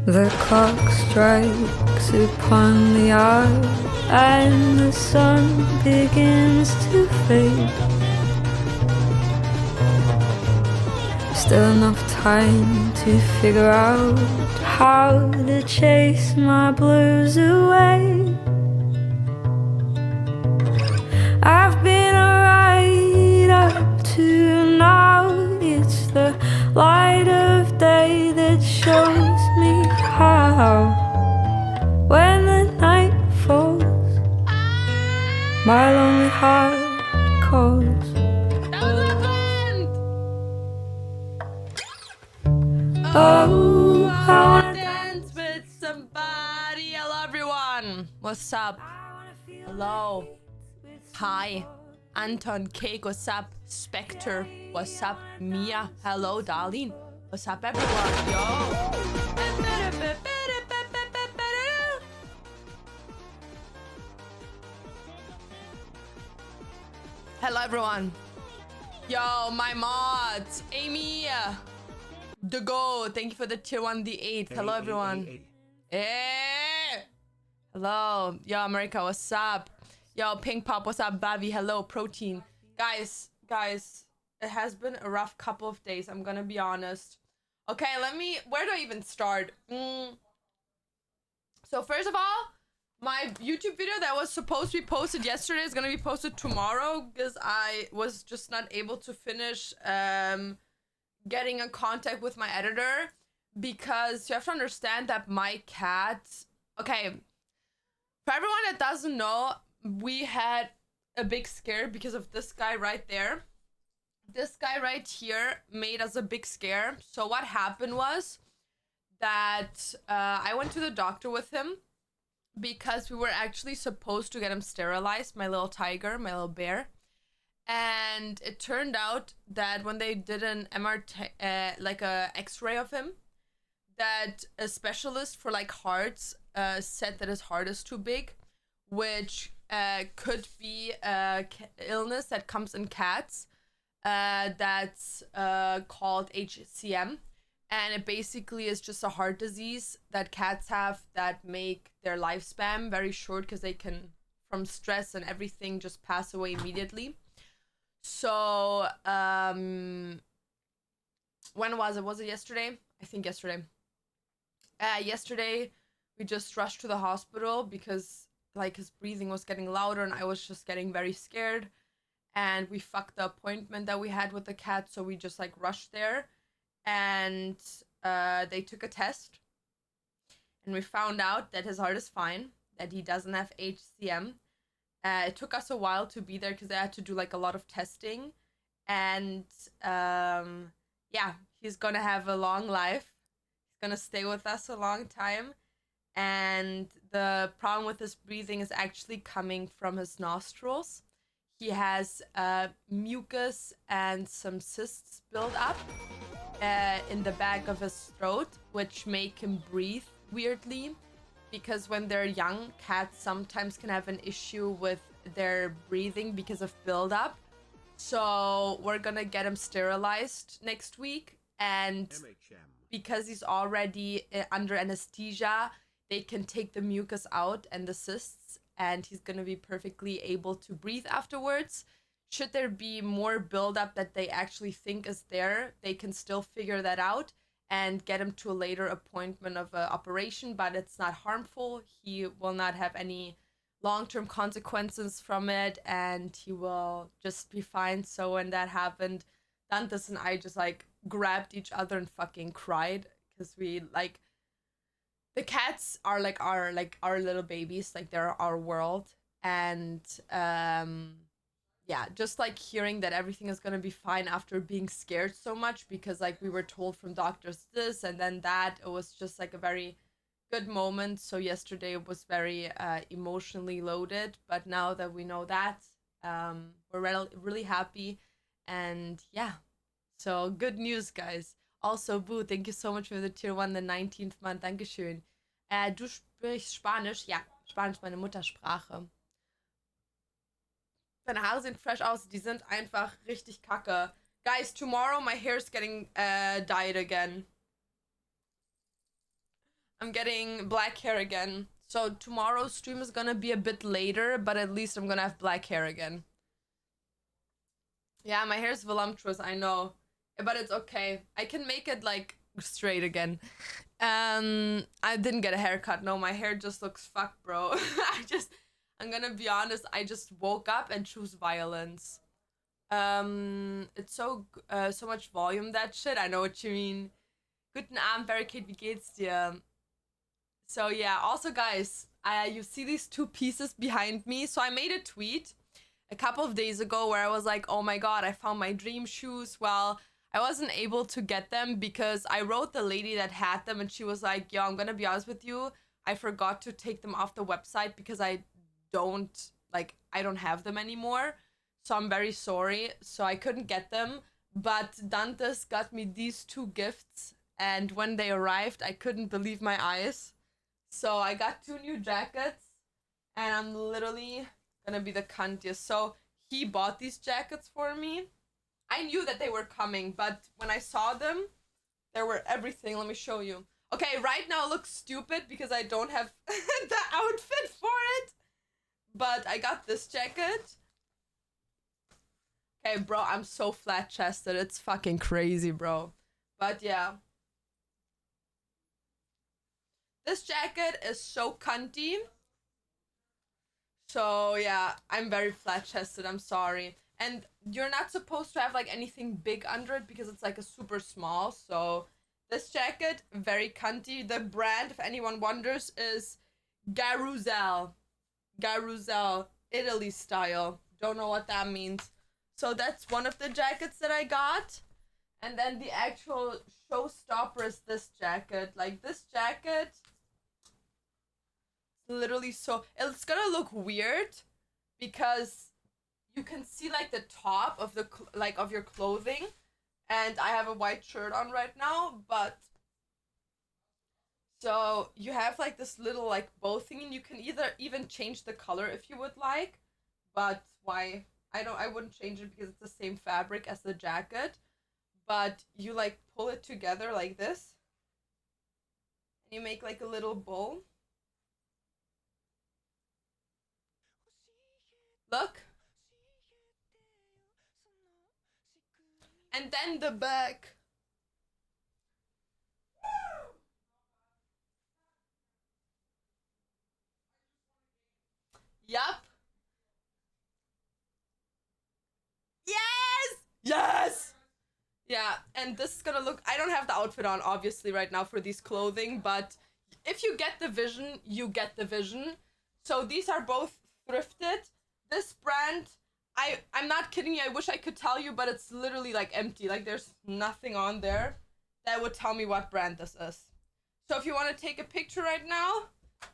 The clock strikes upon the hour, and the sun begins to fade. Still enough time to figure out how to chase my blues away. I've been right up to now. It's the light of day that shows me how. When the night falls, my lonely heart calls. Oh, I wanna dance with somebody. Hello, everyone. What's up? Hello. Hi. Anton, Cake, what's up? Spectre, what's up? Mia, hello, Darlene. What's up, everyone? Yo. Hello, everyone. Yo, my mods. Amy. The go. Thank you for the tier 1, the 8. Hello, everyone. Hey. Hello. Yo, America, what's up? Yo, Pink Pop, what's up? Bavi, hello. Protein. Guys, it has been a rough couple of days. I'm gonna be honest. Okay, where do I even start? So first of all, my YouTube video that was supposed to be posted yesterday is gonna be posted tomorrow because I was just not able to finish getting in contact with my editor, because you have to understand that my cat, okay, for everyone that doesn't know, we had a big scare because of this guy right there. This guy right here made us a big scare. So what happened was that I went to the doctor with him because we were actually supposed to get him sterilized, my little tiger, my little bear. And it turned out that when they did an MRT, like a X-ray of him, that a specialist for like hearts said that his heart is too big, which could be a illness that comes in cats that's called HCM. And it basically is just a heart disease that cats have that make their lifespan very short because they can, from stress and everything, just pass away immediately. So, when was it? Was it yesterday? I think yesterday. Yesterday, we just rushed to the hospital because, like, his breathing was getting louder and I was just getting very scared. And we fucked the appointment that we had with the cat, so we just, like, rushed there. And they took a test. And we found out that his heart is fine, that he doesn't have HCM. It took us a while to be there because they had to do like a lot of testing, and yeah, he's gonna have a long life. He's gonna stay with us a long time, and the problem with his breathing is actually coming from his nostrils. He has mucus and some cysts built up in the back of his throat, which make him breathe weirdly. Because when they're young, cats sometimes can have an issue with their breathing because of buildup. So we're gonna get him sterilized next week. And because he's already under anesthesia, they can take the mucus out and the cysts, and he's gonna be perfectly able to breathe afterwards. Should there be more buildup that they actually think is there, they can still figure that out and get him to a later appointment of an operation, but it's not harmful. He will not have any long-term consequences from it, and he will just be fine. So when that happened, Dantes and I just like grabbed each other and fucking cried, because we like, the cats are like our little babies, like they're our world. And yeah, just like hearing that everything is gonna be fine after being scared so much, because like we were told from doctors this and then that, it was just like a very good moment. So yesterday was very emotionally loaded, but now that we know that, we're really happy. And yeah, so good news, guys. Also, Boo, thank you so much for the tier 1, the 19th month. Dankeschön. Du sprichst Spanisch? Ja, Spanisch ist meine Muttersprache. Deine Haare sehen fresh aus. Die sind einfach richtig kacke. Guys, tomorrow my hair is getting dyed again. I'm getting black hair again. So tomorrow's stream is gonna be a bit later, but at least I'm gonna have black hair again. Yeah, my hair is voluptuous, I know. But it's okay. I can make it like straight again. I didn't get a haircut. No, my hair just looks fucked, bro. I'm gonna be honest, I just woke up and choose violence. It's so much volume, that shit. I know what you mean. Guten Abend, Barricade, wie geht's dir? So yeah, also guys, you see these two pieces behind me. So I made a tweet a couple of days ago where I was like, oh my god, I found my dream shoes. Well, I wasn't able to get them because I wrote the lady that had them and she was like, yo, I'm gonna be honest with you, I forgot to take them off the website because I don't have them anymore. So I'm very sorry. So I couldn't get them. But Dantes got me these two gifts, and when they arrived, I couldn't believe my eyes. So I got 2 new jackets, and I'm literally gonna be the cuntiest. So he bought these jackets for me. I knew that they were coming, but when I saw them, there were everything. Let me show you. Okay, right now it looks stupid because I don't have the outfit for it. But I got this jacket. Okay, bro, I'm so flat-chested. It's fucking crazy, bro. But yeah. This jacket is so cunty. So yeah, I'm very flat-chested. I'm sorry. And you're not supposed to have like anything big under it because it's like a super small. So this jacket, very cunty. The brand, if anyone wonders, is Garuzel. Garuzel, Italy style. Don't know what that means. So that's one of the jackets that I got. And then the actual showstopper is this jacket. Like this jacket, literally so, it's gonna look weird because you can see like the top of the of your clothing, and I have a white shirt on right now, but so you have like this little like bow thing, and you can even change the color if you would like, but why? I wouldn't change it because it's the same fabric as the jacket, but you like pull it together like this, and you make like a little bow. Look. And then the back. Yup. Yes! Yes! Yeah, and this is gonna look, I don't have the outfit on obviously right now for these clothing, but if you get the vision, you get the vision. So these are both thrifted. This brand, I'm not kidding you, I wish I could tell you, but it's literally like empty. Like there's nothing on there that would tell me what brand this is. So if you want to take a picture right now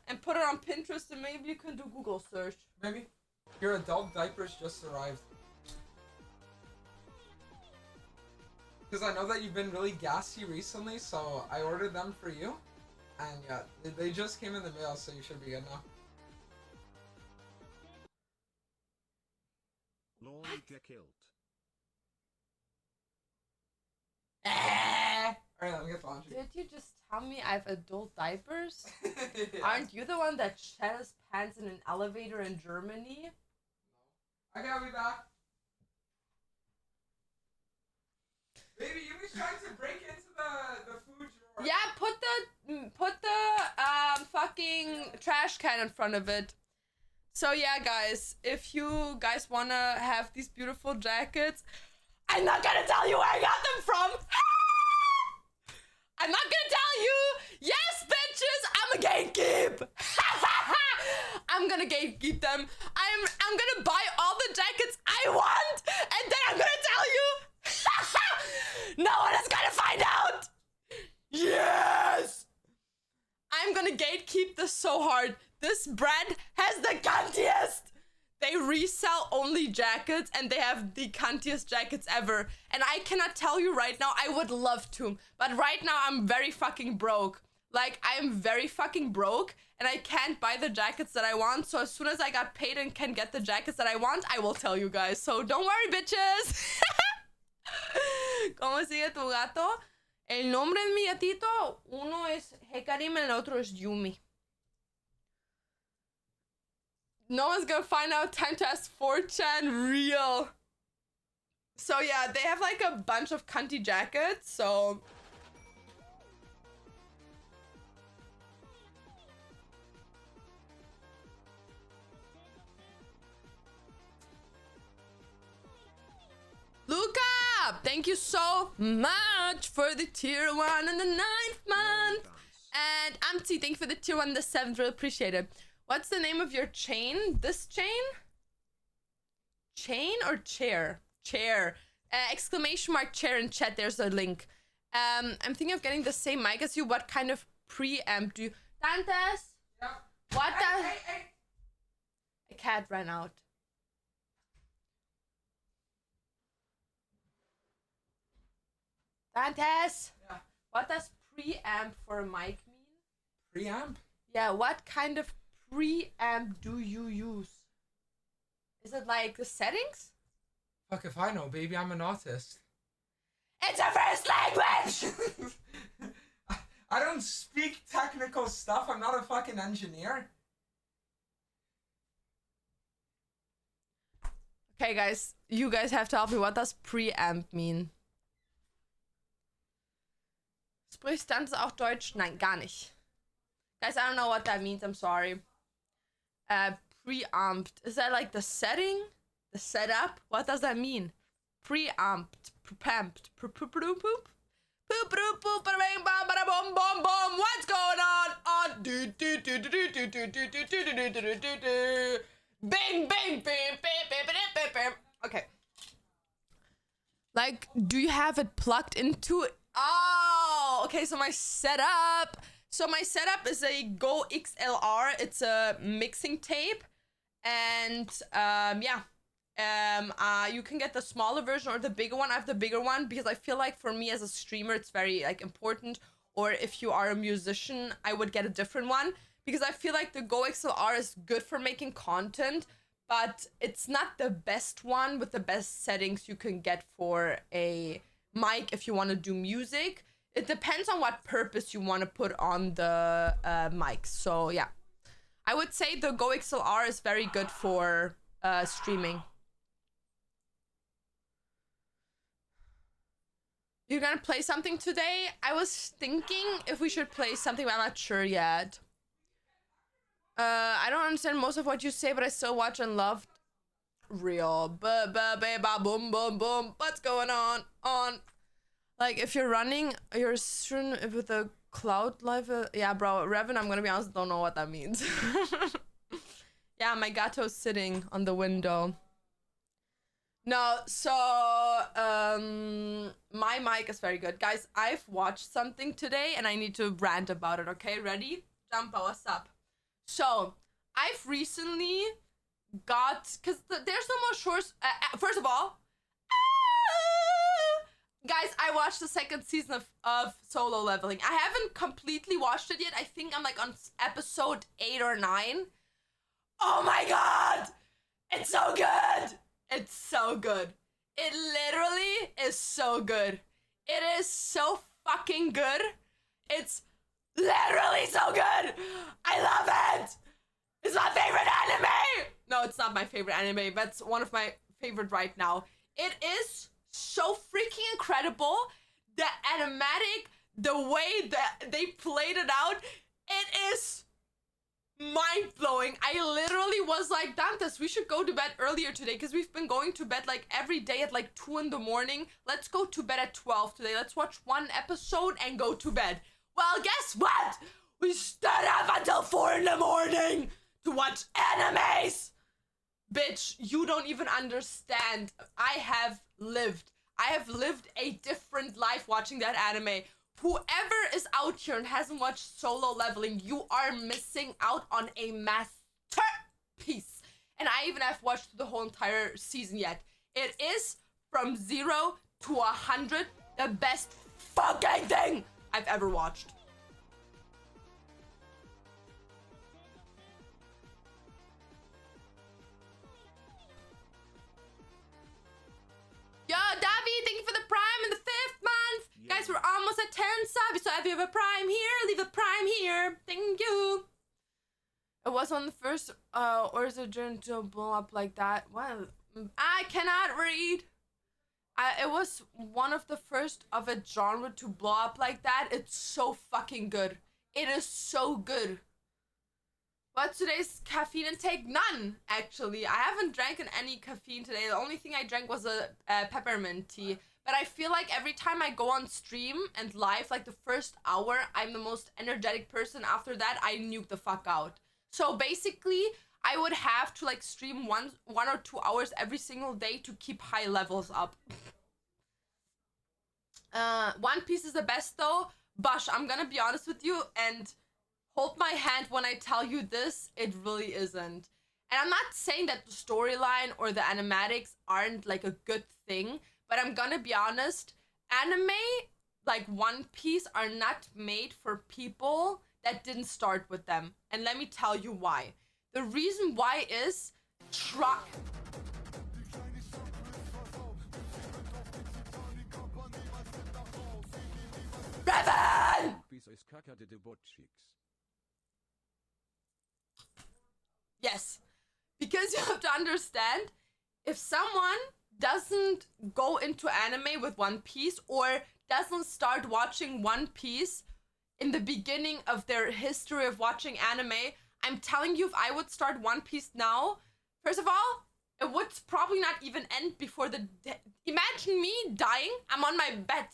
and put it on Pinterest, then maybe you can do Google search. Maybe. Your adult diapers just arrived. Because I know that you've been really gassy recently, so I ordered them for you. And yeah, they just came in the mail, so you should be good now. Lol, get killed. Alright, let me get the laundry. Did you just tell me I have adult diapers? Yeah. Aren't you the one that shed his pants in an elevator in Germany? No. Okay, I'll be back. Baby, you was trying to break into the food drawer. Yeah, put the fucking trash can in front of it. So yeah, guys, if you guys wanna have these beautiful jackets, I'm not gonna tell you where I got them from. I'm not gonna tell you. Yes, bitches, I'm a gatekeep. I'm gonna gatekeep them. I'm gonna buy all the jackets I want, and then I'm gonna tell you. No one is gonna find out. Yes. I'm gonna gatekeep this so hard. This brand has the cuntiest. They resell only jackets, and they have the cuntiest jackets ever. And I cannot tell you right now, I would love to, but right now I'm very fucking broke. Like, I am very fucking broke, and I can't buy the jackets that I want. So as soon as I got paid and can get the jackets that I want, I will tell you guys. So don't worry, bitches. ¿Cómo sigue tu gato? El nombre de mi gatito, uno es Hekarim and el otro es Yumi. No one's gonna find out. Time to ask 4chan real. So yeah, they have like a bunch of cunty jackets, so... Luca, thank you so much for the tier 1 in the 9th month. And Amti, thank you for the tier 1 in the 7th. Really appreciate it. What's the name of your chain? This chain? Chain or chair? Chair. Exclamation mark chair in chat. There's a link. I'm thinking of getting the same mic as you. What kind of preamp do you... Dantes? Yeah. What the... Hey. A cat ran out. Dantes! Yeah. What does preamp for a mic mean? Preamp? Yeah, what kind of preamp do you use? Is it like the settings? Fuck if I know, baby. I'm an autist. It's a first language! I don't speak technical stuff. I'm not a fucking engineer. Okay, guys. You guys have to help me. What does preamp mean? Sprichst Dantes auch Deutsch? Nein, gar nicht. Guys, I don't know what that means. I'm sorry. Preamped. Is that like the setting? The setup? What does that mean? Preamped. Preamped. Poop. What's going on? Bing, bing, bing. Okay. Like, do you have it plugged into it? Oh, okay. So my setup is a Go XLR. It's a mixing tape, and you can get the smaller version or the bigger one. I have the bigger one because I feel like for me as a streamer, it's very like important. Or if you are a musician, I would get a different one because I feel like the Go XLR is good for making content, but it's not the best one with the best settings you can get for a mic if you want to do music. It depends on what purpose you want to put on the mic. So yeah, I would say the Go XLR is very good for streaming. You're gonna play something today? I was thinking if we should play something, but I'm not sure yet. I don't understand most of what you say, but I still watch and love real. Boom, boom, boom. What's going on? Like, if you're running, you're streaming with a cloud live. Yeah, bro, Revan, I'm gonna be honest, don't know what that means. Yeah, my gato's sitting on the window. No, so, my mic is very good. Guys, I've watched something today and I need to rant about it, okay? Ready? Jumpa, what's up? So, I've recently got, because there's no more shorts. First of all, guys, I watched the second season of Solo Leveling. I haven't completely watched it yet. I think I'm like on episode 8 or 9. Oh my god! It's so good! It's so good. It literally is so good. It is so fucking good. It's literally so good. I love it. It's my favorite anime. No, it's not my favorite anime, but it's one of my favorite right now. It is so freaking incredible. The animatic, the way that they played it out, it is mind-blowing. I literally was like, Dantes, we should go to bed earlier today because we've been going to bed like every day at like 2 in the morning. Let's go to bed at 12 today. Let's watch one episode and go to bed. Well, guess what? We stood up until 4 in the morning to watch animes. Bitch, you don't even understand. I have lived a different life watching that anime. Whoever is out here and hasn't watched Solo Leveling, you are missing out on a masterpiece. And I even have watched the whole entire season yet. It is from 0 to 100 the best fucking thing I've ever watched. Yo, Davi, thank you for the Prime in the 5th month. Guys, we're almost at 10 you. It was on the first, or is it journey to blow up like that? Well, I cannot read. It was one of the first of a genre to blow up like that. It's so fucking good. It is so good. But today's caffeine intake? None, actually. I haven't drank any caffeine today. The only thing I drank was a peppermint tea. But I feel like every time I go on stream and live, like the first hour, I'm the most energetic person. After that, I nuke the fuck out. So basically, I would have to like stream one or 2 hours every single day to keep high levels up. One Piece is the best though. Bush, I'm gonna be honest with you and hold my hand when I tell you this, it really isn't. And I'm not saying that the storyline or the animatics aren't like a good thing, but I'm gonna be honest, anime like One Piece are not made for people that didn't start with them. And let me tell you why. The reason why is Revan! Yes, because you have to understand, if someone doesn't go into anime with One Piece or doesn't start watching One Piece in the beginning of their history of watching anime, I'm telling you, if I would start One Piece now, first of all, it would probably not even end before imagine me dying. I'm on my bed.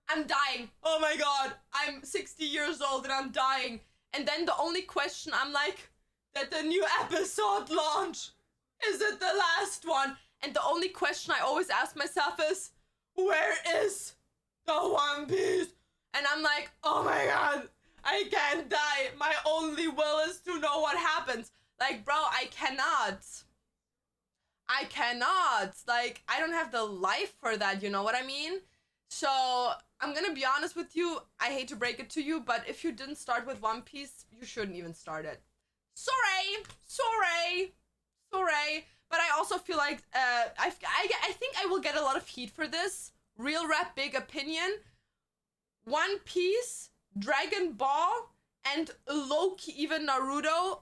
I'm dying. Oh my god. I'm 60 years old and I'm dying. And then the only question I'm like, that the new episode launch? Is it the last one? And the only question I always ask myself is, where is the One Piece? And I'm like, oh my god, I can't die. My only will is to know what happens. Like, bro, I cannot. Like, I don't have the life for that, you know what I mean? So, I'm gonna be honest with you. I hate to break it to you, but if you didn't start with One Piece, you shouldn't even start it. Sorry. But I also feel like I think I will get a lot of heat for this. Real rap, big opinion. One Piece, Dragon Ball, and low-key even Naruto,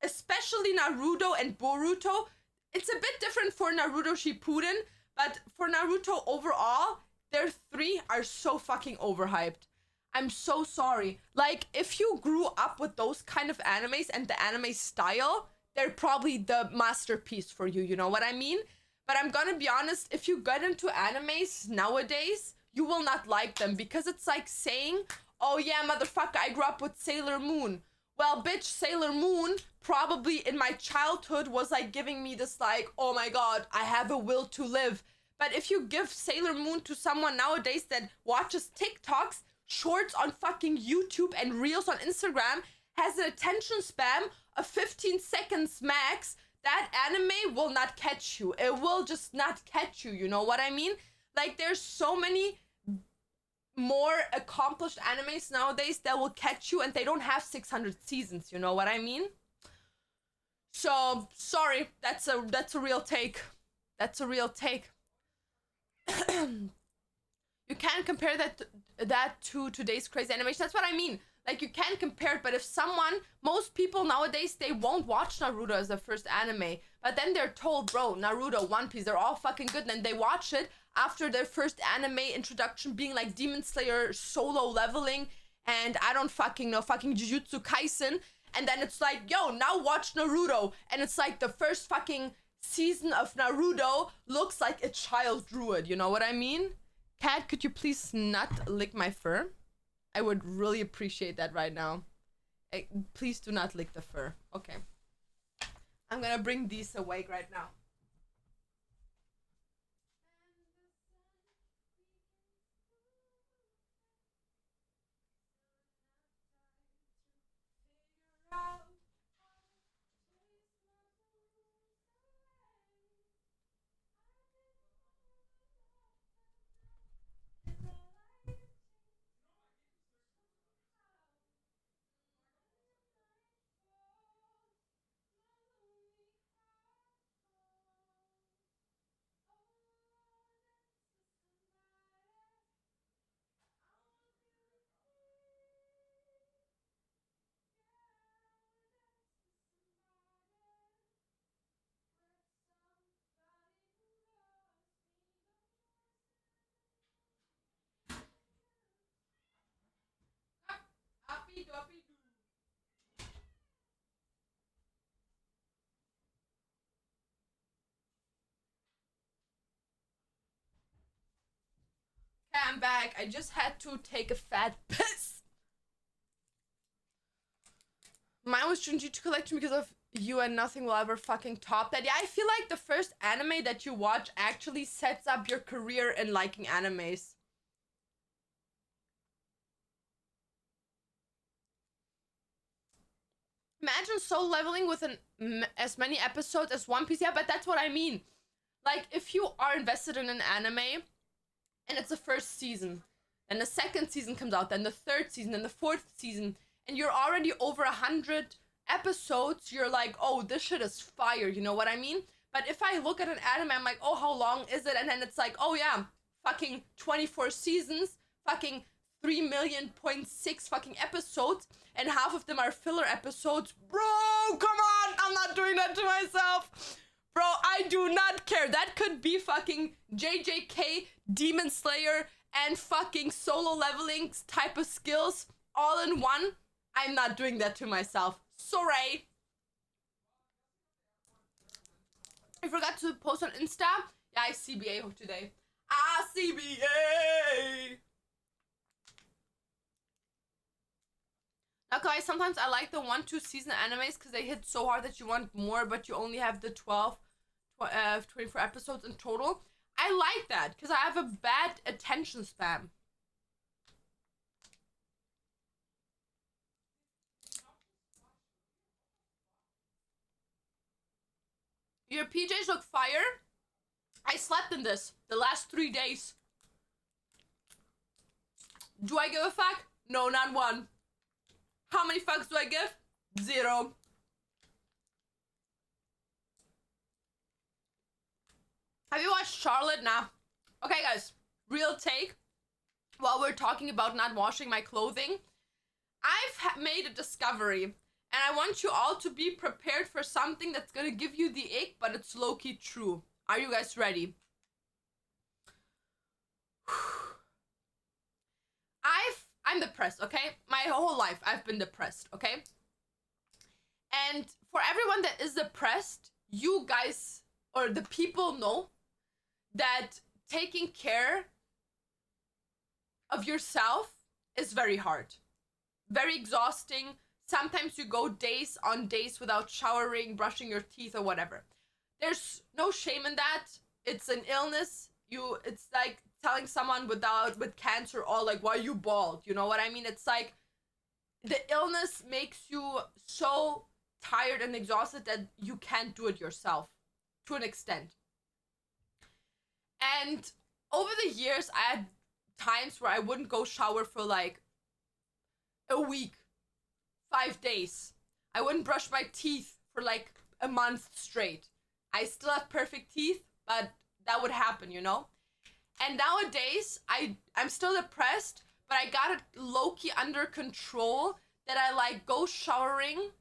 especially Naruto and Boruto. It's a bit different for Naruto Shippuden, but for Naruto overall, their three are so fucking overhyped. I'm so sorry. Like, if you grew up with those kind of animes and the anime style, they're probably the masterpiece for you, you know what I mean? But I'm gonna be honest, if you get into animes nowadays, you will not like them, because it's like saying, oh yeah, motherfucker, I grew up with Sailor Moon. Well, bitch, Sailor Moon probably in my childhood was like giving me this like, oh my god, I have a will to live. But if you give Sailor Moon to someone nowadays that watches TikToks, shorts on fucking YouTube and reels on Instagram, has an attention span of 15 seconds max, that anime will not catch you. It will just not catch you, you know what I mean? Like, there's so many more accomplished animes nowadays that will catch you, and they don't have 600 seasons, you know what I mean? So, sorry, that's a real take. That's a real take. You can't compare that to today's crazy animation. That's what I mean. Like, you can't compare it, but if most people nowadays, they won't watch Naruto as their first anime, but then they're told, bro, Naruto, One Piece, they're all fucking good, and then they watch it after their first anime introduction being like Demon Slayer solo leveling, and I don't fucking know, fucking Jujutsu Kaisen, and then it's like, yo, now watch Naruto, and it's like the first fucking season of Naruto looks like a child drew it, you know what I mean? Cat, could you please not lick my fur? I would really appreciate that right now. Please do not lick the fur. Okay. I'm gonna bring these awake right now. I'm back. I just had to take a fat piss. Mine was Jujutsu Collection because of you, and nothing will ever fucking top that. Yeah, I feel like the first anime that you watch actually sets up your career in liking animes. Imagine soul leveling with as many episodes as One Piece. Yeah, but that's what I mean. Like, if you are invested in an anime and it's the first season, and the second season comes out, then the third season, and the fourth season, and you're already over 100 episodes, you're like, oh, this shit is fire, you know what I mean? But if I look at an anime, I'm like, oh, how long is it? And then it's like, oh yeah, fucking 24 seasons, fucking 3,000,000.6 fucking episodes, and half of them are filler episodes. Bro, come on, I'm not doing that to myself. Bro, I do not care. That could be fucking JJK, Demon Slayer, and fucking solo leveling type of skills all in one. I'm not doing that to myself. Sorry. I forgot to post on Insta. Yeah, I CBA today. CBA. Now, guys, sometimes I like the 1-2 season animes because they hit so hard that you want more, but you only have the 24 episodes in total. I like that because I have a bad attention span. Your PJs look fire. I slept in this the last 3 days. Do I give a fuck? No, not one. How many fucks do I give? 0. Have you watched Charlotte? Nah. Okay, guys. Real take. While we're talking about not washing my clothing, I've made a discovery, and I want you all to be prepared for something that's gonna give you the ick, but it's low-key true. Are you guys ready? I'm depressed, okay? My whole life I've been depressed, okay? And for everyone that is depressed, you guys, or the people, know that taking care of yourself is very hard. Very exhausting. Sometimes you go days on days without showering, brushing your teeth, or whatever. There's no shame in that. It's an illness. It's like telling someone with cancer, or like, why are you bald? You know what I mean? It's like the illness makes you so tired and exhausted that you can't do it yourself to an extent. And over the years, I had times where I wouldn't go shower for like a week, 5 days. I wouldn't brush my teeth for like a month straight. I still have perfect teeth, but that would happen, you know? And nowadays, I'm still depressed, but I got it low-key under control that I like go showering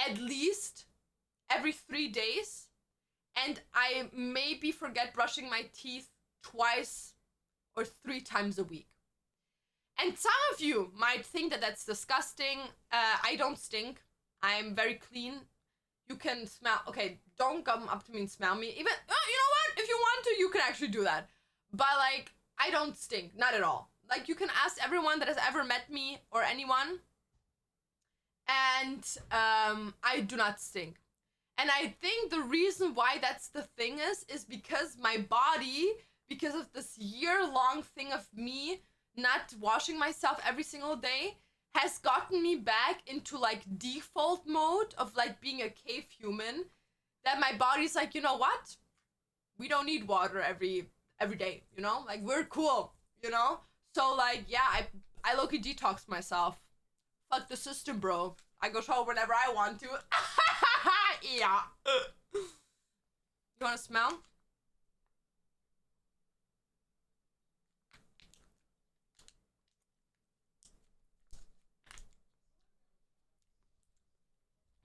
at least every 3 days, and I maybe forget brushing my teeth 2 or 3 times a week. And some of you might think that that's disgusting. I don't stink. I'm very clean. You can smell. Okay, don't come up to me and smell me. Even, you know what? If you want to, you can actually do that. But like, I don't stink. Not at all. Like, you can ask everyone that has ever met me or anyone. And I do not stink. And I think the reason why that's the thing is because my body, because of this year-long thing of me not washing myself every single day, has gotten me back into like default mode of like being a cave human, that my body's like, you know what? We don't need water every day, you know? Like, we're cool, you know? So like, yeah, I low-key detox myself. Fuck the system, bro. I go shower whenever I want to. Yeah. You wanna smell?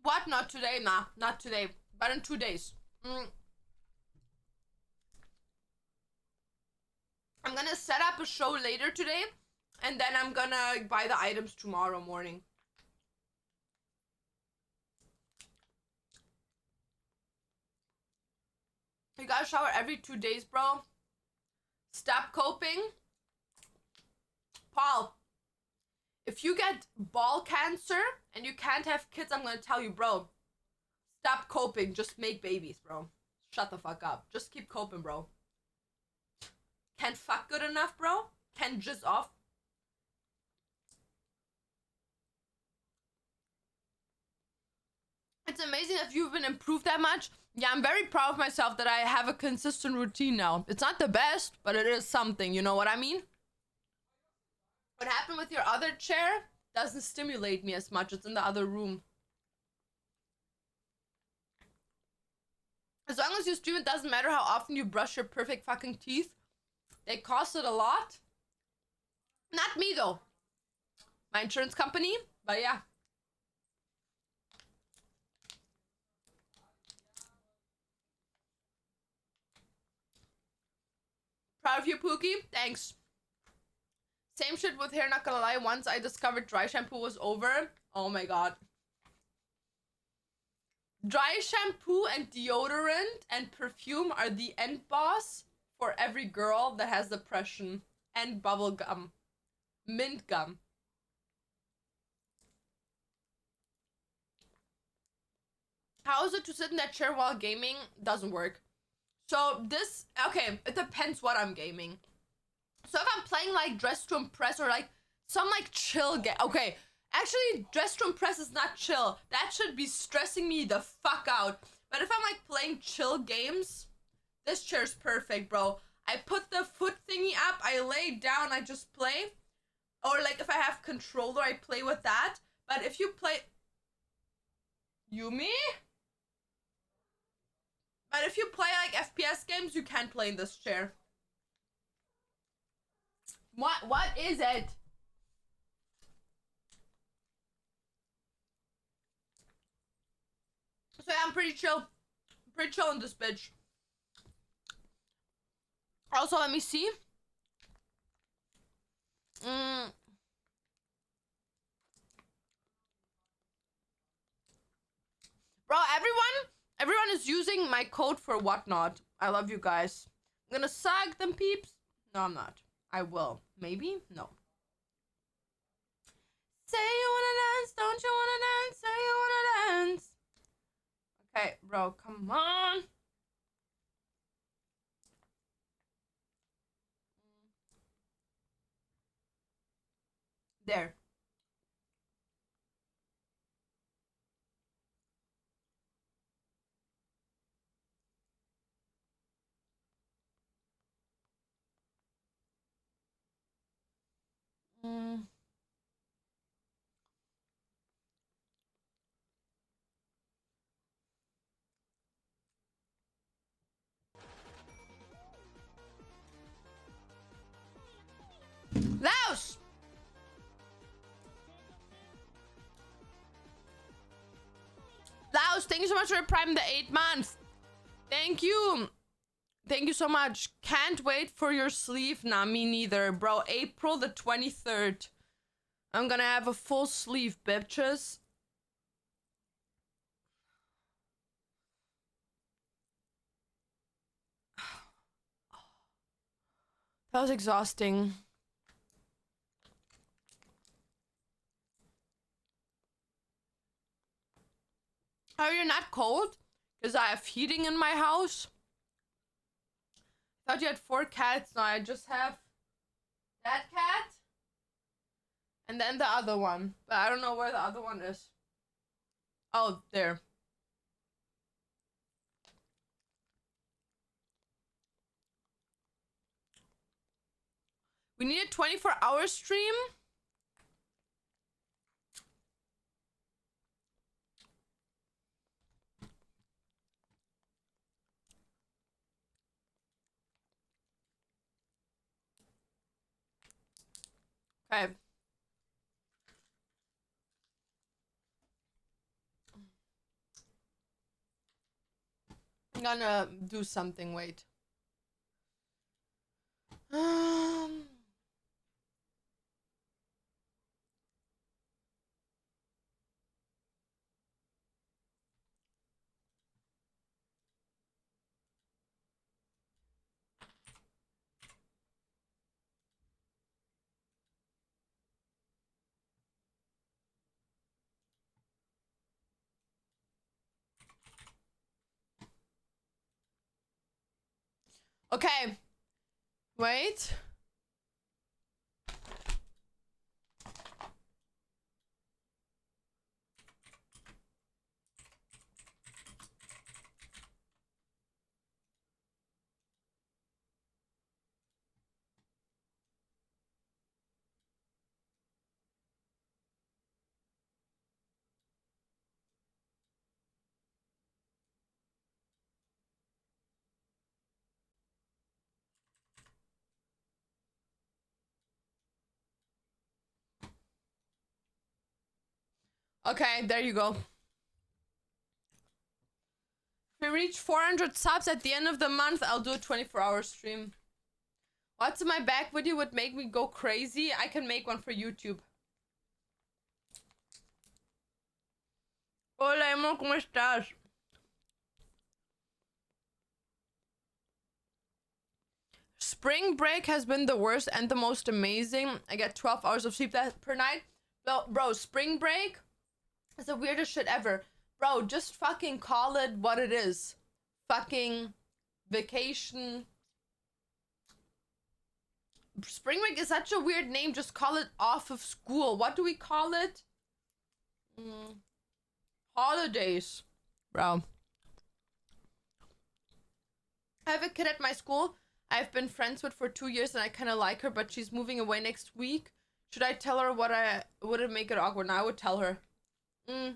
What? Not today? Nah, not today. But in 2 days. I'm gonna set up a show later today, and then I'm gonna buy the items tomorrow morning. You gotta shower every 2 days, bro. Stop coping. Paul, if you get ball cancer and you can't have kids, I'm gonna tell you, bro. Stop coping. Just make babies, bro. Shut the fuck up. Just keep coping, bro. Can't fuck good enough, bro? Can't jizz off? It's amazing that you've been improved that much. Yeah, I'm very proud of myself that I have a consistent routine now. It's not the best, but it is something. You know what I mean? What happened with your other chair doesn't stimulate me as much. It's in the other room. As long as you stream, it doesn't matter how often you brush your perfect fucking teeth. They cost it a lot. Not me, though. My insurance company, but yeah. Proud of you, Pookie. Thanks. Same shit with hair, not gonna lie. Once I discovered dry shampoo was over. Oh my god. Dry shampoo and deodorant and perfume are the end boss for every girl that has depression. And bubble gum. Mint gum. How is it to sit in that chair while gaming? Doesn't work. So this, okay, it depends what I'm gaming. So if I'm playing like Dress to Impress or like some like chill game, okay, actually Dress to Impress is not chill. That should be stressing me the fuck out. But if I'm like playing chill games, this chair's perfect, bro. I put the foot thingy up, I lay down, I just play. Or like if I have controller, I play with that. But if you play... Yumi? But if you play like FPS games, you can't play in this chair. What is it? So yeah, I'm pretty chill. Pretty chill in this bitch. Also, let me see. Bro, everyone is using my code for whatnot. I love you guys. I'm gonna suck them peeps. No, I'm not. I will. Maybe? No. Say you wanna dance, don't you wanna dance? Say you wanna dance. Okay, bro, come on. There. Laos! Laos, thank you so much for your Prime the 8 month. Thank you. Thank you so much. Can't wait for your sleeve. Nah, me neither, bro. April the 23rd. I'm gonna have a full sleeve, bitches. That was exhausting. Are you not cold? Because I have heating in my house. Thought you had 4 cats. No, I just have that cat. And then the other one. But I don't know where the other one is. Oh, there. We need a 24-hour stream. Okay. I'm gonna do something, wait. Okay. Wait. Okay, there you go. If we reach 400 subs at the end of the month, I'll do a 24-hour stream. What's in my back video would make me go crazy? I can make one for YouTube. Hola, amor, ¿cómo estás? Spring break has been the worst and the most amazing. I get 12 hours of sleep per night. Bro, spring break is the weirdest shit ever. Bro, just fucking call it what it is. Fucking vacation. Spring break is such a weird name. Just call it off of school. What do we call it? Holidays. Bro. I have a kid at my school I've been friends with for 2 years and I kind of like her, but she's moving away next week. Should I tell her what I wouldn't make it awkward? No, I would tell her. If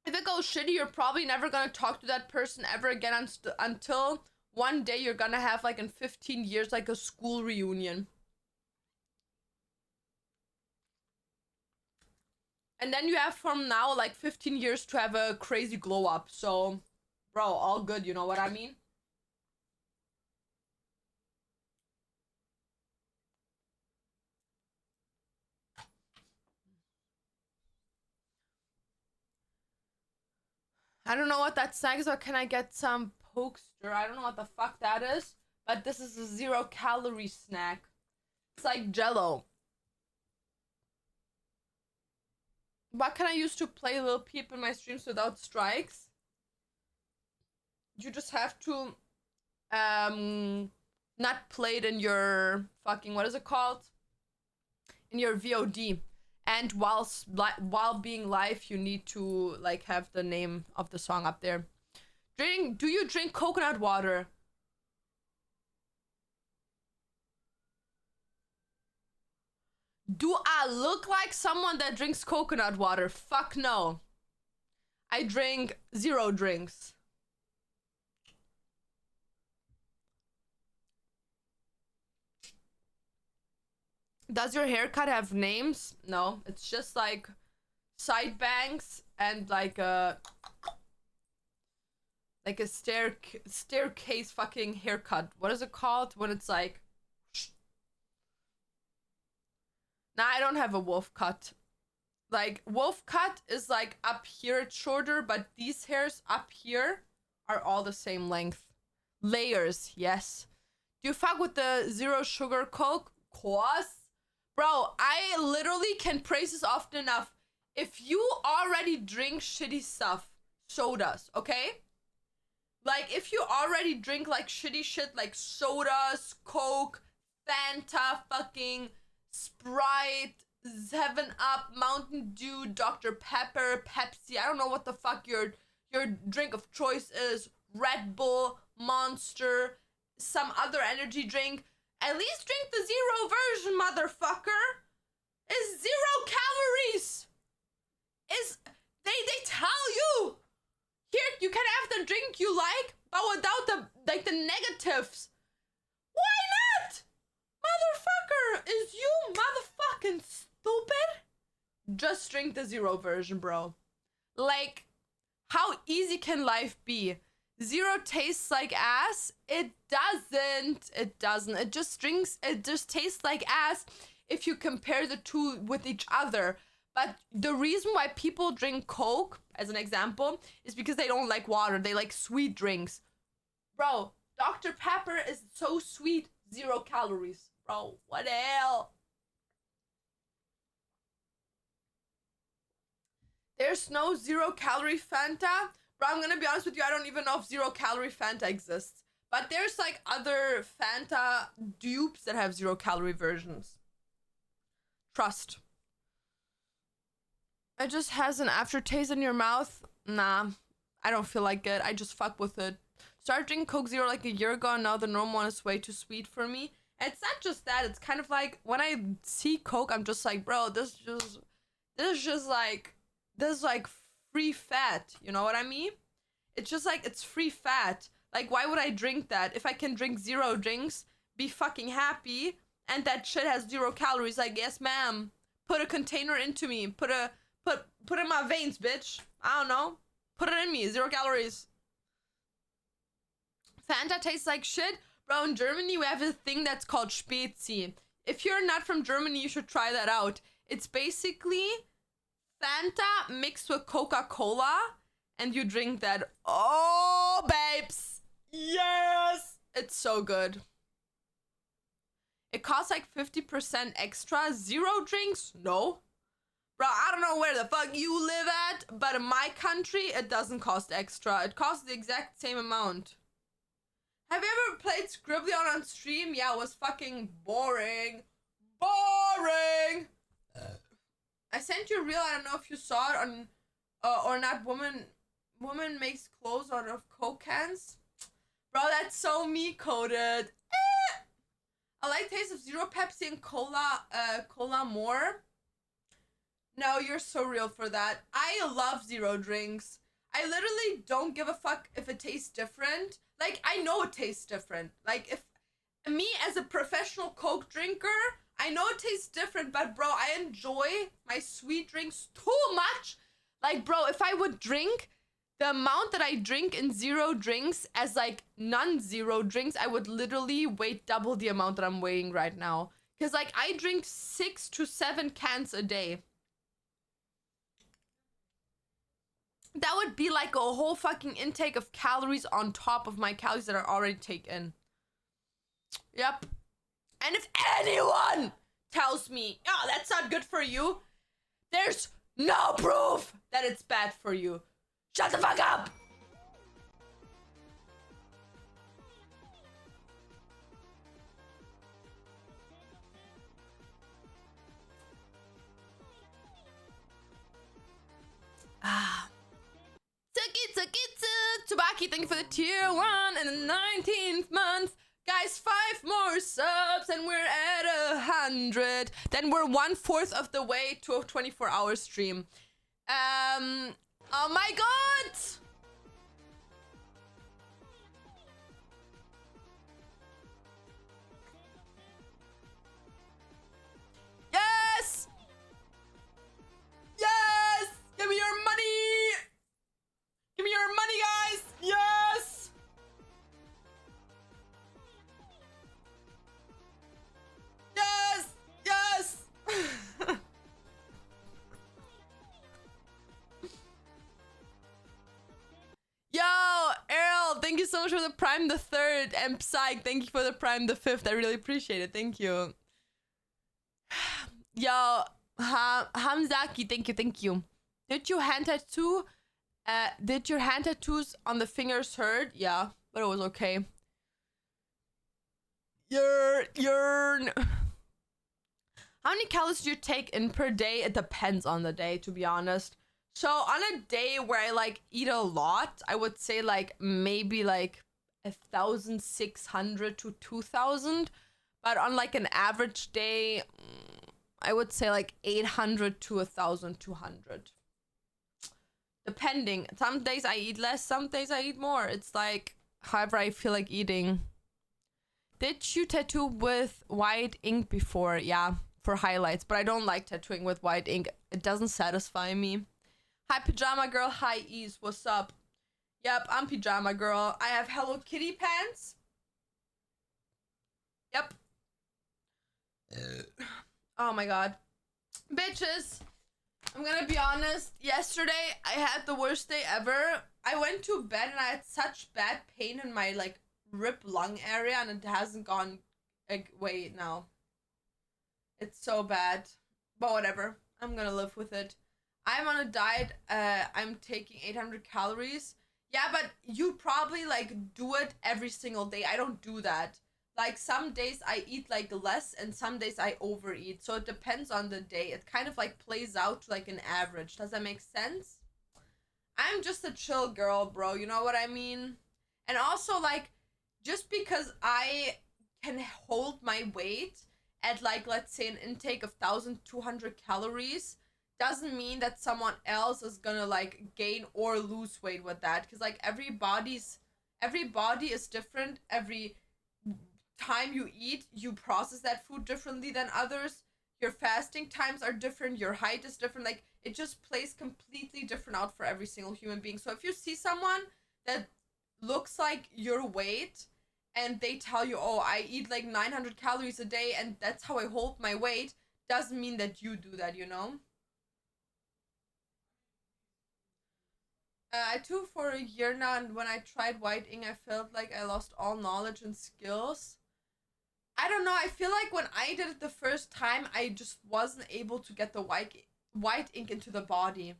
it goes shitty, you're probably never gonna talk to that person ever again until one day you're gonna have, like, in 15 years, like, a school reunion. And then you have from now, like, 15 years to have a crazy glow up. So, bro, all good, you know what I mean? I don't know what that snack is, or can I get some pokester? I don't know what the fuck that is, but this is a 0-calorie snack. It's like Jello. What can I use to play Lil Peep in my streams without strikes? You just have to not play it in your fucking, what is it called? In your VOD. And while being live, you need to, like, have the name of the song up there. Do you drink coconut water? Do I look like someone that drinks coconut water? Fuck no. I drink 0 drinks. Does your haircut have names? No, it's just like side bangs and like a staircase fucking haircut. What is it called when it's like? Nah, I don't have a wolf cut. Like, wolf cut is like up here, it's shorter, but these hairs up here are all the same length. Layers, yes. Do you fuck with the 0 sugar Coke? Course. Bro, I literally can praise this often enough. If you already drink shitty stuff, sodas, okay? Like, if you already drink, like, shitty shit, like sodas, Coke, Fanta, fucking Sprite, 7-Up, Mountain Dew, Dr. Pepper, Pepsi, I don't know what the fuck your drink of choice is, Red Bull, Monster, some other energy drink, at least drink the 0 version, motherfucker. It's 0 calories. They tell you here you can have the drink you like, but without the negatives. Why not? Motherfucker, is you motherfucking stupid? Just drink the 0 version, bro. Like, how easy can life be? 0 tastes like ass? It doesn't. It doesn't. It just tastes like ass if you compare the two with each other. But the reason why people drink Coke, as an example, is because they don't like water. They like sweet drinks. Bro, Dr. Pepper is so sweet. 0 calories. Bro, what the hell? There's no 0-calorie Fanta? Bro, I'm gonna be honest with you, I don't even know if 0-calorie Fanta exists. But there's like other Fanta dupes that have 0-calorie versions. Trust. It just has an aftertaste in your mouth. Nah, I don't feel like it. I just fuck with it. Started drinking Coke Zero like a year ago, and now the normal one is way too sweet for me. And it's not just that. It's kind of like when I see Coke, I'm just like, bro, this is like free fat. You know what I mean? It's just like it's free fat. Like, why would I drink that if I can drink 0 drinks, be fucking happy, and that shit has 0 calories? Like, yes, ma'am. Put a container into me. Put in my veins, bitch. I don't know. Put it in me. 0 calories. Fanta tastes like shit. Bro, in Germany, we have a thing that's called Spezi. If you're not from Germany, you should try that out. It's basically Fanta mixed with Coca-Cola, and you drink that. Oh, babes. Yes. It's so good. It costs like 50% extra. 0 drinks? No. Bro, I don't know where the fuck you live at, but in my country, it doesn't cost extra. It costs the exact same amount. Have you ever played Scribbly on stream? Yeah, it was fucking boring. Boring! I sent you a reel, I don't know if you saw it on, or not, woman makes clothes out of Coke cans. Bro, that's so me-coded. I like taste of 0 Pepsi and cola more. No, you're so real for that. I love 0 drinks. I literally don't give a fuck if it tastes different. Like, I know it tastes different. Like, if me as a professional Coke drinker, I know it tastes different, but bro, I enjoy my sweet drinks too much. Like, bro, if I would drink the amount that I drink in 0 drinks as like non-0 drinks, I would literally weigh double the amount that I'm weighing right now. Because like, I drink 6 to 7 cans a day. That would be like a whole fucking intake of calories on top of my calories that are already taken. Yep. And if anyone tells me, oh, that's not good for you, there's no proof that it's bad for you. Shut the fuck up! Tsubaki, thank you for the tier 1 and the 19th month. Guys, 5 more subs and we're at 100. Then we're 1/4 of the way to a 24-hour stream. Oh my god! Yes! Yes! Give me your money! Give me your money, guys! Yes! Yes! Yes! Yo, Errol, thank you so much for the Prime the 3rd. And Psych, thank you for the Prime the 5th. I really appreciate it. Thank you. Yo, Hamzaki, thank you. Did you hand tattoo? Did your hand tattoos on the fingers hurt? Yeah, but it was okay. How many calories do you take in per day? It depends on the day, to be honest. So on a day where I like eat a lot, I would say like maybe like 1,600 to 2,000. But on like an average day, I would say like 800 to 1,200. Depending. Some days I eat less, some days I eat more. It's like however I feel like eating. Did you tattoo with white ink before? Yeah, for highlights. But I don't like tattooing with white ink. It doesn't satisfy me. Hi, Pajama Girl. Hi, Ease. What's up? Yep, I'm Pajama Girl. I have Hello Kitty pants. Yep. Oh my god. Bitches. I'm gonna be honest. Yesterday, I had the worst day ever. I went to bed and I had such bad pain in my, like, rib lung area. And it hasn't gone away now. It's so bad. But whatever. I'm gonna live with it. I'm on a diet. I'm taking 800 calories. Yeah, but you probably like do it every single day. I don't do that. Like some days I eat like less and some days I overeat. So it depends on the day. It kind of like plays out to like an average. Does that make sense? I'm just a chill girl, bro. You know what I mean? And also like just because I can hold my weight at like let's say an intake of 1200 calories doesn't mean that someone else is gonna like gain or lose weight with that, because like every body is different. Every time you eat you process that food differently than others. Your fasting times are different, your height is different, like it just plays completely different out for every single human being. So if you see someone that looks like your weight and they tell you, oh, I eat like 900 calories a day and that's how I hold my weight, doesn't mean that you do that, you know? I do for a year now, and when I tried whitening, I felt like I lost all knowledge and skills. I don't know. I feel like when I did it the first time, I just wasn't able to get the white ink into the body.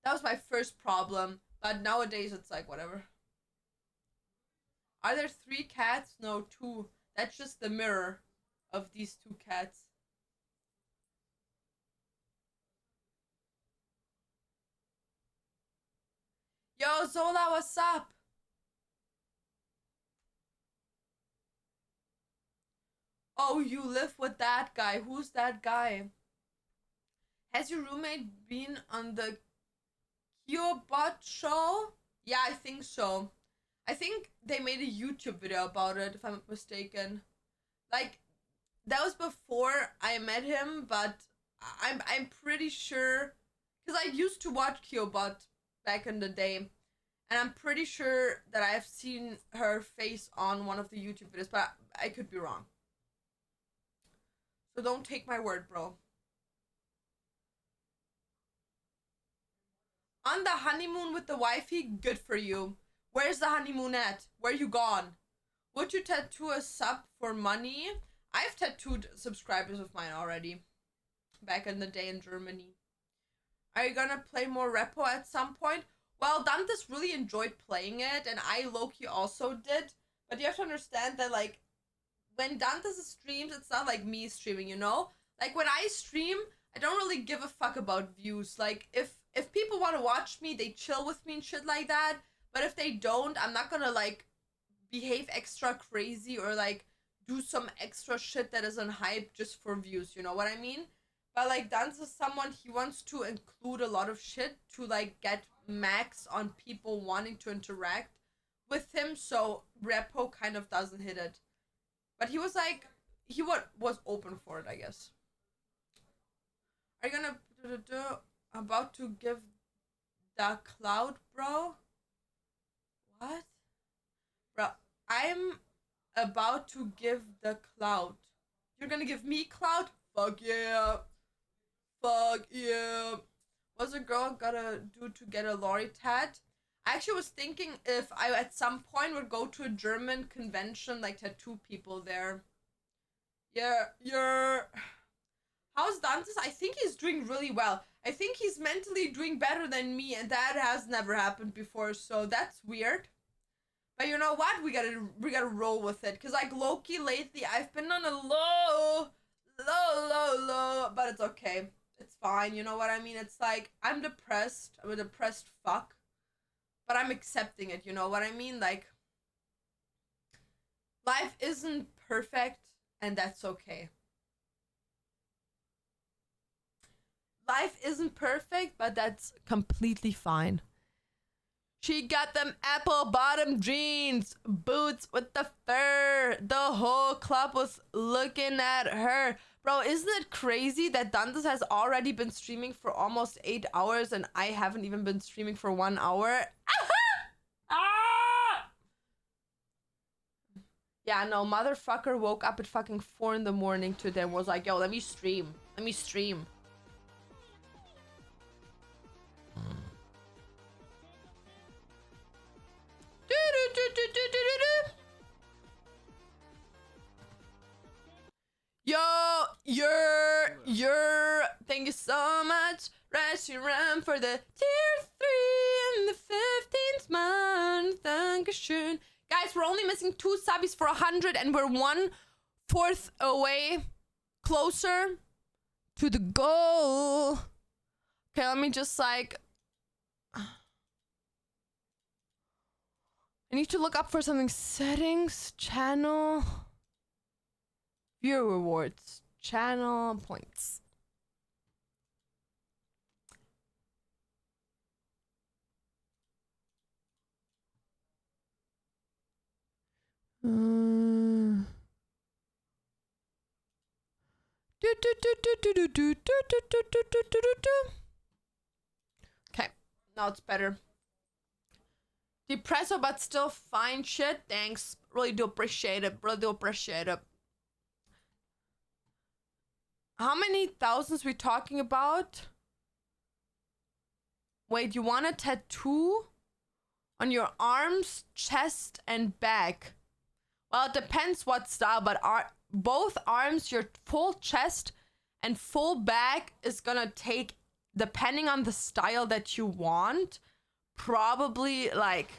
That was my first problem. But nowadays, it's like whatever. Are there 3 cats? No, 2. That's just the mirror of these 2 cats. Yo, Zola, what's up? Oh, you live with that guy. Who's that guy? Has your roommate been on the Kyobot show? Yeah, I think so. I think they made a YouTube video about it, if I'm not mistaken. Like, that was before I met him, but I'm pretty sure, because I used to watch Kyobot back in the day, and I'm pretty sure that I've seen her face on one of the YouTube videos, but I could be wrong. So don't take my word, bro. On the honeymoon with the wifey, good for you. Where's the honeymoon at? Where you gone? Would you tattoo a sub for money? I've tattooed subscribers of mine already. Back in the day in Germany. Are you gonna play more Repo at some point? Well, Dantes really enjoyed playing it, and I low-key also did. But you have to understand that, like, when Dantes streams, it's not like me streaming, you know? Like, when I stream, I don't really give a fuck about views. Like, if people want to watch me, they chill with me and shit like that. But if they don't, I'm not gonna, like, behave extra crazy or, like, do some extra shit that isn't hype just for views, you know what I mean? But, like, Dance is someone, he wants to include a lot of shit to, like, get max on people wanting to interact with him, so Repo kind of doesn't hit it. But he was, like, he was open for it, I guess. Are you gonna about to give the cloud, bro? What? Bro, I'm about to give the cloud. You're gonna give me cloud? Fuck yeah. Fuck yeah. What's a girl gotta do to get a lorry tat? I actually was thinking if I at some point would go to a German convention, like tattoo people there. Yeah. How's Dantes? I think he's doing really well. I think he's mentally doing better than me, and that has never happened before, so that's weird. But you know what? We gotta roll with it. Cause like Loki lately, I've been on a low, but it's okay. It's fine. You know what I mean? It's like I'm depressed. I'm a depressed fuck, but I'm accepting it. You know what I mean? Like life isn't perfect, and that's okay. Life isn't perfect, but that's completely fine. She got them apple bottom jeans, boots with the fur. The whole club was looking at her. Bro, isn't it crazy that Dantes has already been streaming for almost 8 hours and I haven't even been streaming for 1 hour? Ah! Yeah, no, motherfucker woke up at fucking 4 in the morning today and was like, yo, let me stream. Let me stream. Yo, you're, thank you so much, Reshiram, for the tier 3 in the 15th month. Dankeschön. Guys, we're only missing 2 subbies for 100 and we're 1/4 away closer to the goal. Okay, let me just like... I need to look up for something. Settings, channel, viewer rewards, channel points. Okay, now it's better. Depresso, but still fine shit. Thanks. Really do appreciate it. Really do appreciate it. How many thousands we talking about? Wait, you want a tattoo on your arms, chest, and back? Well, it depends what style, but both arms, your full chest and full back is gonna take, depending on the style that you want, probably like...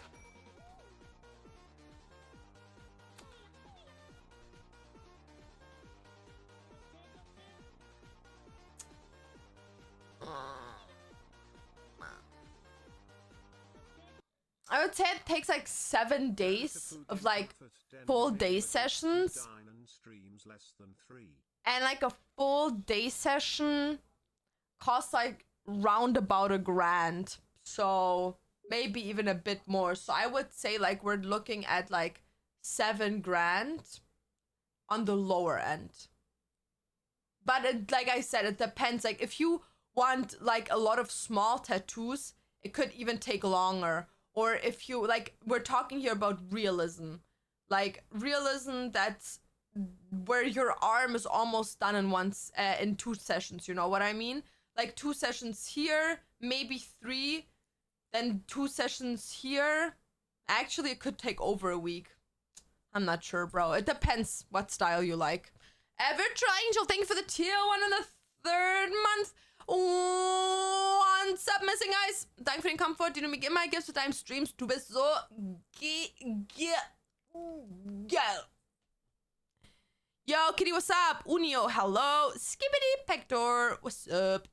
I would say it takes like 7 days of like full day sessions. And like a full day session costs like round about $1,000. So maybe even a bit more. So I would say like we're looking at like $7,000 on the lower end. But it, like I said, it depends. Like if you want like a lot of small tattoos, it could even take longer. Or if you like, we're talking here about realism. Like realism that's where your arm is almost done in 2 sessions, you know what I mean? Like 2 sessions here, maybe 3, then 2 sessions here. Actually, it could take over a week. I'm not sure, bro. It depends what style you like. Virtual Angel, thank you for the tier 1 in the 3rd month. 1 sub missing, guys. Danke für den Comfort, den du mir immer gibst mit deinem Streams. Du bist so geil. Yo, Kitty, what's up? Unio, hello. Skibidi, Pector, what's up?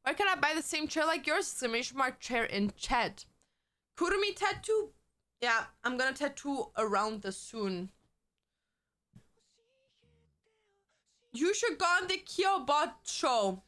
Where can I buy the same chair like yours? Exclamation mark chair in chat. Kurumi tattoo? Yeah, I'm gonna tattoo around this soon. You should go on the Kyobot show.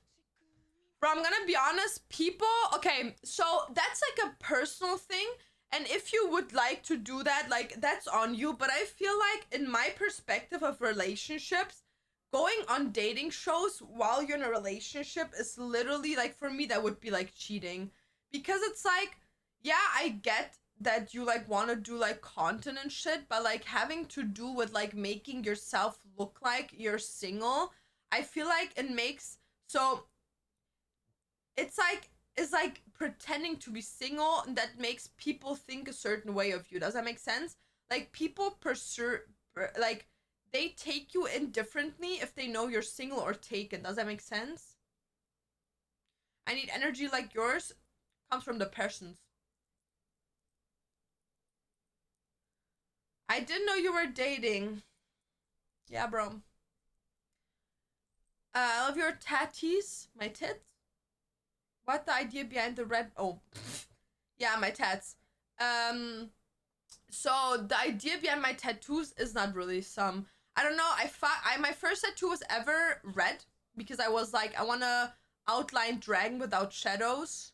Bro, I'm gonna be honest, people... Okay, so that's like a personal thing. And if you would like to do that, like, that's on you. But I feel like, in my perspective of relationships, going on dating shows while you're in a relationship is literally, like, for me, that would be, like, cheating. Because it's like, yeah, I get that you, like, want to do, like, content and shit. But, like, having to do with, like, making yourself look like you're single, I feel like it makes... So, it's like pretending to be single, and that makes people think a certain way of you. Does that make sense? Like, people like, they take you in differently if they know you're single or taken. Does that make sense? I need energy like yours. Comes from the persons. I didn't know you were dating. Yeah, bro. I love your tatties. My tits. What the idea behind the red... Oh. Yeah, my tats. So the idea behind my tattoos is not really some... I don't know. My first tattoo was ever red. Because I was like, I want to outline dragon without shadows.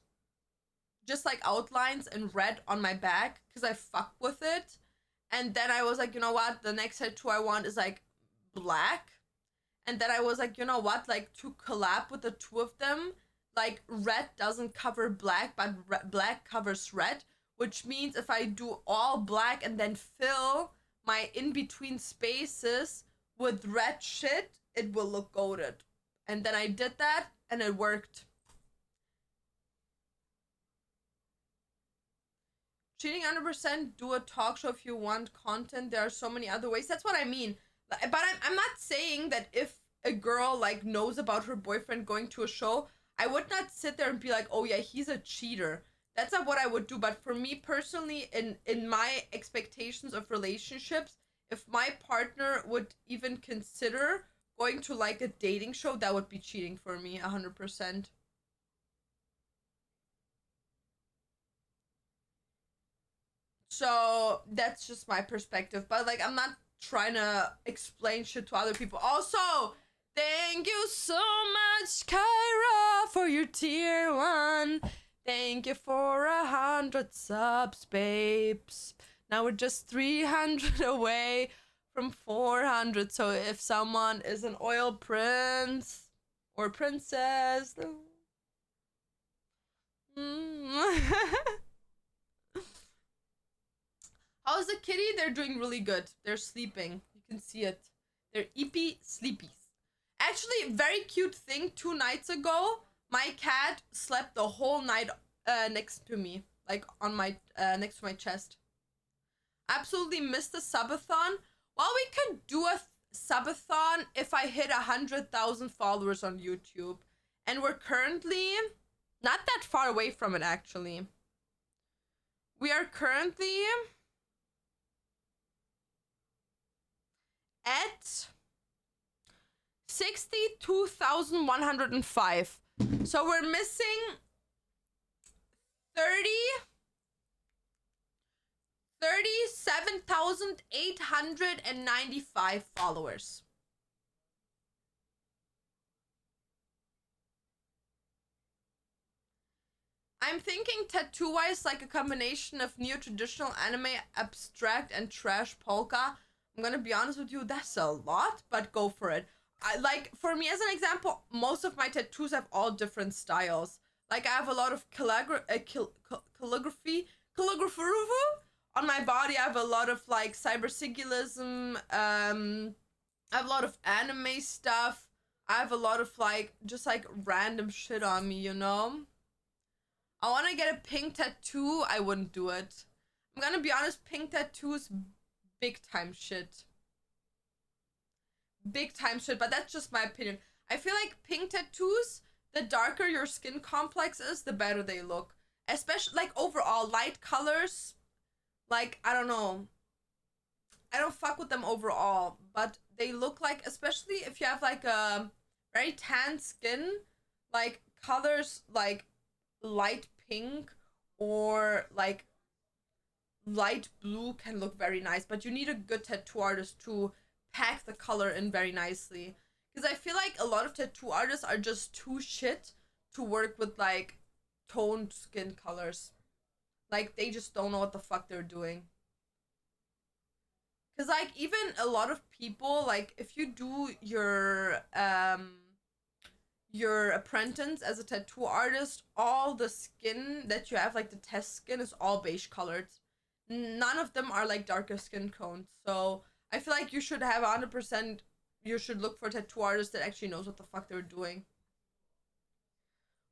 Just like outlines and red on my back. Because I fuck with it. And then I was like, you know what? The next tattoo I want is like black. And then I was like, you know what? Like to collab with the two of them... Like, red doesn't cover black, but black covers red. Which means if I do all black and then fill my in-between spaces with red shit, it will look goated. And then I did that, and it worked. Cheating 100%, do a talk show if you want content. There are so many other ways. That's what I mean. But I'm not saying that if a girl, like, knows about her boyfriend going to a show... I would not sit there and be like, oh yeah, he's a cheater. That's not what I would do. But for me personally, in my expectations of relationships, if my partner would even consider going to like a dating show, that would be cheating for me, 100%. So that's just my perspective. But like, I'm not trying to explain shit to other people. Also, thank you so much, Kyra, for your tier 1. Thank you for 100 subs, babes. Now we're just 300 away from 400. So if someone is an oil prince or princess, how's the kitty? They're doing really good. They're sleeping. You can see it. They're eepy sleepies. Actually, very cute thing. 2 nights ago, my cat slept the whole night next to me, like on my next to my chest. Absolutely missed the subathon. Well, we could do a subathon if I hit 100,000 followers on YouTube, and we're currently not that far away from it. Actually, we are currently at 62,105. So we're missing 37,895 followers. I'm thinking tattoo-wise like a combination of neo-traditional anime, abstract, and trash polka. I'm gonna be honest with you, that's a lot, but go for it. Like, for me, as an example, most of my tattoos have all different styles. Like, I have a lot of calligraphy on my body. I have a lot of, like, cybersigulism. I have a lot of anime stuff. I have a lot of, like, just, like, random shit on me, you know? I want to get a pink tattoo. I wouldn't do it. I'm gonna be honest, pink tattoos, big time shit. Big time shit, but that's just my opinion. I feel like pink tattoos, the darker your skin complex is, the better they look. Especially, like, overall, light colors, like, I don't know. I don't fuck with them overall, but they look like, especially if you have, like, a very tan skin, like, colors, like, light pink or, like, light blue can look very nice, but you need a good tattoo artist to pack the color in very nicely. Because I feel like a lot of tattoo artists are just too shit to work with, like, toned skin colors. Like, they just don't know what the fuck they're doing. Because, like, even a lot of people, like, if you do your apprentice as a tattoo artist, all the skin that you have, like the test skin, is all beige colored. None of them are like darker skin tones. So I feel like you should have 100%, you should look for a tattoo artist that actually knows what the fuck they're doing.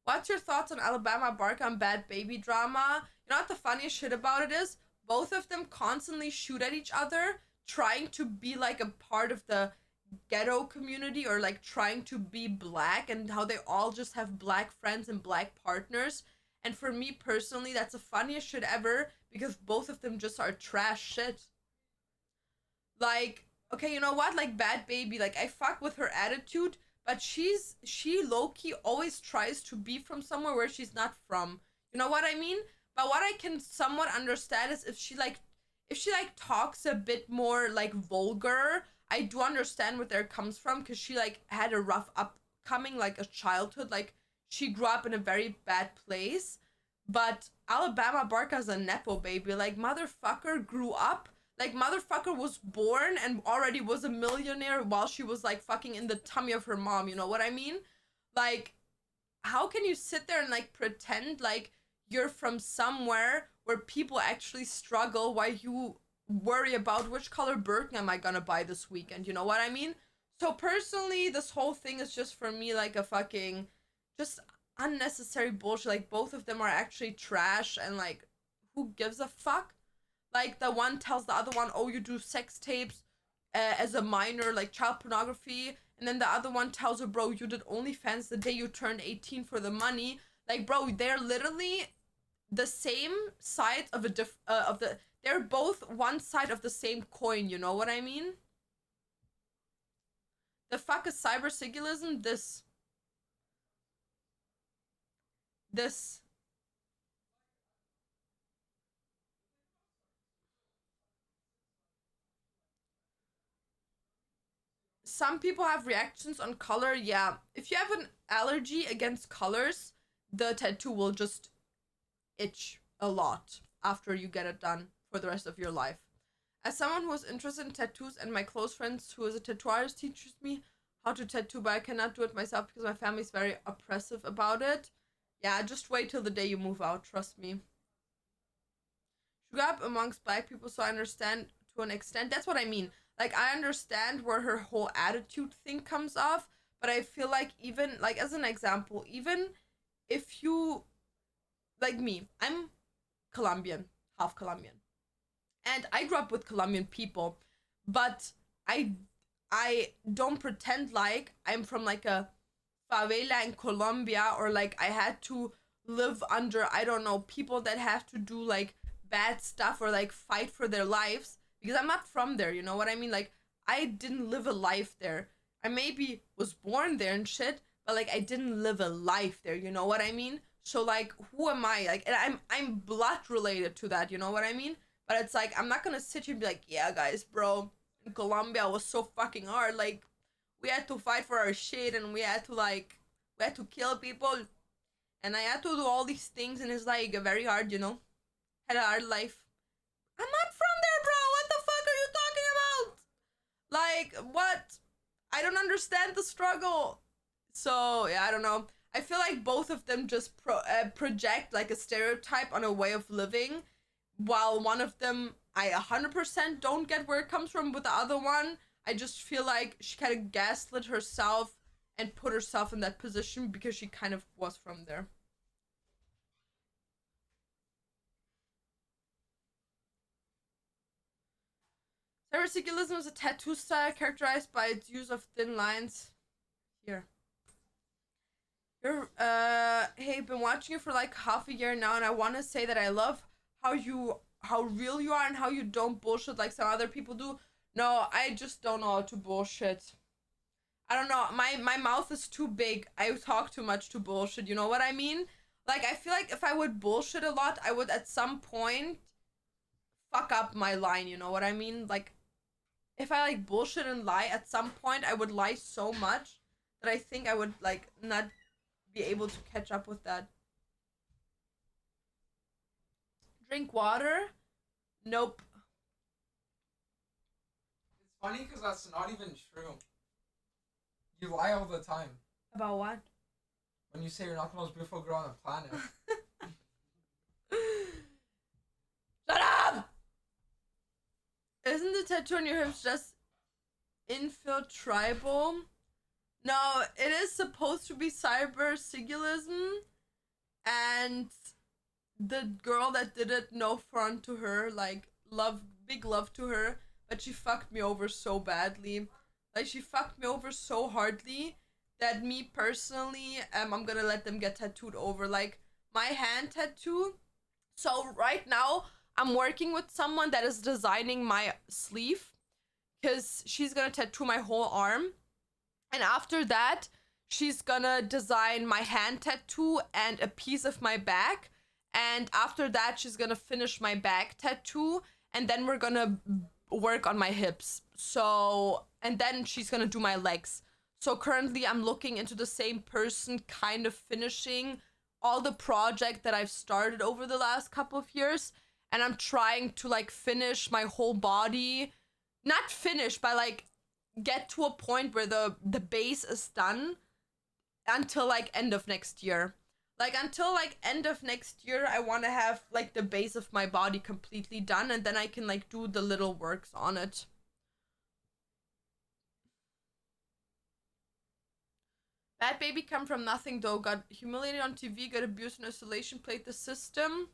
What's your thoughts on Alabama Barker and Bad Baby drama? You know what the funniest shit about it is? Both of them constantly shoot at each other, trying to be like a part of the ghetto community, or like trying to be black, and how they all just have black friends and black partners. And for me personally, that's the funniest shit ever, because both of them just are trash shit. Like, okay, you know what? Like, Bad Baby, like, I fuck with her attitude, but she low-key always tries to be from somewhere where she's not from. You know what I mean? But what I can somewhat understand is if she talks a bit more like vulgar, I do understand where there comes from, because she like had a rough upcoming, like a childhood, like she grew up in a very bad place. But Alabama Barker's a nepo baby. Like, motherfucker grew up, like, motherfucker was born and already was a millionaire while she was like fucking in the tummy of her mom. You know what I mean? Like, how can you sit there and like pretend like you're from somewhere where people actually struggle while you worry about which color Birkin am I gonna buy this weekend? You know what I mean? So personally, this whole thing is just for me like a fucking just unnecessary bullshit. Like, both of them are actually trash, and like, who gives a fuck? Like, the one tells the other one, oh, you do sex tapes as a minor, like child pornography, and then the other one tells her, bro, you did OnlyFans the day you turned 18 for the money. Like, bro, they're literally the same side of they're both one side of the same coin, you know what I mean? The fuck is cyber sigillism? This some people have reactions on color. Yeah, if you have an allergy against colors, the tattoo will just itch a lot after you get it done for the rest of your life. As someone who is interested in tattoos and my close friends who is a tattoo artist teaches me how to tattoo, but I cannot do it myself because my family is very oppressive about it. Yeah, just wait till the day you move out, trust me. She grew up amongst black people, so I understand to an extent. That's what I mean. Like, I understand where her whole attitude thing comes off, but I feel like even, like, as an example, even if you, like me, I'm Colombian, half Colombian. And I grew up with Colombian people, but I don't pretend like I'm from like a favela in Colombia, or like I had to live under, I don't know, people that have to do like bad stuff or like fight for their lives, because I'm not from there, you know what I mean? Like, I didn't live a life there. I maybe was born there and shit, but like I didn't live a life there, you know what I mean? So like, who am I? Like, and I'm blood related to that, you know what I mean? But it's like, I'm not gonna sit here and be like, yeah guys, bro, in Colombia was so fucking hard. Like, we had to fight for our shit, and we had to kill people, and I had to do all these things, and it's like very hard, you know? Had a hard life. I'm not from there, bro. What the fuck are you talking about? Like, what? I don't understand the struggle. So, yeah, I don't know. I feel like both of them just project like a stereotype on a way of living, while one of them, I 100% don't get where it comes from. With the other one, I just feel like she kind of gaslit herself and put herself in that position because she kind of was from there. Cybersicalism is a tattoo style characterized by its use of thin lines. Here. Hey, been watching you for like half a year now, and I want to say that I love how real you are and how you don't bullshit like some other people do. No, I just don't know how to bullshit. I don't know. My mouth is too big. I talk too much to bullshit. You know what I mean? Like, I feel like if I would bullshit a lot, I would at some point fuck up my line. You know what I mean? Like, if I like bullshit and lie, at some point I would lie so much that I think I would like not be able to catch up with that. Drink water? Nope. It's funny because that's not even true. You lie all the time. About what? When you say you're not the most beautiful girl on the planet. Shut up! Isn't the tattoo on your hips just infill tribal? No, it is supposed to be cyber sigillism, and the girl that did it, no front to her, like, big love to her, but she fucked me over so badly. Like, she fucked me over so hardly that me personally, I'm gonna let them get tattooed over. Like, my hand tattoo. So right now, I'm working with someone that is designing my sleeve, because she's gonna tattoo my whole arm. And after that, she's gonna design my hand tattoo and a piece of my back. And after that, she's gonna finish my back tattoo. And then we're gonna work on my hips. So, and then she's gonna do my legs. So currently, I'm looking into the same person, kind of finishing all the project that I've started over the last couple of years. And I'm trying to like finish my whole body. Not finish, but like get to a point where the base is done until like end of next year. Like, until like end of next year, I want to have like the base of my body completely done, and then I can like do the little works on it. Bad baby come from nothing though. Got humiliated on TV, got abused in isolation, played the system.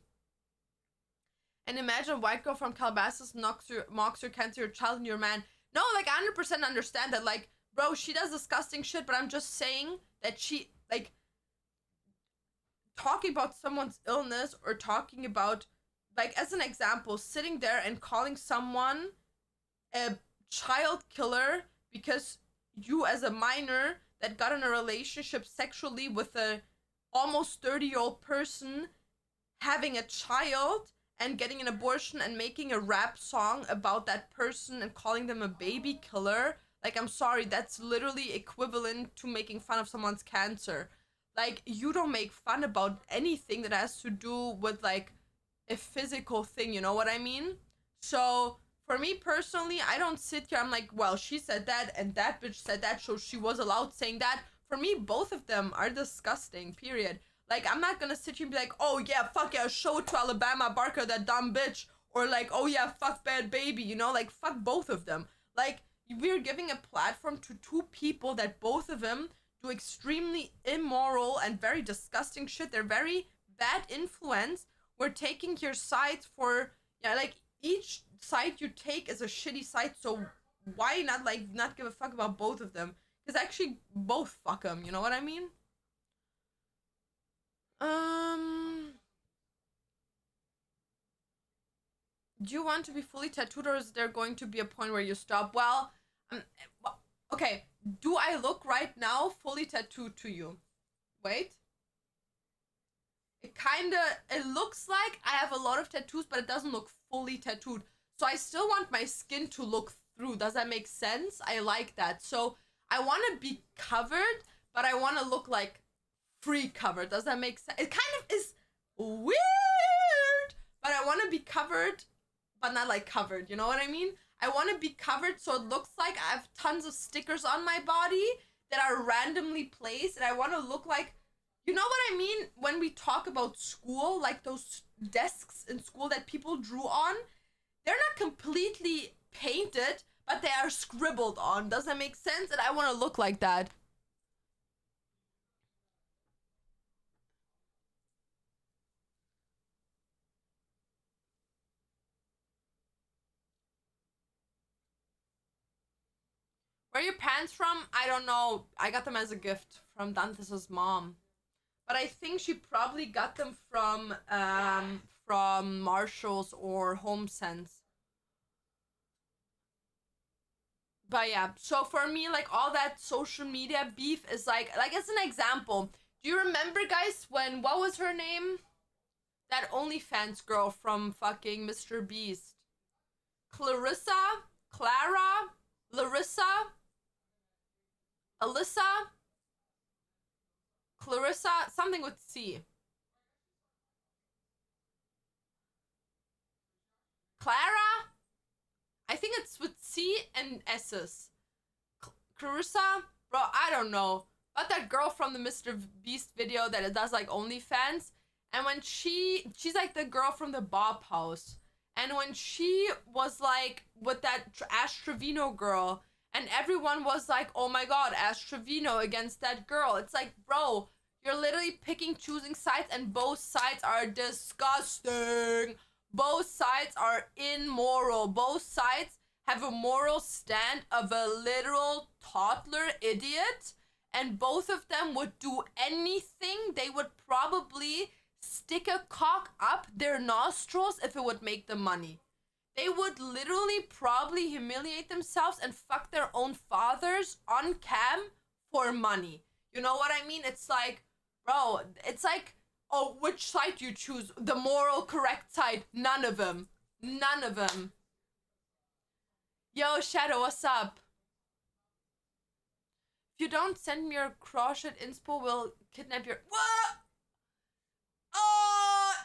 And imagine a white girl from Calabasas mocks your cancer, your child, and your man. No, like, I 100% understand that. Like, bro, she does disgusting shit, but I'm just saying that she, like, talking about someone's illness or talking about, like, as an example, sitting there and calling someone a child killer because you, as a minor that got in a relationship sexually with a almost 30-year-old person, having a child and getting an abortion and making a rap song about that person and calling them a baby killer. Like, I'm sorry, that's literally equivalent to making fun of someone's cancer. Like, you don't make fun about anything that has to do with, like, a physical thing, you know what I mean? So, for me personally, I don't sit here, I'm like, well, she said that and that bitch said that, so she was allowed saying that. For me, both of them are disgusting, period. Like, I'm not gonna sit here and be like, oh yeah, fuck yeah, show it to Alabama Barker, that dumb bitch. Or like, oh yeah, fuck Bad Baby, you know? Like, fuck both of them. Like, we're giving a platform to two people that both of them do extremely immoral and very disgusting shit. They're very bad influence. We're taking your sides for, yeah, like, each side you take is a shitty side, so why not, like, not give a fuck about both of them? Because actually, both fuck them, you know what I mean? Do you want to be fully tattooed, or is there going to be a point where you stop? Well, um, okay, do I look right now fully tattooed to you? Wait. It looks like I have a lot of tattoos, but it doesn't look fully tattooed. So I still want my skin to look through. Does that make sense? I like that. So I want to be covered, but I want to look like free covered. Does that make sense? It kind of is weird, but I want to be covered, but not like covered. You know what I mean? I want to be covered so it looks like I have tons of stickers on my body that are randomly placed, and I want to look like, you know what I mean when we talk about school, like those desks in school that people drew on? They're not completely painted, but they are scribbled on. Does that make sense? And I want to look like that. Where are your pants from? I don't know. I got them as a gift from Dante's mom. But I think she probably got them from Marshalls or HomeSense. But yeah, so for me, like, all that social media beef is like as an example, do you remember, guys, when, what was her name? That OnlyFans girl from fucking Mr. Beast. Clara? Larissa? Alyssa? Clarissa? Something with C. Clara? I think it's with C and S's. Clarissa? Bro, I don't know. But that girl from the Mr. Beast video that it does, like, OnlyFans. And when she's like the girl from the Bob House. And when she was like with that Ash Trevino girl, and everyone was like, oh my god, Ash Trevino against that girl. It's like, bro, you're literally picking, choosing sides, and both sides are disgusting. Both sides are immoral. Both sides have a moral stand of a literal toddler idiot. And both of them would do anything. They would probably stick a cock up their nostrils if it would make them money. They would literally probably humiliate themselves and fuck their own fathers on cam for money. You know what I mean? It's like, bro, it's like, oh, which side do you choose? The moral correct side? None of them. None of them. Yo, Shadow, what's up? If you don't send me your crochet inspo, we'll kidnap your... What?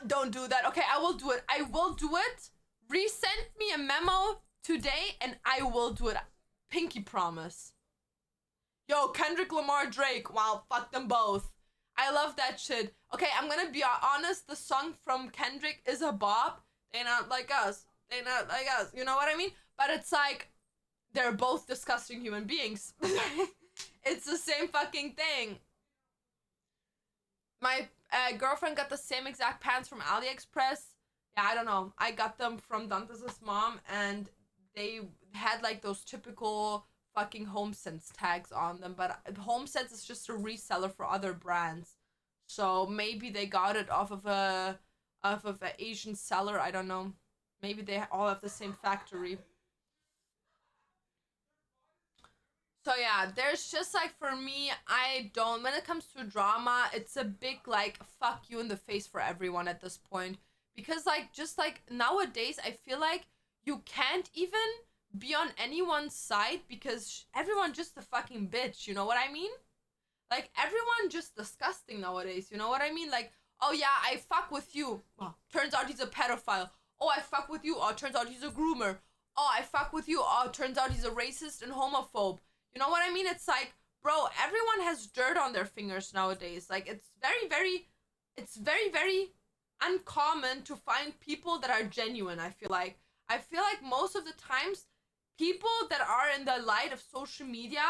Don't do that. Okay, I will do it. I will do it. Resend me a memo today and I will do it. Pinky promise. Yo, Kendrick Lamar, Drake. Wow, fuck them both. I love that shit. Okay, I'm gonna be honest. The song from Kendrick is a bop. They not like us. They not like us. You know what I mean? But it's like, they're both disgusting human beings. It's the same fucking thing. My girlfriend got the same exact pants from AliExpress. Yeah, I don't know. I got them from Dante's mom, and they had like those typical fucking HomeSense tags on them. But HomeSense is just a reseller for other brands. So maybe they got it off of an Asian seller. I don't know. Maybe they all have the same factory. So yeah, there's just like for me, I don't when it comes to drama, it's a big like fuck you in the face for everyone at this point. Because like just like nowadays I feel like you can't even be on anyone's side because everyone just a fucking bitch, you know what I mean? Like everyone just disgusting nowadays, you know what I mean? Like, oh yeah, I fuck with you. Oh, turns out he's a pedophile. Oh, I fuck with you. Oh, turns out he's a groomer. Oh, I fuck with you. Oh, turns out he's a racist and homophobe. You know what I mean? It's like, bro, everyone has dirt on their fingers nowadays. Like it's very uncommon to find people that are genuine, I feel like. I feel like most of the times people that are in the light of social media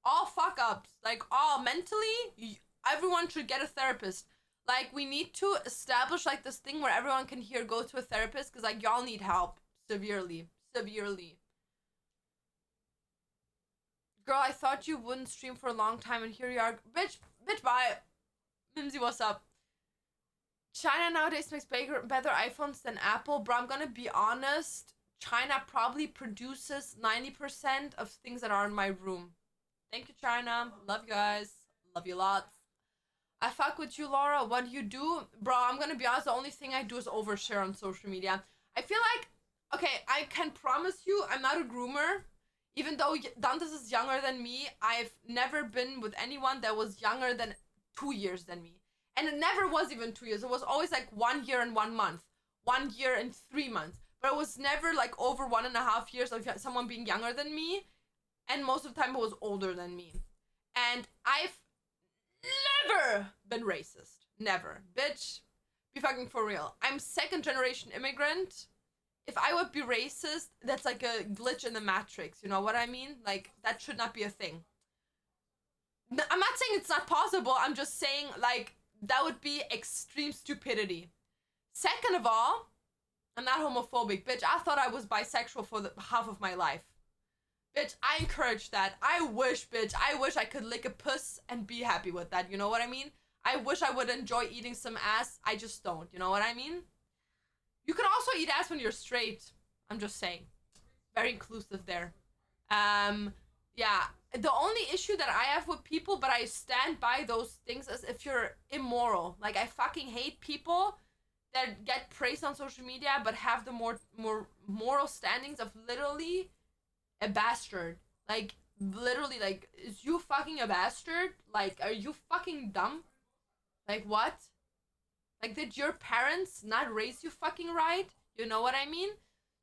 all fuck ups. Like all mentally, everyone should get a therapist. Like we need to establish like this thing where everyone can hear go to a therapist because like y'all need help severely, severely. Girl, I thought you wouldn't stream for a long time, and here you are, bitch. Bye, Mimsy. What's up? China nowadays makes better iPhones than Apple, bro. I'm gonna be honest. China probably produces 90% of things that are in my room. Thank you, China. Love you guys. Love you lots. I fuck with you, Laura. What do you do? Bro, I'm gonna be honest. The only thing I do is overshare on social media. I feel like, okay, I can promise you I'm not a groomer. Even though Dantes is younger than me, I've never been with anyone that was younger than 2 years than me. And it never was even 2 years. It was always like 1 year and 1 month. 1 year and 3 months. But it was never like over 1.5 years of someone being younger than me. And most of the time it was older than me. And I've never been racist. Never. Bitch, be fucking for real. I'm second generation immigrant. If I would be racist, that's like a glitch in the matrix. You know what I mean? Like, that should not be a thing. I'm not saying it's not possible. I'm just saying, like, that would be extreme stupidity. Second of all, I'm not homophobic. Bitch, I thought I was bisexual for half of my life. Bitch, I encourage that. I wish I could lick a puss and be happy with that. You know what I mean? I wish I would enjoy eating some ass. I just don't. You know what I mean? You can also eat ass when you're straight. I'm just saying. Very inclusive there. Yeah. The only issue that I have with people, but I stand by those things, is if you're immoral. Like, I fucking hate people that get praised on social media, but have the more moral standings of literally a bastard. Like, literally, like, is you fucking a bastard? Like, are you fucking dumb? Like, what? Like, did your parents not raise you fucking right? You know what I mean?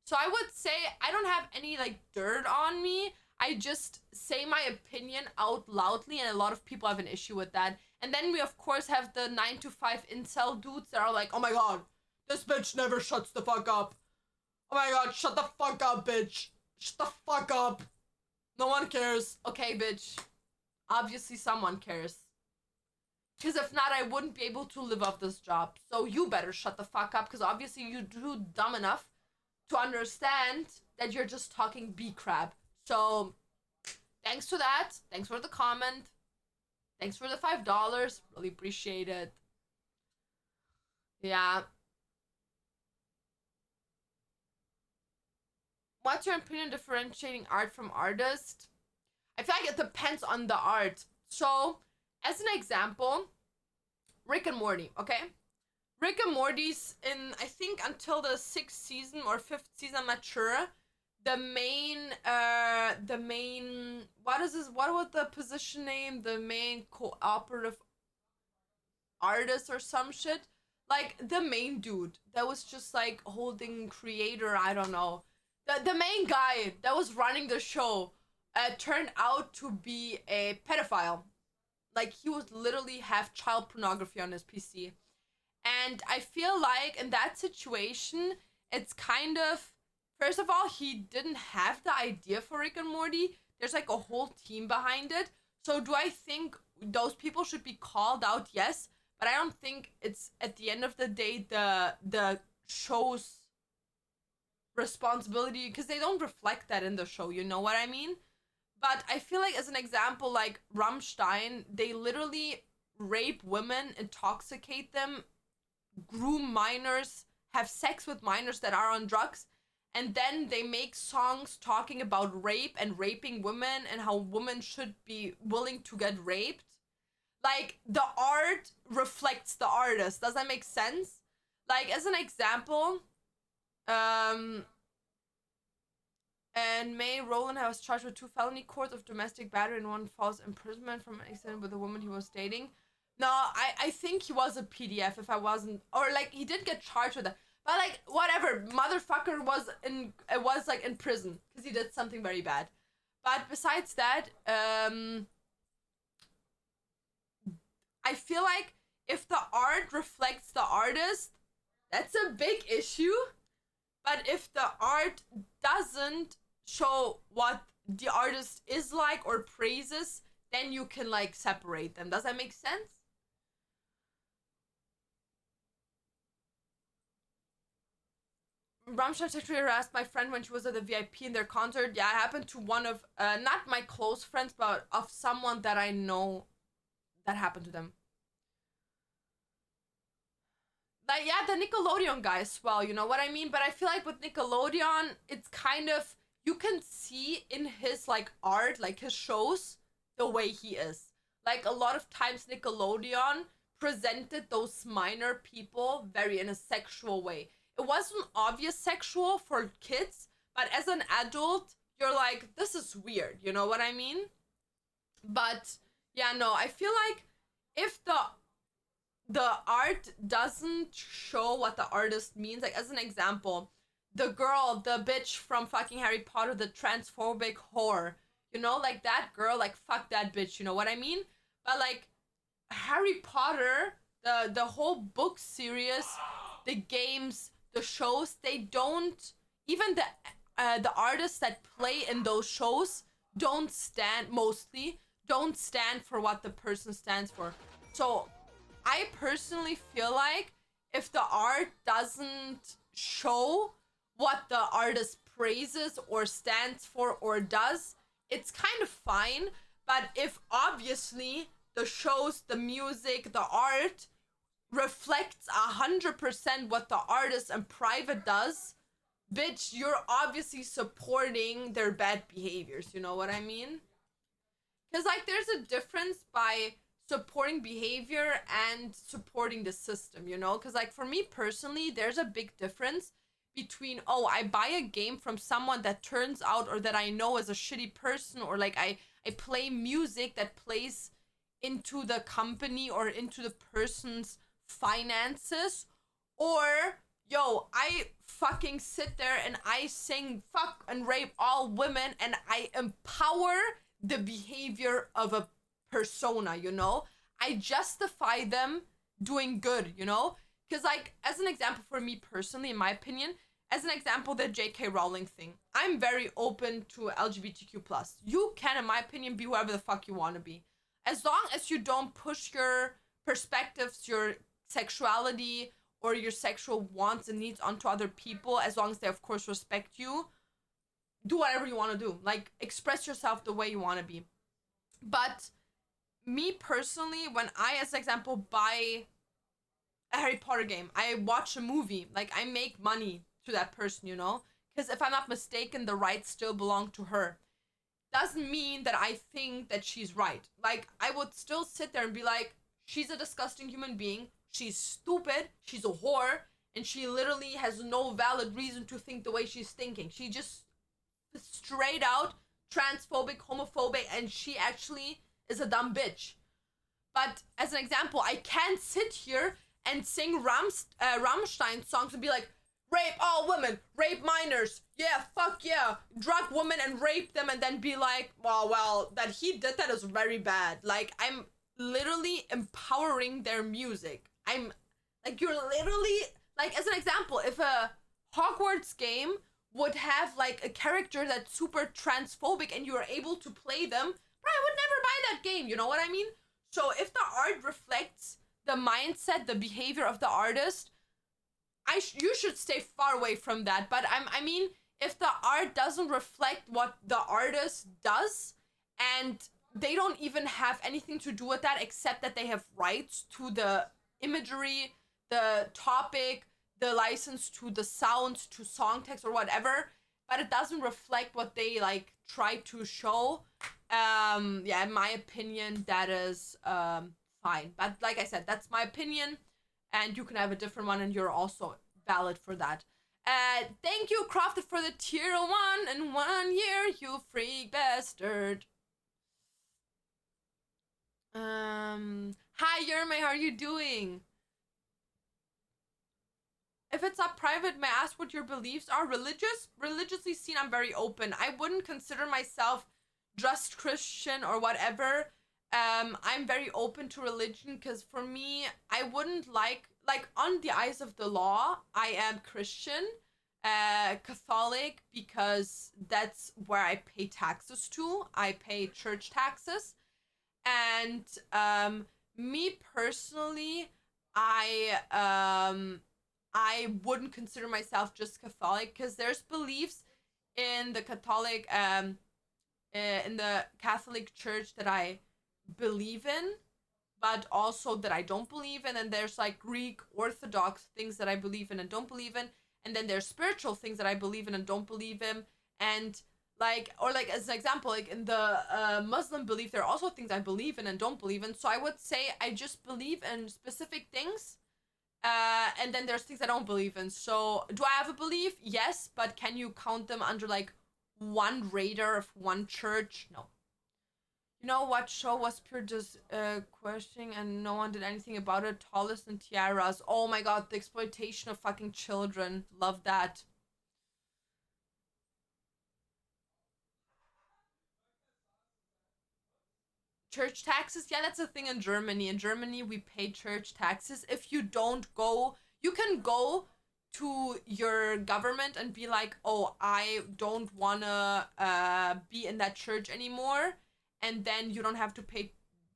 So I would say I don't have any, like, dirt on me. I just say my opinion out loudly, and a lot of people have an issue with that. And then we, of course, have the 9 to 5 incel dudes that are like, oh my god, this bitch never shuts the fuck up. Oh my god, shut the fuck up, bitch. Shut the fuck up. No one cares. Okay, bitch. Obviously someone cares. Because if not, I wouldn't be able to live off this job. So you better shut the fuck up, because obviously you're too dumb enough to understand that you're just talking B-crab. So, thanks to that. Thanks for the comment. Thanks for the $5. Really appreciate it. Yeah. What's your opinion on differentiating art from artist? I feel like it depends on the art. So, as an example, Rick and Morty, okay? Rick and Morty's in, I think, until the 6th season or 5th season, I'm not sure. The main, what was the position name? The main cooperative artist or some shit? Like, the main dude that was just, like, holding creator, I don't know. The main guy that was running the show turned out to be a pedophile. Like, he would literally have child pornography on his PC. And I feel like in that situation, it's kind of, first of all, he didn't have the idea for Rick and Morty. There's like a whole team behind it. So do I think those people should be called out? Yes. But I don't think it's, at the end of the day, the show's responsibility, because they don't reflect that in the show. You know what I mean? But I feel like, as an example, like Rammstein, they literally rape women, intoxicate them, groom minors, have sex with minors that are on drugs, and then they make songs talking about rape and raping women and how women should be willing to get raped. Like, the art reflects the artist. Does that make sense? Like, as an example, and May Rowland was charged with 2 felony counts of domestic battery and 1 false imprisonment from an accident with a woman he was dating. No, I think he was a PDF if I wasn't, or like he did get charged with that. But like whatever, motherfucker was in prison because he did something very bad. But besides that, I feel like if the art reflects the artist, that's a big issue. But if the art doesn't show what the artist is like or praises, then you can like separate them. Does that make sense? Rammstein sexually harassed my friend when she was at the VIP in their concert. Yeah, it happened to one of, not my close friends, but of someone that I know that happened to them. Like, yeah, the Nickelodeon guy as well, you know what I mean? But I feel like with Nickelodeon, it's kind of, you can see in his, like, art, like, his shows, the way he is. Like, a lot of times Nickelodeon presented those minor people very in a sexual way. It wasn't obvious sexual for kids, but as an adult, you're like, this is weird, you know what I mean? But, yeah, no, I feel like if the art doesn't show what the artist means, like, as an example, the girl, the bitch from fucking Harry Potter, the transphobic whore, you know, like, that girl, like, fuck that bitch, you know what I mean? But, like, Harry Potter, the whole book series, the games, the shows, they don't, even the artists that play in those shows don't stand for what the person stands for. So I personally feel like if the art doesn't show what the artist praises or stands for or does, it's kind of fine. But if obviously the shows, the music, the art reflects 100% what the artist in private does, bitch, you're obviously supporting their bad behaviors, you know what I mean? Because, like, there's a difference by supporting behavior and supporting the system, you know? Because, like, for me personally, there's a big difference between, oh, I buy a game from someone that turns out or that I know is a shitty person, or like I play music that plays into the company or into the person's finances, or yo, I fucking sit there and I sing fuck and rape all women and I empower the behavior of a persona, you know? I justify them doing good, you know? Because, like, as an example for me personally, in my opinion, as an example, the J.K. Rowling thing, I'm very open to LGBTQ+. You can, in my opinion, be whoever the fuck you want to be. As long as you don't push your perspectives, your sexuality, or your sexual wants and needs onto other people, as long as they, of course, respect you, do whatever you want to do. Like, express yourself the way you want to be. But me personally, when I, as an example, buy a Harry Potter game, I watch a movie, like, I make money to that person, you know? Because if I'm not mistaken, the rights still belong to her. Doesn't mean that I think that she's right. Like, I would still sit there and be like, she's a disgusting human being, she's stupid, she's a whore, and she literally has no valid reason to think the way she's thinking. She just straight out transphobic, homophobic, and she actually is a dumb bitch. But as an example, I can't sit here and sing Rammstein songs and be like, rape all women, rape minors, yeah, fuck yeah, drug women and rape them, and then be like, well, that he did that is very bad. Like, I'm literally empowering their music. I'm, like, you're literally, like, as an example, if a Hogwarts game would have, like, a character that's super transphobic and you're able to play them, bro, I would never buy that game, you know what I mean? So if the art reflects the mindset, the behavior of the artist, you should stay far away from that. But I mean, if the art doesn't reflect what the artist does, and they don't even have anything to do with that except that they have rights to the imagery, the topic, the license to the sounds, to song text or whatever, but it doesn't reflect what they like try to show. Yeah, in my opinion, that is fine. But like I said, that's my opinion, and you can have a different one, and you're also valid for that. Thank you, Crafted, for the tier 1 in 1 year, you freak bastard. Hi Yerme, how are you doing? If it's not private, may I ask what your beliefs are? Religiously seen, I'm very open. I wouldn't consider myself just Christian or whatever. I'm very open to religion because for me, I wouldn't like on the eyes of the law, I am Christian, Catholic, because that's where I pay taxes to. I pay church taxes. And me personally, I wouldn't consider myself just Catholic because there's beliefs in the Catholic Church that I believe in, but also that I don't believe in. And there's like Greek Orthodox things that I believe in and don't believe in, and then there's spiritual things that I believe in and don't believe in. And like, or like as an example, like in the Muslim belief, there are also things I believe in and don't believe in. So I would say I just believe in specific things, and then there's things I don't believe in. So do I have a belief? Yes, but can you count them under like one radar of one church? No. You know what show was pure just questioning and no one did anything about it? Tallest and Tiaras. Oh my god, the exploitation of fucking children. Love that. Church taxes, yeah, that's a thing in Germany. In Germany, we pay church taxes. If you don't go, you can go to your government and be like, oh, I don't wanna be in that church anymore, and then you don't have to pay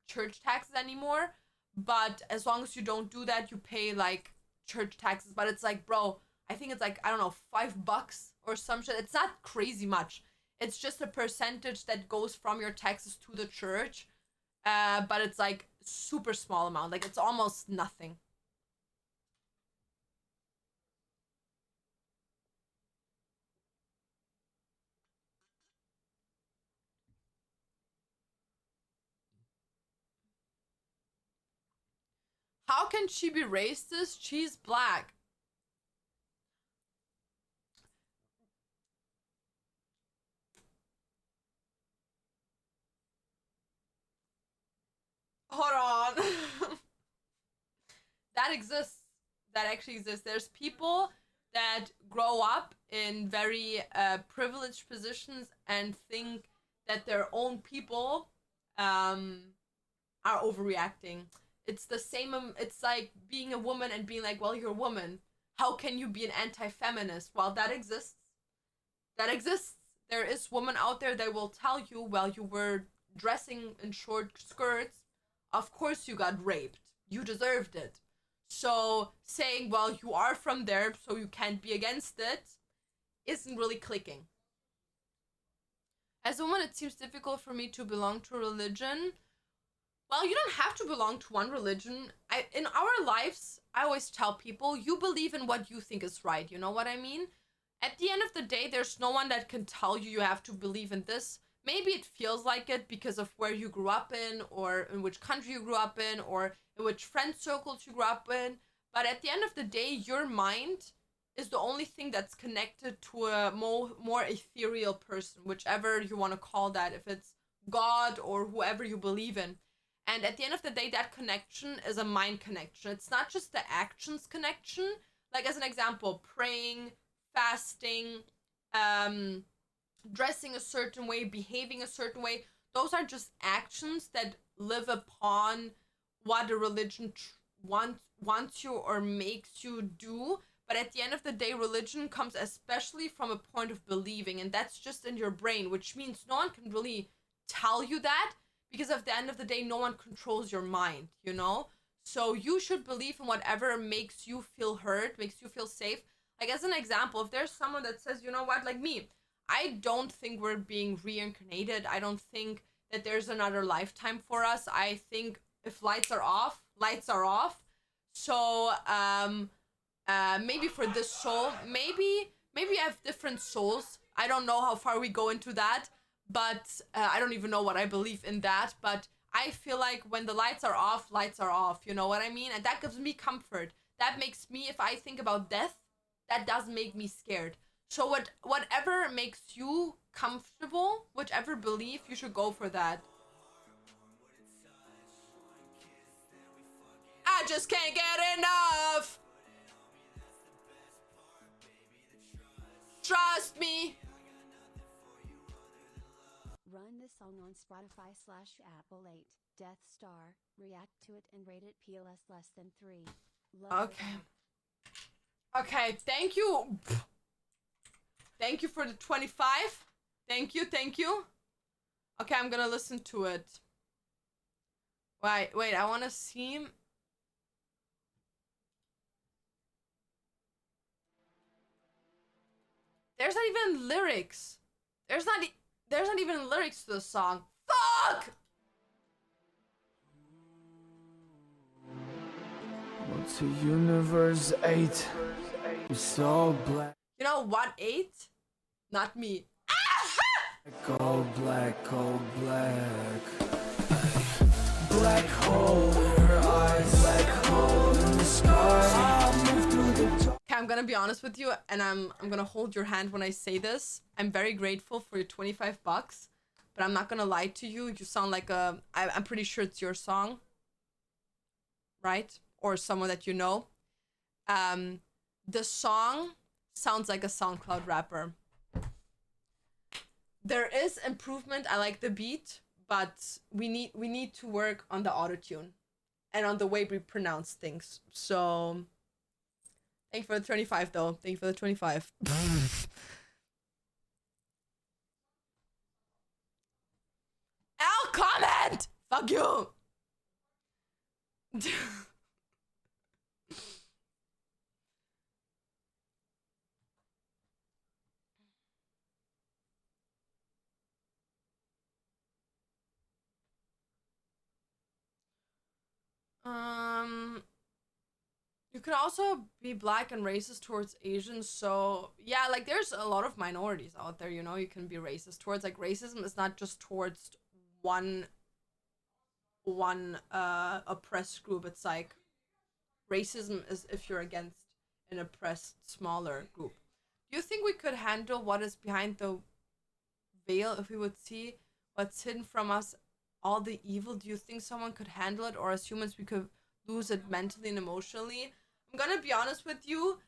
church taxes anymore. But as long as you don't do that, you pay like church taxes. But it's like, bro, I think it's like, I don't know, $5 or some shit. It's not crazy much. It's just a percentage that goes from your taxes to the church. But it's like super small amount. Like it's almost nothing. How can she be racist? She's black. Hold on. That exists. That actually exists. There's people that grow up in very privileged positions and think that their own people are overreacting. It's the same. It's like being a woman and being like, well, you're a woman. How can you be an anti-feminist? Well, that exists. That exists. There is women out there that will tell you, well, you were dressing in short skirts. Of course you got raped. You deserved it. So saying, well, you are from there, so you can't be against it, isn't really clicking. As a woman, it seems difficult for me to belong to a religion. Well, you don't have to belong to one religion. In our lives, I always tell people, you believe in what you think is right. You know what I mean? At the end of the day, there's no one that can tell you you have to believe in this. Maybe it feels like it because of where you grew up in, or in which country you grew up in, or in which friend circles you grew up in. But at the end of the day, your mind is the only thing that's connected to a more ethereal person, whichever you want to call that, if it's God or whoever you believe in. And at the end of the day, that connection is a mind connection. It's not just the actions connection. Like as an example, praying, fasting, dressing a certain way, behaving a certain way. Those are just actions that live upon what a religion wants you or makes you do. But at the end of the day, religion comes especially from a point of believing, and that's just in your brain, which means no one can really tell you that, because at the end of the day, no one controls your mind, you know? So you should believe in whatever makes you feel heard, makes you feel safe. Like as an example, if there's someone that says, you know what, like me, I don't think we're being reincarnated. I don't think that there's another lifetime for us. I think if lights are off, lights are off. So maybe for this soul, maybe I have different souls. I don't know how far we go into that, but I don't even know what I believe in that. But I feel like when the lights are off, lights are off. You know what I mean? And that gives me comfort. That makes me, if I think about death, that doesn't make me scared. So whatever makes you comfortable, whichever belief, you should go for that. I just can't get enough. Trust me. Run this song on Spotify/Apple 8, Death Star, react to it and rate it PLS less than 3. Love Okay. Okay, thank you. Thank you for the 25. Thank you, thank you. Okay, I'm gonna listen to it. Wait, I wanna see. There's not even lyrics. There's not even lyrics to the song. Fuck! To universe 8, it's all black. You know what? 8? Not me. All black, all black. Black hole in her eyes, black hole in the sky. Okay, I'm gonna be honest with you, and I'm gonna hold your hand when I say this. I'm very grateful for your 25 bucks, but I'm not gonna lie to you. You sound like I'm pretty sure it's your song, right? Or someone that you know. The song sounds like a SoundCloud rapper. There is improvement. I like the beat, but we need to work on the autotune and on the way we pronounce things. So thank you for the 25 though. Thank you for the 25. I'll comment! Fuck you! You could also be black and racist towards Asians. So yeah, like there's a lot of minorities out there, you know, you can be racist towards. Like racism is not just towards one oppressed group. It's like racism is if you're against an oppressed smaller group. Do you think we could handle what is behind the veil if we would see what's hidden from us, all the evil? Do you think someone could handle it, or as humans we could lose it mentally and emotionally? I'm gonna be honest with you.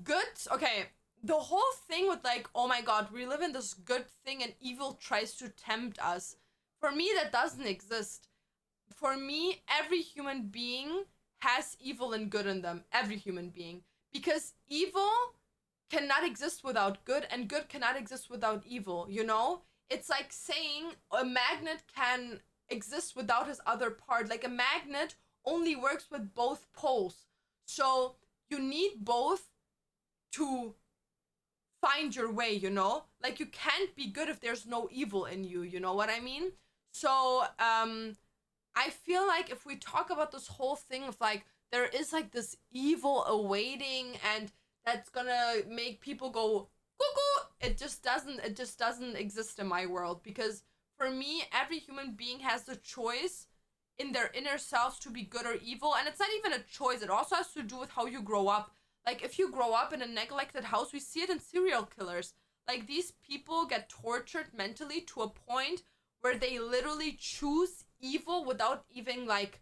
Good. Okay, the whole thing with like, oh my god, we live in this good thing and evil tries to tempt us. For me, that doesn't exist. For me, every human being has evil and good in them. Every human being. Because evil cannot exist without good, and good cannot exist without evil, you know? It's like saying a magnet can exist without his other part. Like a magnet only works with both poles. So you need both to find your way, you know? Like you can't be good if there's no evil in you, you know what I mean? So I feel like if we talk about this whole thing of like there is like this evil awaiting and that's gonna make people go cuckoo, it just doesn't exist in my world. Because for me, every human being has the choice in their inner selves to be good or evil. And it's not even a choice, it also has to do with how you grow up. Like if you grow up in a neglected house, we see it in serial killers. Like these people get tortured mentally to a point where they literally choose evil without even like,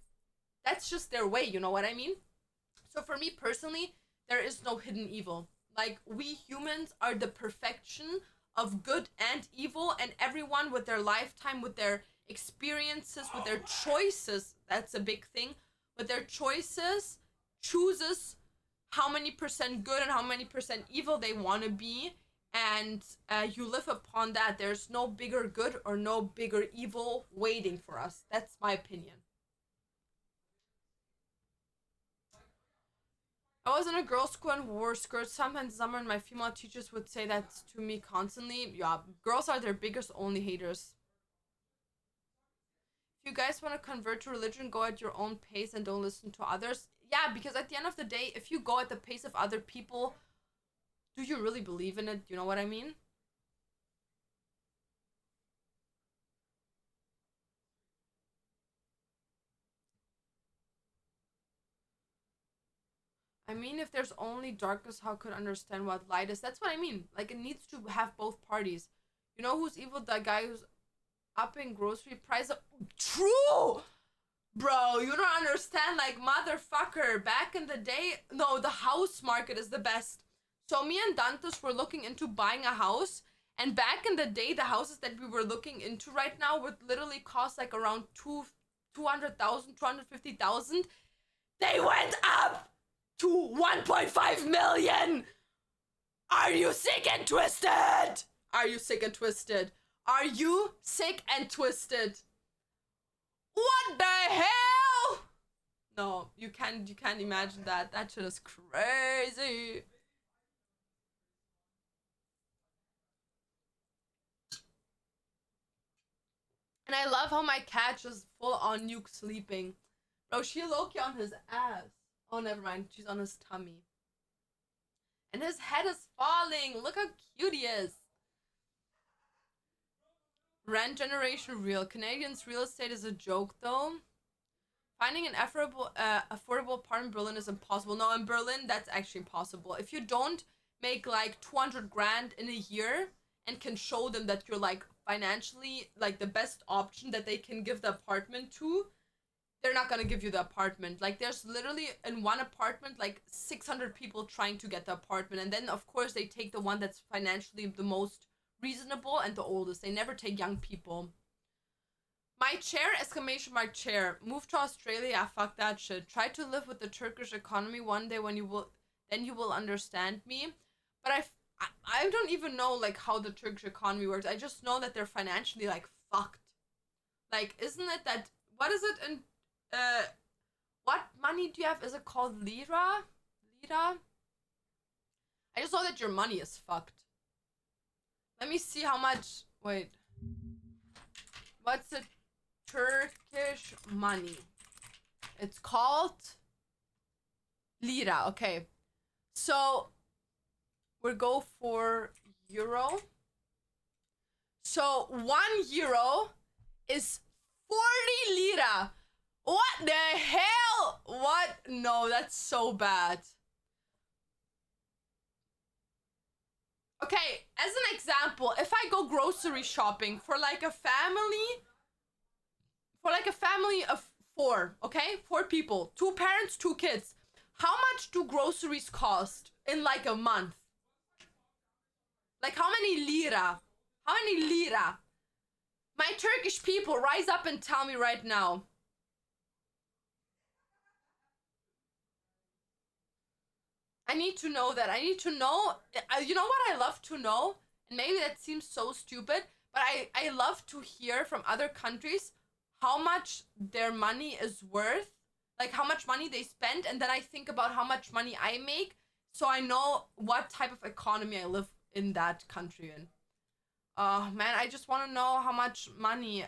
that's just their way, you know what I mean? So for me personally, there is no hidden evil. Like we humans are the perfection of good and evil, and everyone with their lifetime, with their experiences, with their choices, that's a big thing, with their choices, chooses how many percent good and how many percent evil they want to be. And you live upon that. There's no bigger good or no bigger evil waiting for us. That's my opinion. I was in a girls' school and wore skirts sometimes in summer, and my female teachers would say that to me constantly. Yeah, girls are their biggest only haters. If you guys want to convert to religion, go at your own pace and don't listen to others. Yeah, because at the end of the day, if you go at the pace of other people, do you really believe in it? You know what I mean? I mean, if there's only darkness, how could understand what light is? That's what I mean. Like, it needs to have both parties. You know who's evil? The guy who's upping grocery prices. True! Bro, you don't understand. Like, motherfucker. Back in the day, no, the house market is the best. So me and Dantes were looking into buying a house. And back in the day, the houses that we were looking into right now would literally cost like around 200,000, 250,000. They went up to 1.5 million. Are you sick and twisted? Are you sick and twisted? Are you sick and twisted? What the hell? No, you can't imagine that. That shit is crazy. And I love how my cat just full on nuke sleeping. Bro, she low-key on his ass. Oh, never mind. She's on his tummy. And his head is falling. Look how cute he is. Rent generation real. Canadians' real estate is a joke, though. Finding an affordable apartment in Berlin is impossible. No, in Berlin, that's actually possible. If you don't make like 200 grand in a year and can show them that you're like financially like the best option that they can give the apartment to, they're not gonna give you the apartment. Like, there's literally in one apartment like 600 people trying to get the apartment, and then of course they take the one that's financially the most reasonable and the oldest. They never take young people. My chair, exclamation mark chair. Move to Australia, fuck that shit. Try to live with the Turkish economy one day when you will understand me. But I don't even know like how the Turkish economy works. I just know that they're financially like fucked. Like, isn't it that, what is it in what money do you have? Is it called lira? Lira? I just know that your money is fucked. Let me see how much. Wait. What's the Turkish money? It's called lira. Okay. So we'll go for euro. So 1 euro is 40 lira. What the hell? What? No, that's so bad. Okay, as an example, if I go grocery shopping for like a family of 4, okay? 4 people, 2 parents, 2 kids. How much do groceries cost in like a month? Like, how many lira? How many lira? My Turkish people, rise up and tell me right now. I need to know that. I need to know. You know what I love to know? And maybe that seems so stupid, but I love to hear from other countries how much their money is worth. Like, how much money they spend. And then I think about how much money I make, so I know what type of economy I live in that country in. Oh, man, I just want to know how much money,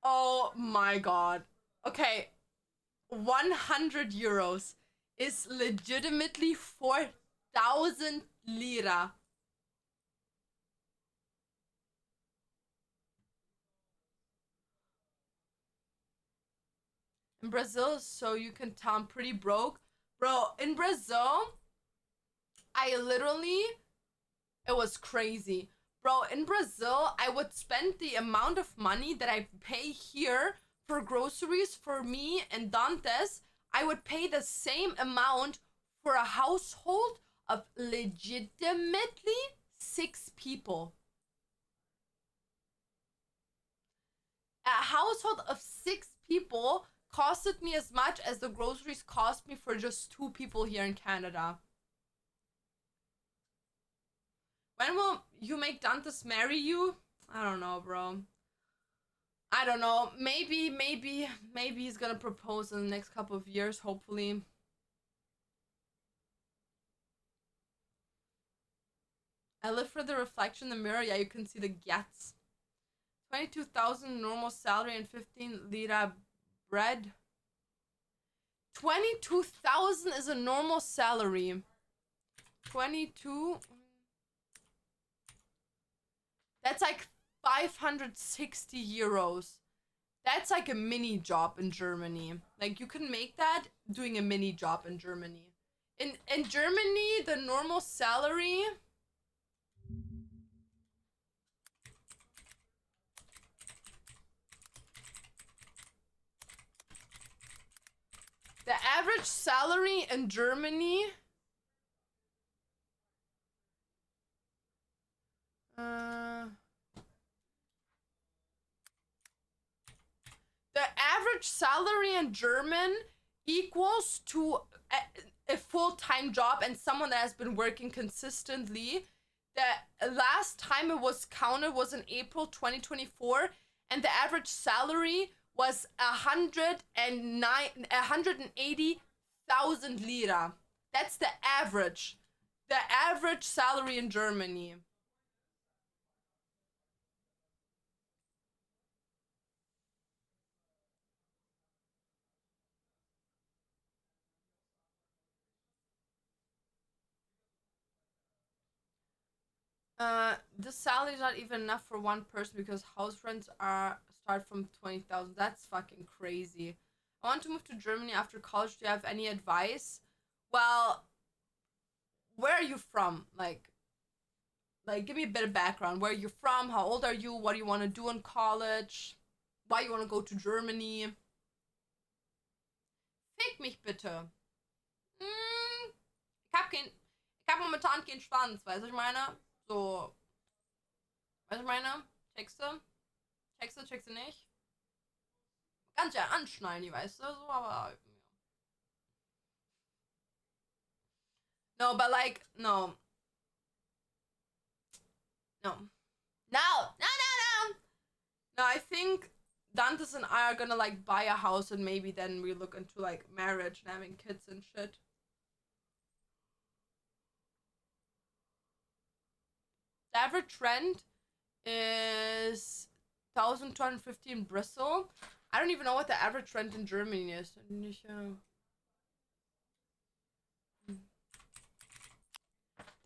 Oh my god. Okay. 100 euros is legitimately 4,000 lira. In Brazil, so you can tell I'm pretty broke. Bro, in Brazil, it was crazy. Bro, in Brazil, I would spend the amount of money that I pay here for groceries for me and Dantes. I would pay the same amount for a household of legitimately 6 people. A household of 6 people costed me as much as the groceries cost me for just 2 people here in Canada. When will you make Dantes marry you? I don't know, bro. I don't know. Maybe he's gonna propose in the next couple of years, hopefully. I live for the reflection in the mirror. Yeah, you can see the gats. 22,000 normal salary and 15 lira bread. 22,000 is a normal salary. 22. That's like 560 euros. That's like a mini job in Germany. Like you can make that doing a mini job in Germany. In Germany, the normal salary. The average salary in Germany. The average salary in German equals to a full-time job and someone that has been working consistently. The last time it was counted was in April 2024, and the average salary was 180,000 lira. That's the average. The average salary in Germany. The salary is not even enough for one person because house rents start from 20,000. That's fucking crazy. I want to move to Germany after college. Do you have any advice? Well, where are you from? Like give me a bit of background. Where are you from? How old are you? What do you want to do in college? Why you want to go to Germany? Fick mich bitte. Ich hab momentan keinen Schwanz, weißt du, was ich meine? So. Weißt du, was ich meine? Checkst du? Checkst du nicht? Kannst ja anschneiden, die weißt du, so, aber. No, but like, no. No. No! No, no, no! No, I think Dantes and I are gonna like buy a house and maybe then we look into like marriage and having kids and shit. The average rent is 1,250 in Bristol. I don't even know what the average rent in Germany is.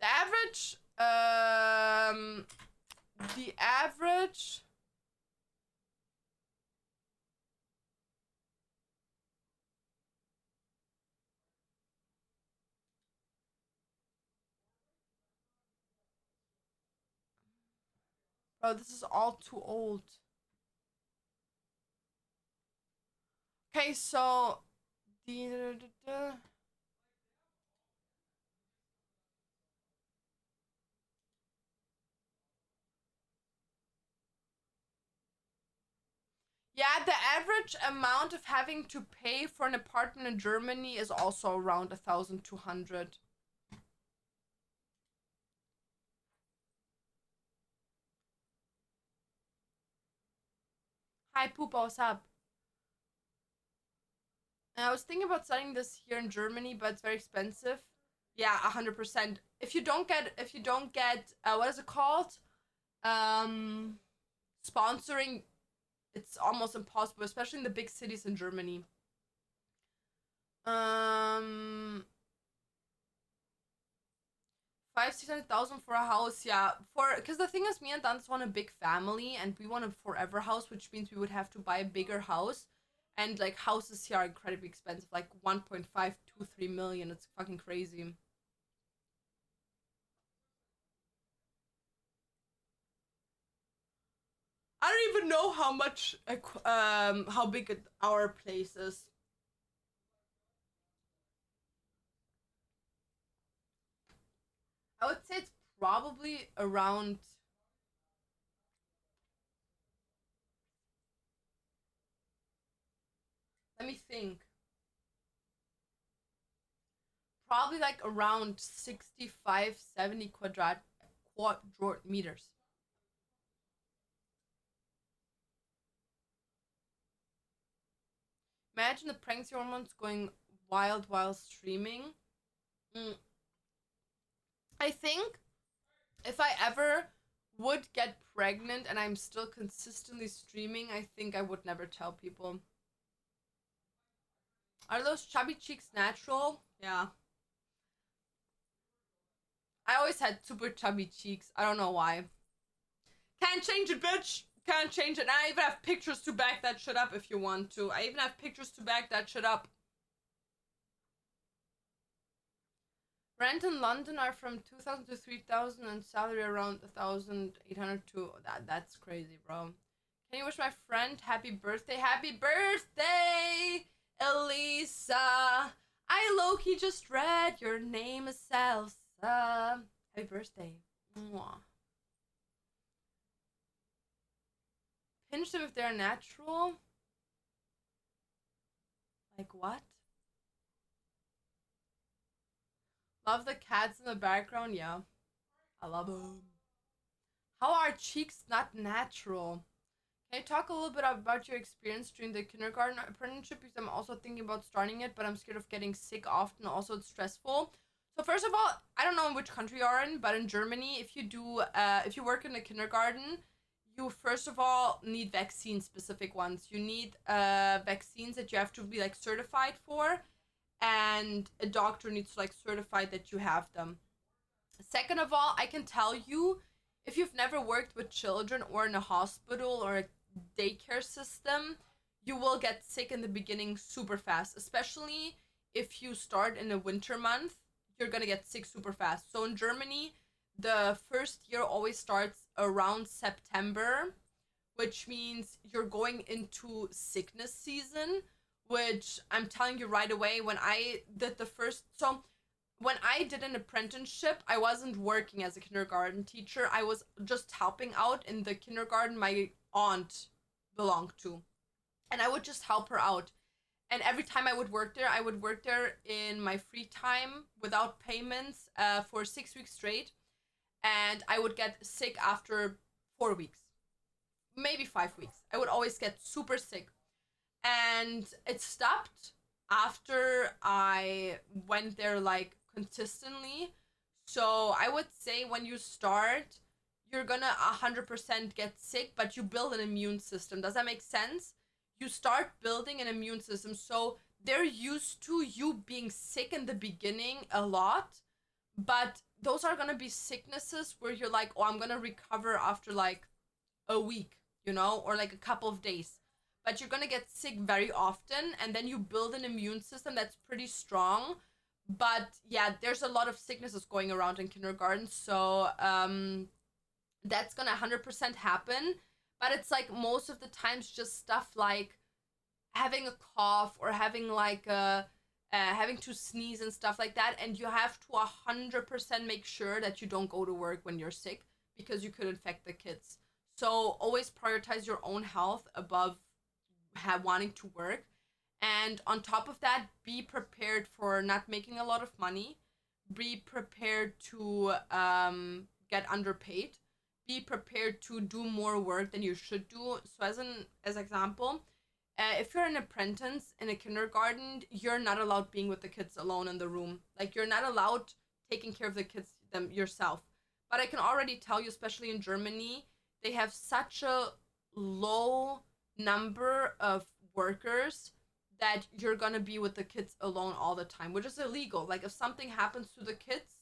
The average, bro, this is all too old. Okay, so yeah, the average amount of having to pay for an apartment in Germany is also around 1,200. Hi, Poopa, what's up? And I was thinking about studying this here in Germany, but it's very expensive. Yeah, 100%. If you don't get, what is it called? Sponsoring, it's almost impossible, especially in the big cities in Germany. 500,000-600,000 for a house, yeah. Because the thing is, me and Dance want a big family, and we want a forever house, which means we would have to buy a bigger house. And like houses here are incredibly expensive, like 1.5 to 3 million. It's fucking crazy. I don't even know how much, how big our place is. I would say it's probably around. Let me think. Probably like around 65, 70 quadrat meters. Imagine the pregnancy hormones going wild while streaming. I think If I ever would get pregnant and I'm still consistently streaming, I think I would never tell people. Are those chubby cheeks natural? Yeah. I always had super chubby cheeks. I don't know why. Can't change it, bitch! Can't change it. And I even have pictures to back that shit up if you want to. I even have pictures to back that shit up. Rent in London are from 2,000 to 3,000 and salary around 1,800 to... That's crazy, bro. Can you wish my friend happy birthday? Happy birthday, Elisa! I low-key just read your name is Salsa. Happy birthday. Mwah. Pinch them if they're natural. Like what? Love the cats in the background, yeah. I love them. How are cheeks not natural? Can you talk a little bit about your experience during the kindergarten apprenticeship? Because I'm also thinking about starting it, but I'm scared of getting sick often. Also, it's stressful. So first of all, I don't know in which country you are in, but in Germany, if you work in a kindergarten, you first of all need vaccine specific ones. You need vaccines that you have to be like certified for, and a doctor needs to like certify that you have them. Second of all, I can tell you, if you've never worked with children or in a hospital or a daycare system, you will get sick in the beginning super fast, especially if you start in a winter month. You're gonna get sick super fast. So in Germany, the first year always starts around September, which means you're going into sickness season, which I'm telling you right away, when I did when I did an apprenticeship, I wasn't working as a kindergarten teacher. I was just helping out in the kindergarten my aunt belonged to. And I would just help her out. And every time I would work there in my free time without payments for 6 weeks straight. And I would get sick after 4 weeks, maybe 5 weeks. I would always get super sick. And it stopped after I went there like consistently. So I would say when you start, you're gonna 100% get sick, but you build an immune system. Does that make sense? You start building an immune system. So they're used to you being sick in the beginning a lot, but those are gonna be sicknesses where you're like, oh, I'm gonna recover after like a week, or like a couple of days. But you're gonna get sick very often, and then you build an immune system that's pretty strong. But yeah, there's a lot of sicknesses going around in kindergarten, so that's gonna 100% happen. But it's like most of the times just stuff like having a cough or having like having to sneeze and stuff like that, and you have to 100% make sure that you don't go to work when you're sick, because you could infect the kids. So always prioritize your own health above wanting to work. And on top of that, be prepared for not making a lot of money. Be prepared to get underpaid. Be prepared to do more work than you should do. So as example, if you're an apprentice in a kindergarten, you're not allowed being with the kids alone in the room. Like, you're not allowed taking care of the kids them yourself. But I can already tell you, especially in Germany, they have such a low number of workers that you're gonna be with the kids alone all the time, which is illegal. Like, if something happens to the kids,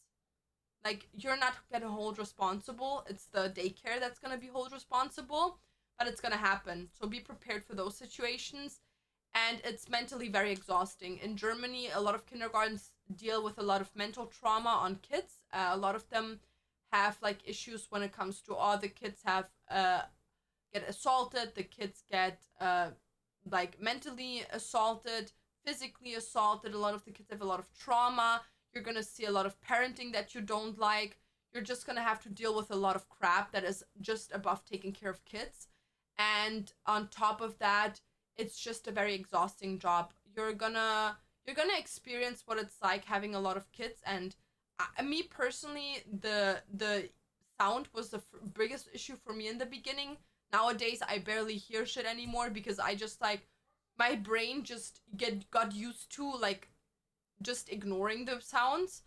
like, you're not gonna hold responsible. It's the daycare that's gonna be hold responsible, but it's gonna happen. So be prepared for those situations. And it's mentally very exhausting. In Germany, a lot of kindergartens deal with a lot of mental trauma on kids. A lot of them have like issues when it comes to, the kids have get assaulted, the kids get like mentally assaulted, physically assaulted. A lot of the kids have a lot of trauma. You're gonna see a lot of parenting that you don't like. You're just gonna have to deal with a lot of crap that is just above taking care of kids. And on top of that, it's just a very exhausting job. You're gonna experience what it's like having a lot of kids. And me personally, the sound was the biggest issue for me in the beginning. Nowadays, I barely hear shit anymore, because I just like, my brain just got used to like just ignoring the sounds.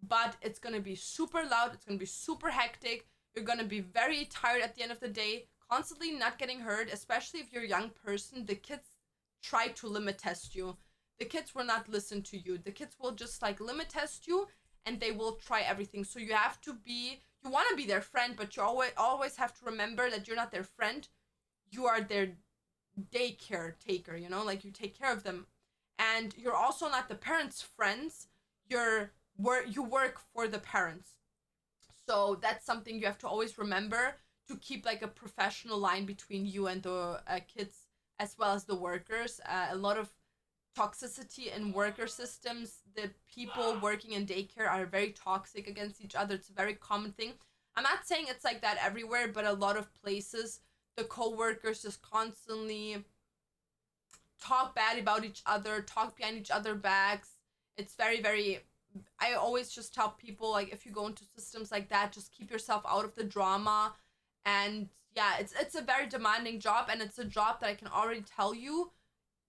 but it's gonna be super loud, it's gonna be super hectic, you're gonna be very tired at the end of the day, constantly not getting heard, especially if you're a young person. The kids try to limit test you. The kids will not listen to you. The kids will just like limit test you, and they will try everything. So you have to be, you want to be their friend, but you always have to remember that you're not their friend. You are their daycare taker, you know, like you take care of them. And you're also not the parents' friends. You work for the parents. So that's something you have to always remember, to keep like a professional line between you and the kids as well as the workers. A lot of toxicity in worker systems. The people working in daycare are very toxic against each other. It's a very common thing. I'm not saying it's like that everywhere, but a lot of places, the co-workers just constantly talk bad about each other, talk behind each other backs. It's very, very, I always just tell people, like, if you go into systems like that, just keep yourself out of the drama. And yeah, it's a very demanding job, and it's a job that I can already tell you,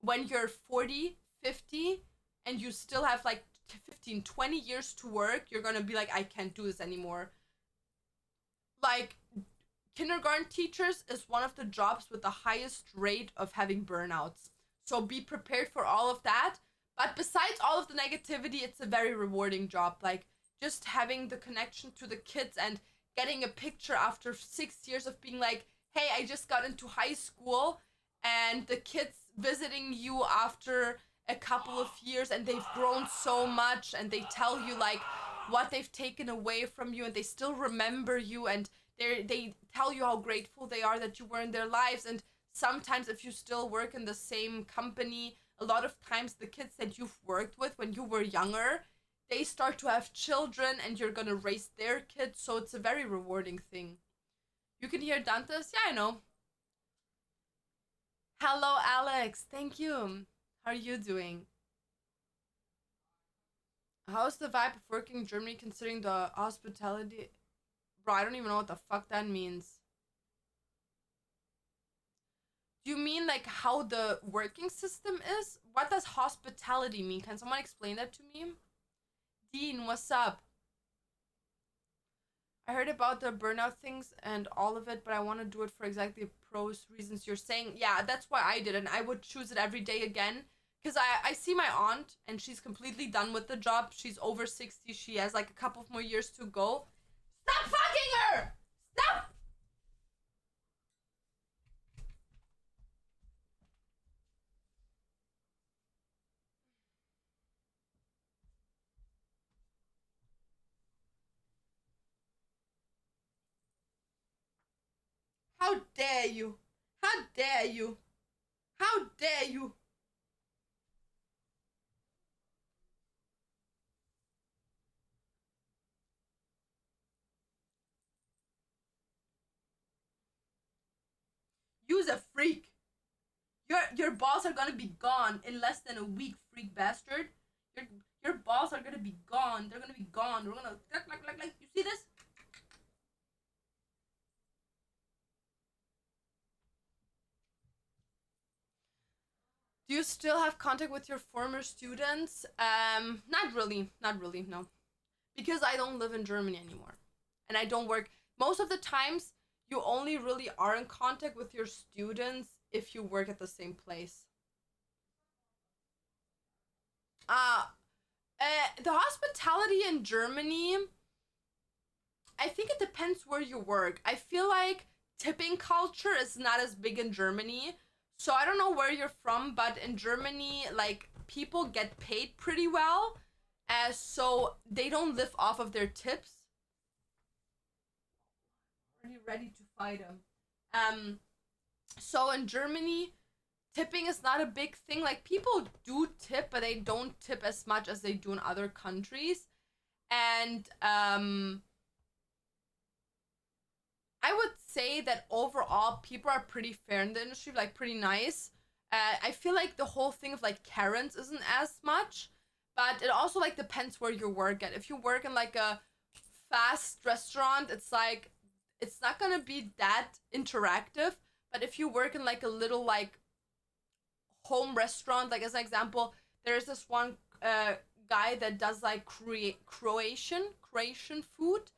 when you're 40, 50, and you still have like 15, 20 years to work, you're gonna be like, I can't do this anymore. Like, kindergarten teachers is one of the jobs with the highest rate of having burnouts. So be prepared for all of that. But besides all of the negativity, it's a very rewarding job. Like, just having the connection to the kids and getting a picture after 6 years of being like, hey, I just got into high school, and the kids visiting you after a couple of years, and they've grown so much, and they tell you like what they've taken away from you, and they still remember you, and they tell you how grateful they are that you were in their lives. And sometimes if you still work in the same company, a lot of times the kids that you've worked with when you were younger, they start to have children, and you're gonna raise their kids. So it's a very rewarding thing. You can hear Dantes? Yeah, I know. Hello, Alex. Thank you. How are you doing? How's the vibe of working in Germany considering the hospitality? Bro, I don't even know what the fuck that means. Do you mean like how the working system is? What does hospitality mean? Can someone explain that to me? Dean, what's up? I heard about the burnout things and all of it, but I want to do it for exactly the pros reasons you're saying. Yeah, that's why I did, and I would choose it every day again. Because I see my aunt, and she's completely done with the job. She's over 60. She has like a couple of more years to go. Stop fucking her! Stop! How dare you? How dare you? How dare you? You's a freak. Your balls are gonna be gone in less than a week, freak bastard. Your balls are gonna be gone. They're gonna be gone. We're gonna like you see this? Do you still have contact with your former students? Not really, no. Because I don't live in Germany anymore. And I don't work. Most of the times, you only really are in contact with your students if you work at the same place. Uh, the hospitality in Germany, I think it depends where you work. I feel like tipping culture is not as big in Germany. So I don't know where you're from, but in Germany, like, people get paid pretty well. So they don't live off of their tips. Already ready to fight him. So in Germany, tipping is not a big thing. Like, people do tip, but they don't tip as much as they do in other countries. And I would say that overall people are pretty fair in the industry, like pretty nice. I feel like the whole thing of like Karens isn't as much, but it also like depends where you work at. If you work in like a fast restaurant, it's like it's not gonna be that interactive. But if you work in like a little like home restaurant, like as an example, there's this one guy that does like Croatian food,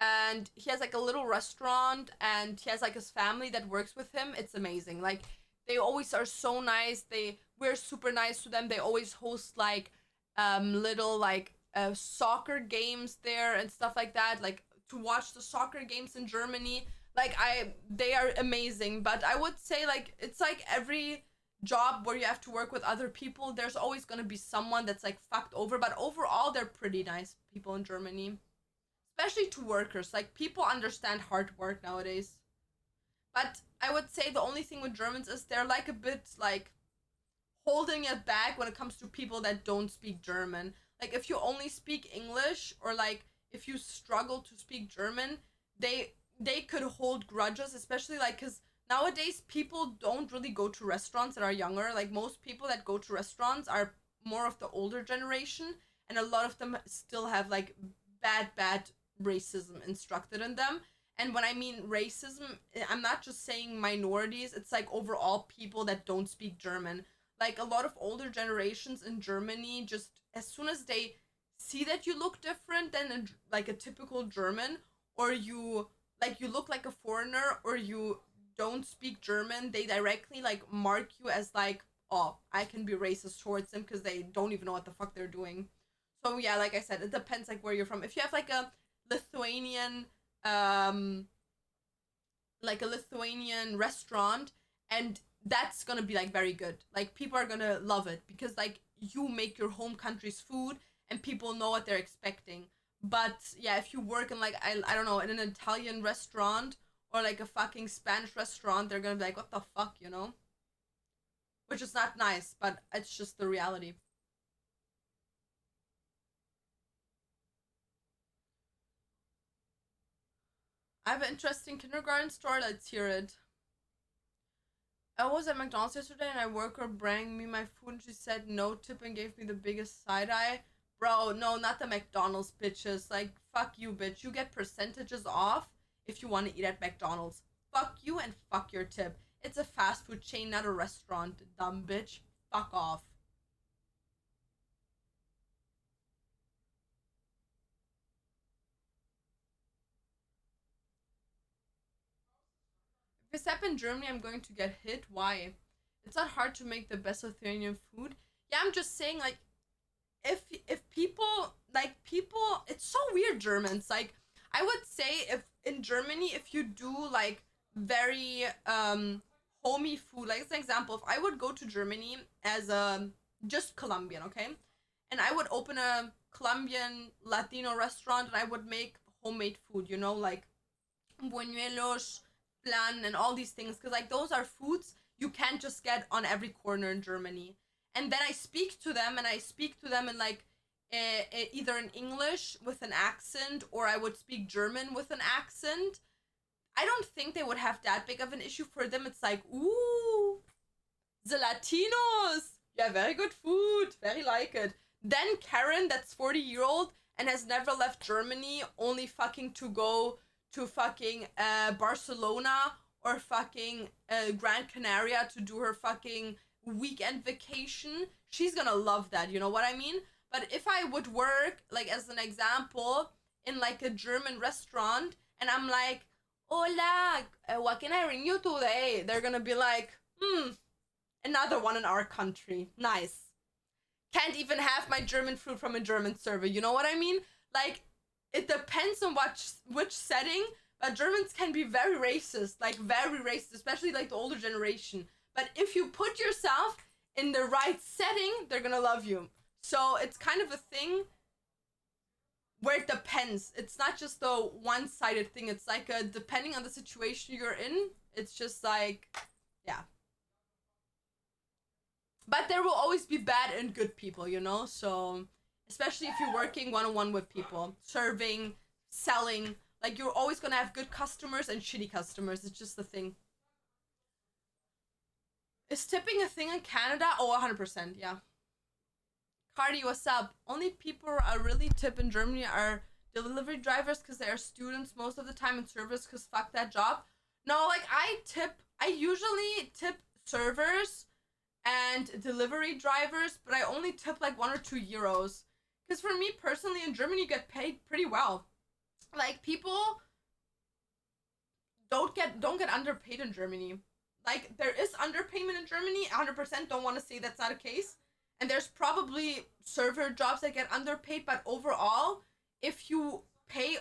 and he has like a little restaurant, and he has like his family that works with him. It's amazing. Like they always are so nice. We're super nice to them. They always host like little like soccer games there and stuff like that, like to watch the soccer games in Germany. Like they are amazing. But I would say like it's like every job where you have to work with other people, there's always going to be someone that's like fucked over, but overall they're pretty nice people in Germany, especially to workers. Like people understand hard work nowadays. But I would say the only thing with Germans is they're like a bit like holding it back when it comes to people that don't speak German. Like if you only speak English, or like if you struggle to speak German, they could hold grudges, especially like because nowadays people don't really go to restaurants that are younger. Like most people that go to restaurants are more of the older generation, and a lot of them still have like bad racism instructed in them. And when I mean racism, I'm not just saying minorities, it's like overall people that don't speak German. Like a lot of older generations in Germany, just as soon as they see that you look different than like a typical German, or you look like a foreigner, or you don't speak German, they directly like mark you as like, oh, I can be racist towards them because they don't even know what the fuck they're doing. So yeah, like I said, it depends like where you're from. If you have like a Lithuanian restaurant, and that's gonna be like very good. Like people are gonna love it because like you make your home country's food and people know what they're expecting. But yeah, if you work in like I don't know, in an Italian restaurant or like a fucking Spanish restaurant, they're gonna be like, what the fuck, you know? Which is not nice, but it's just the reality. I have an interesting kindergarten story. Let's hear it. I was at McDonald's yesterday and a worker brought me my food and she said no tip and gave me the biggest side eye. Bro, no, not the McDonald's bitches. Like, fuck you, bitch. You get percentages off if you want to eat at McDonald's. Fuck you and fuck your tip. It's a fast food chain, not a restaurant, dumb bitch. Fuck off. If I step in Germany, I'm going to get hit. Why? It's not hard to make the best Lithuanian food. Yeah, I'm just saying, like, if people, it's so weird, Germans. Like, I would say if in Germany, if you do, like, very, homey food, like, as an example, if I would go to Germany as just Colombian, okay? And I would open a Colombian Latino restaurant and I would make homemade food, you know, like, buñuelos, flan, and all these things, because like those are foods you can't just get on every corner in Germany. And then I speak to them in like either in English with an accent, or I would speak German with an accent. I don't think they would have that big of an issue. For them it's like, ooh, the Latinos, yeah, very good food, very like it. Then Karen, that's 40-year-old and has never left Germany, only fucking to go to fucking Barcelona or fucking Gran Canaria to do her fucking weekend vacation. She's gonna love that, you know what I mean? But if I would work, like as an example, in like a German restaurant, and I'm like, hola, what can I bring you today? They're gonna be like, another one in our country. Nice. Can't even have my German food from a German server, you know what I mean? Like, it depends on which setting, but Germans can be very racist, especially like the older generation. But if you put yourself in the right setting, they're gonna love you. So it's kind of a thing where it depends. It's not just the one-sided thing. It's like depending on the situation you're in, it's just like, yeah. But there will always be bad and good people, you know? So, especially if you're working one-on-one with people, serving, selling, like you're always gonna have good customers and shitty customers. It's just the thing. Is tipping a thing in Canada? Oh, 100%, yeah. Cardi, what's up? Only people are really tip in Germany are delivery drivers because they are students most of the time in service because fuck that job. No, like I usually tip servers and delivery drivers, but I only tip like €1 or €2. Because for me personally, in Germany, you get paid pretty well. Like, people don't get underpaid in Germany. Like, there is underpayment in Germany. 100% don't want to say that's not a case. And there's probably server jobs that get underpaid, but overall, if you pay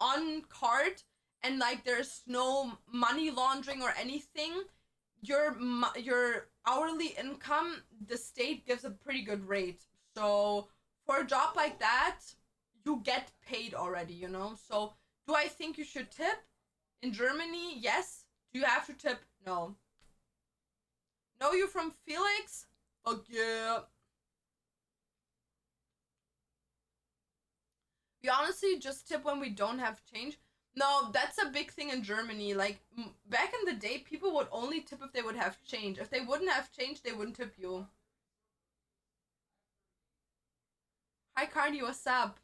on card and like there's no money laundering or anything, your hourly income, the state gives a pretty good rate. So for a job like that, you get paid already, you know? So do I think you should tip? In Germany, yes. Do you have to tip? No. Know you from Felix? Fuck yeah. We honestly just tip when we don't have change. No, that's a big thing in Germany. Like, back in the day, people would only tip if they would have change. If they wouldn't have change, they wouldn't tip you. Hi, Cardi, what's up?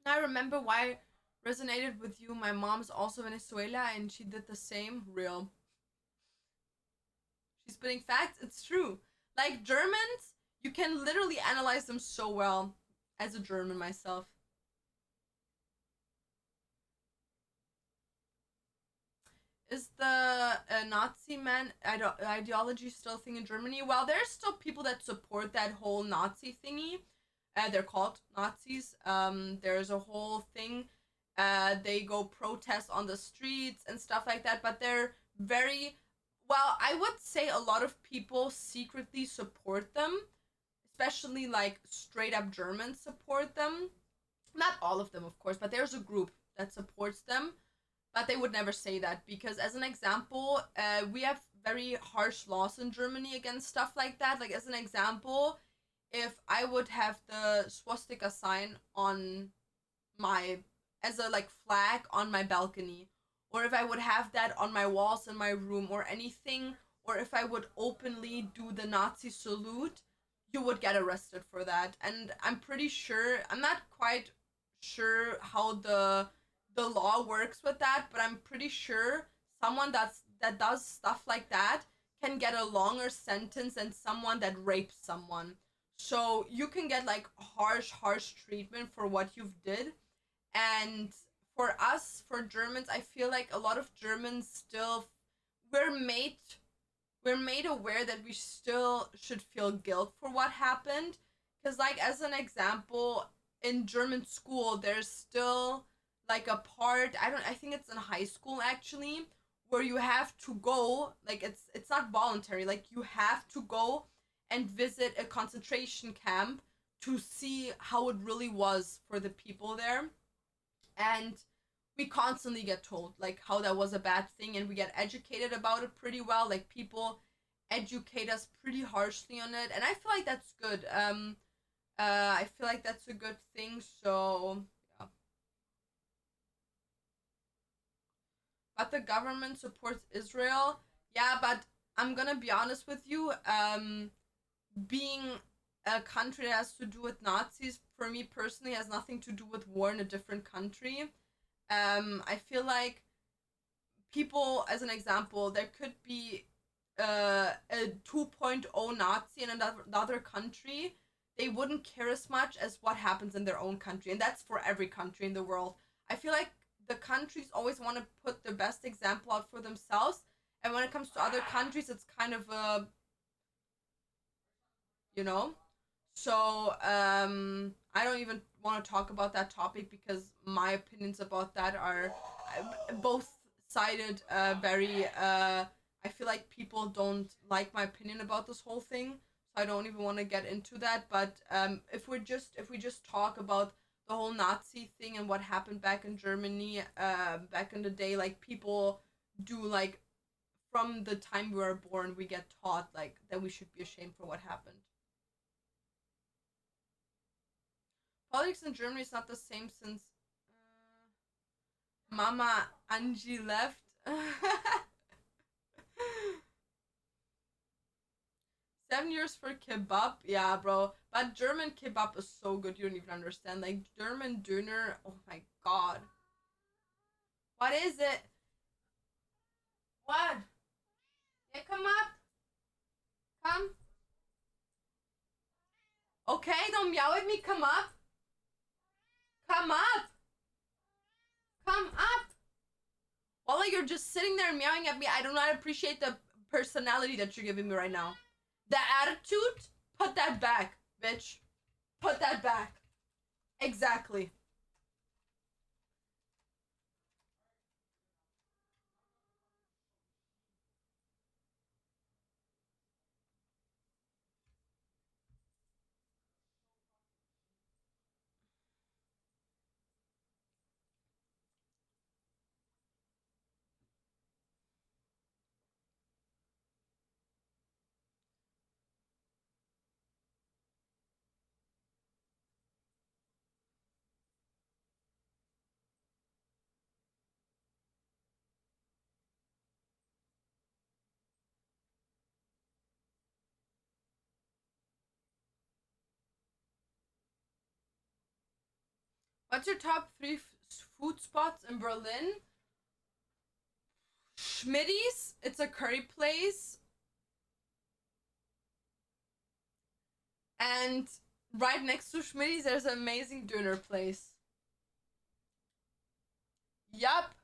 I remember why resonated with you. My mom's also Venezuela, and she did the same. Real. She's spitting facts. It's true. Like, Germans, you can literally analyze them so well. As a German myself. Is the Nazi man ideology still a thing in Germany? Well, there's still people that support that whole Nazi thingy. They're called Nazis. There's a whole thing. They go protest on the streets and stuff like that, but they're very, well, I would say a lot of people secretly support them, especially like straight up Germans support them. Not all of them, of course, but there's a group that supports them, but they would never say that because, as an example, we have very harsh laws in Germany against stuff like that. Like, as an example, if I would have the swastika sign on my, as a like flag on my balcony, or if I would have that on my walls in my room or anything, or if I would openly do the Nazi salute, you would get arrested for that. And I'm pretty sure, I'm not quite sure how the law works with that, but I'm pretty sure someone that does stuff like that can get a longer sentence than someone that rapes someone. So you can get like harsh treatment for what you've did. And for us, for Germans, I feel like a lot of Germans still, we're made aware that we still should feel guilt for what happened. Because, like, as an example, in German school, there's still like a part, I think it's in high school actually, where you have to go, like, it's not voluntary, like you have to go and visit a concentration camp to see how it really was for the people there. And we constantly get told like how that was a bad thing, and we get educated about it pretty well. Like, people educate us pretty harshly on it, and I feel like that's good. I feel like that's a good thing. So yeah. But the government supports Israel. Yeah, but I'm gonna be honest with you. Being a country that has to do with Nazis, for me personally, has nothing to do with war in a different country. I feel like people, as an example, there could be a 2.0 Nazi in another country. They wouldn't care as much as what happens in their own country, and that's for every country in the world. I feel like the countries always want to put their best example out for themselves, and when it comes to other countries, it's kind of a, you know. So I don't even want to talk about that topic because my opinions about that are both sided. Very I feel like people don't like my opinion about this whole thing, so I don't even want to get into that. But if we just talk about the whole Nazi thing and what happened back in Germany back in the day, like, people do, like, from the time we were born, we get taught like that we should be ashamed for what happened. Politics in Germany is not the same since Mama Angie left. 7 years for kebab, yeah, bro. But German kebab is so good, you don't even understand. Like, German döner, oh my god. What is it? What? Yeah, come up. Come. Okay, don't meow at me? Come up. Come up. Come up. While you're just sitting there meowing at me, I do not appreciate the personality that you're giving me right now. The attitude, put that back, bitch. Put that back. Exactly. What's your top 3 food spots in Berlin? Schmidi's. It's a curry place. And right next to Schmidi's, there's an amazing dinner place. Yup.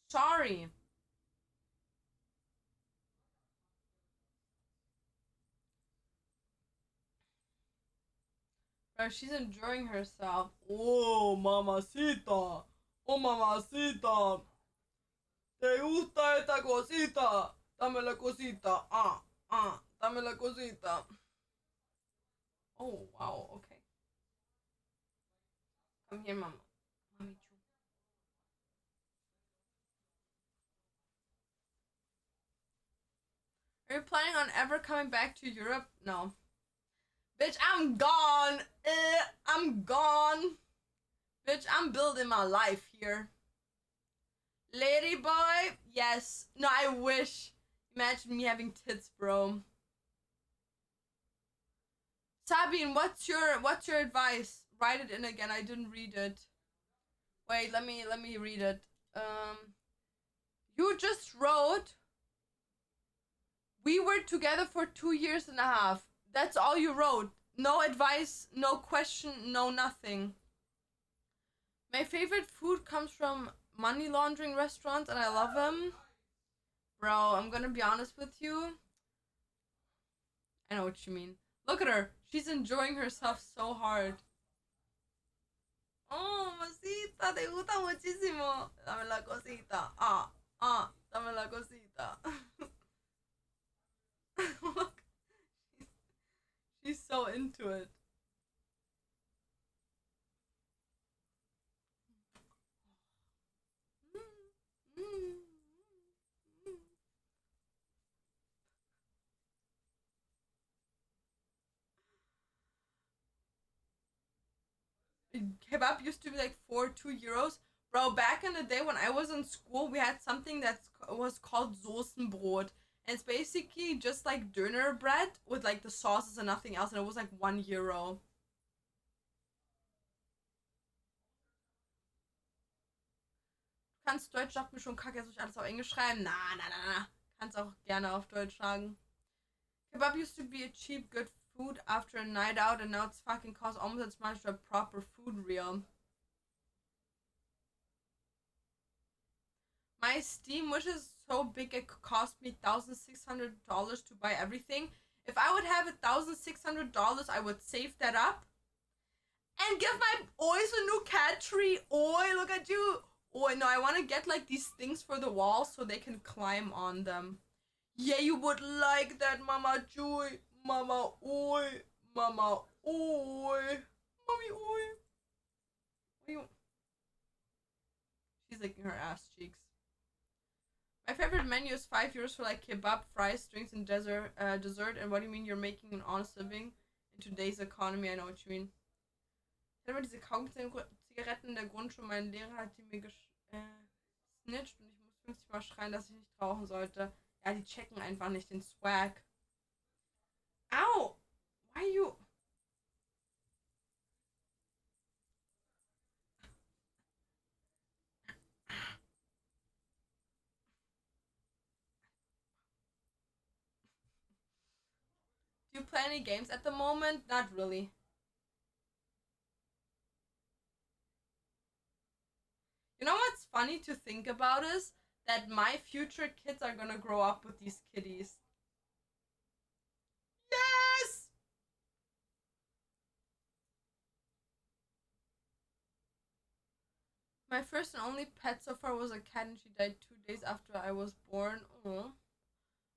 Sorry. Bro, she's enjoying herself. Oh, mamacita. Oh, mamacita. ¿Te gusta esta cosita? Dame la cosita. Dame la cosita. Oh, wow, okay. Come here, mama. Mommy choo. Are you planning on ever coming back to Europe? No. Bitch, I'm gone. I'm gone. Bitch, I'm building my life here. Lady boy? Yes. No, I wish. Imagine me having tits, bro. Sabine, what's your advice? Write it in again. I didn't read it. Wait, let me read it. You just wrote, we were together for 2 years and a half. That's all you wrote. No advice, no question, no nothing. My favorite food comes from money laundering restaurants and I love them. Bro, I'm gonna be honest with you. I know what you mean. Look at her. She's enjoying herself so hard. Oh, mamacita, te gusta muchísimo. Dame la cosita. Dame la cosita. Look. She's so into it. Kebab used to be like 2 euros. Bro, back in the day when I was in school, we had something that was called Soßenbrot. And it's basically just like döner bread with like the sauces and nothing else. And it was like 1 euro. Du kannst Deutsch, sagt mir schon kacke, soll ich alles auf Englisch schreiben? Na. Kannst auch gerne auf Deutsch sagen. Kebab used to be a cheap, good food after a night out, and now it's fucking costs almost as much as a proper food reel. My Steam wish is so big it could cost me $1,600 to buy everything. If I would have $1,600, I would save that up and give my boys a new cat tree. Oi, look at you. Oi, no, I want to get like these things for the wall so they can climb on them. Yeah, you would like that, Mama Joy. Mama, oi. Mama, oi. Mommy, oi. She's licking her ass cheeks. My favorite menu is 5 euros for like kebab, fries, drinks, and dessert. And what do you mean you're making an honest living in today's economy? I know what you mean. Ich hatte mal diese Kaugummi-Zigaretten in der Grundschule. Mein Lehrer hat die mir gesnitcht und ich muss 50 Mal schreien, dass ich nicht rauchen sollte. Ja, die checken einfach nicht den Swag. Ow! Why you... Do you play any games at the moment? Not really. You know what's funny to think about is that my future kids are gonna grow up with these kitties. Yes! My first and only pet so far was a cat and she died 2 days after I was born. Oh.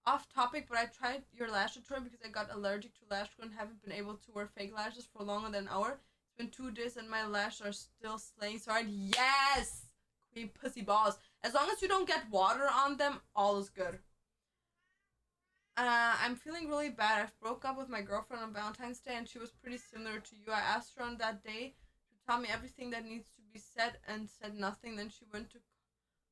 Off topic, but I tried your lash tutorial because I got allergic to lash glue and haven't been able to wear fake lashes for longer than an hour. It's been 2 days and my lashes are still slaying so hard. Yes! Queen pussy balls. As long as you don't get water on them, all is good. I'm feeling really bad. I broke up with my girlfriend on Valentine's Day and she was pretty similar to you. I asked her on that day to tell me everything that needs to be said and said nothing. Then she went to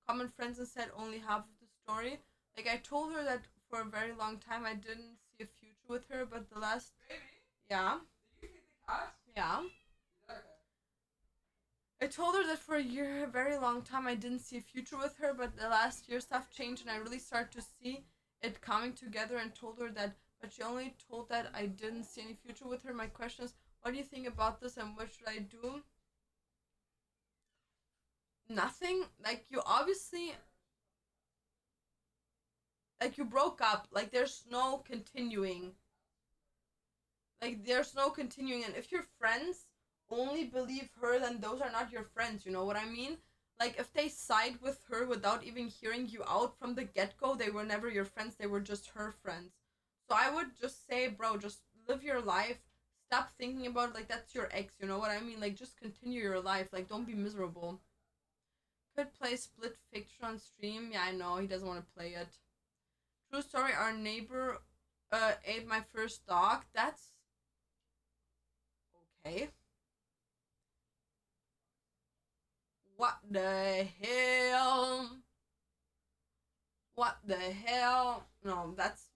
common friends and said only half of the story. Like, I told her that for a very long time I didn't see a future with her, but the last... Baby? Yeah. Did you feed the cat? Yeah. Okay. I told her that for a very long time I didn't see a future with her, but the last year stuff changed and I really started to see it coming together and told her that, but she only told that I didn't see any future with her. My question is, what do you think about this and what should I do? Nothing. Like, you obviously... Like, you broke up. Like, there's no continuing. Like, there's no continuing. And if your friends only believe her, then those are not your friends. You know what I mean? Like, if they side with her without even hearing you out from the get-go, they were never your friends. They were just her friends. So I would just say, bro, just live your life. Stop thinking about it like that's your ex. You know what I mean? Like, just continue your life. Like, don't be miserable. Could play Split Fiction on stream. Yeah, I know. He doesn't want to play it. True story, our neighbor ate my first dog. That's okay. What the hell? What the hell? No, that's...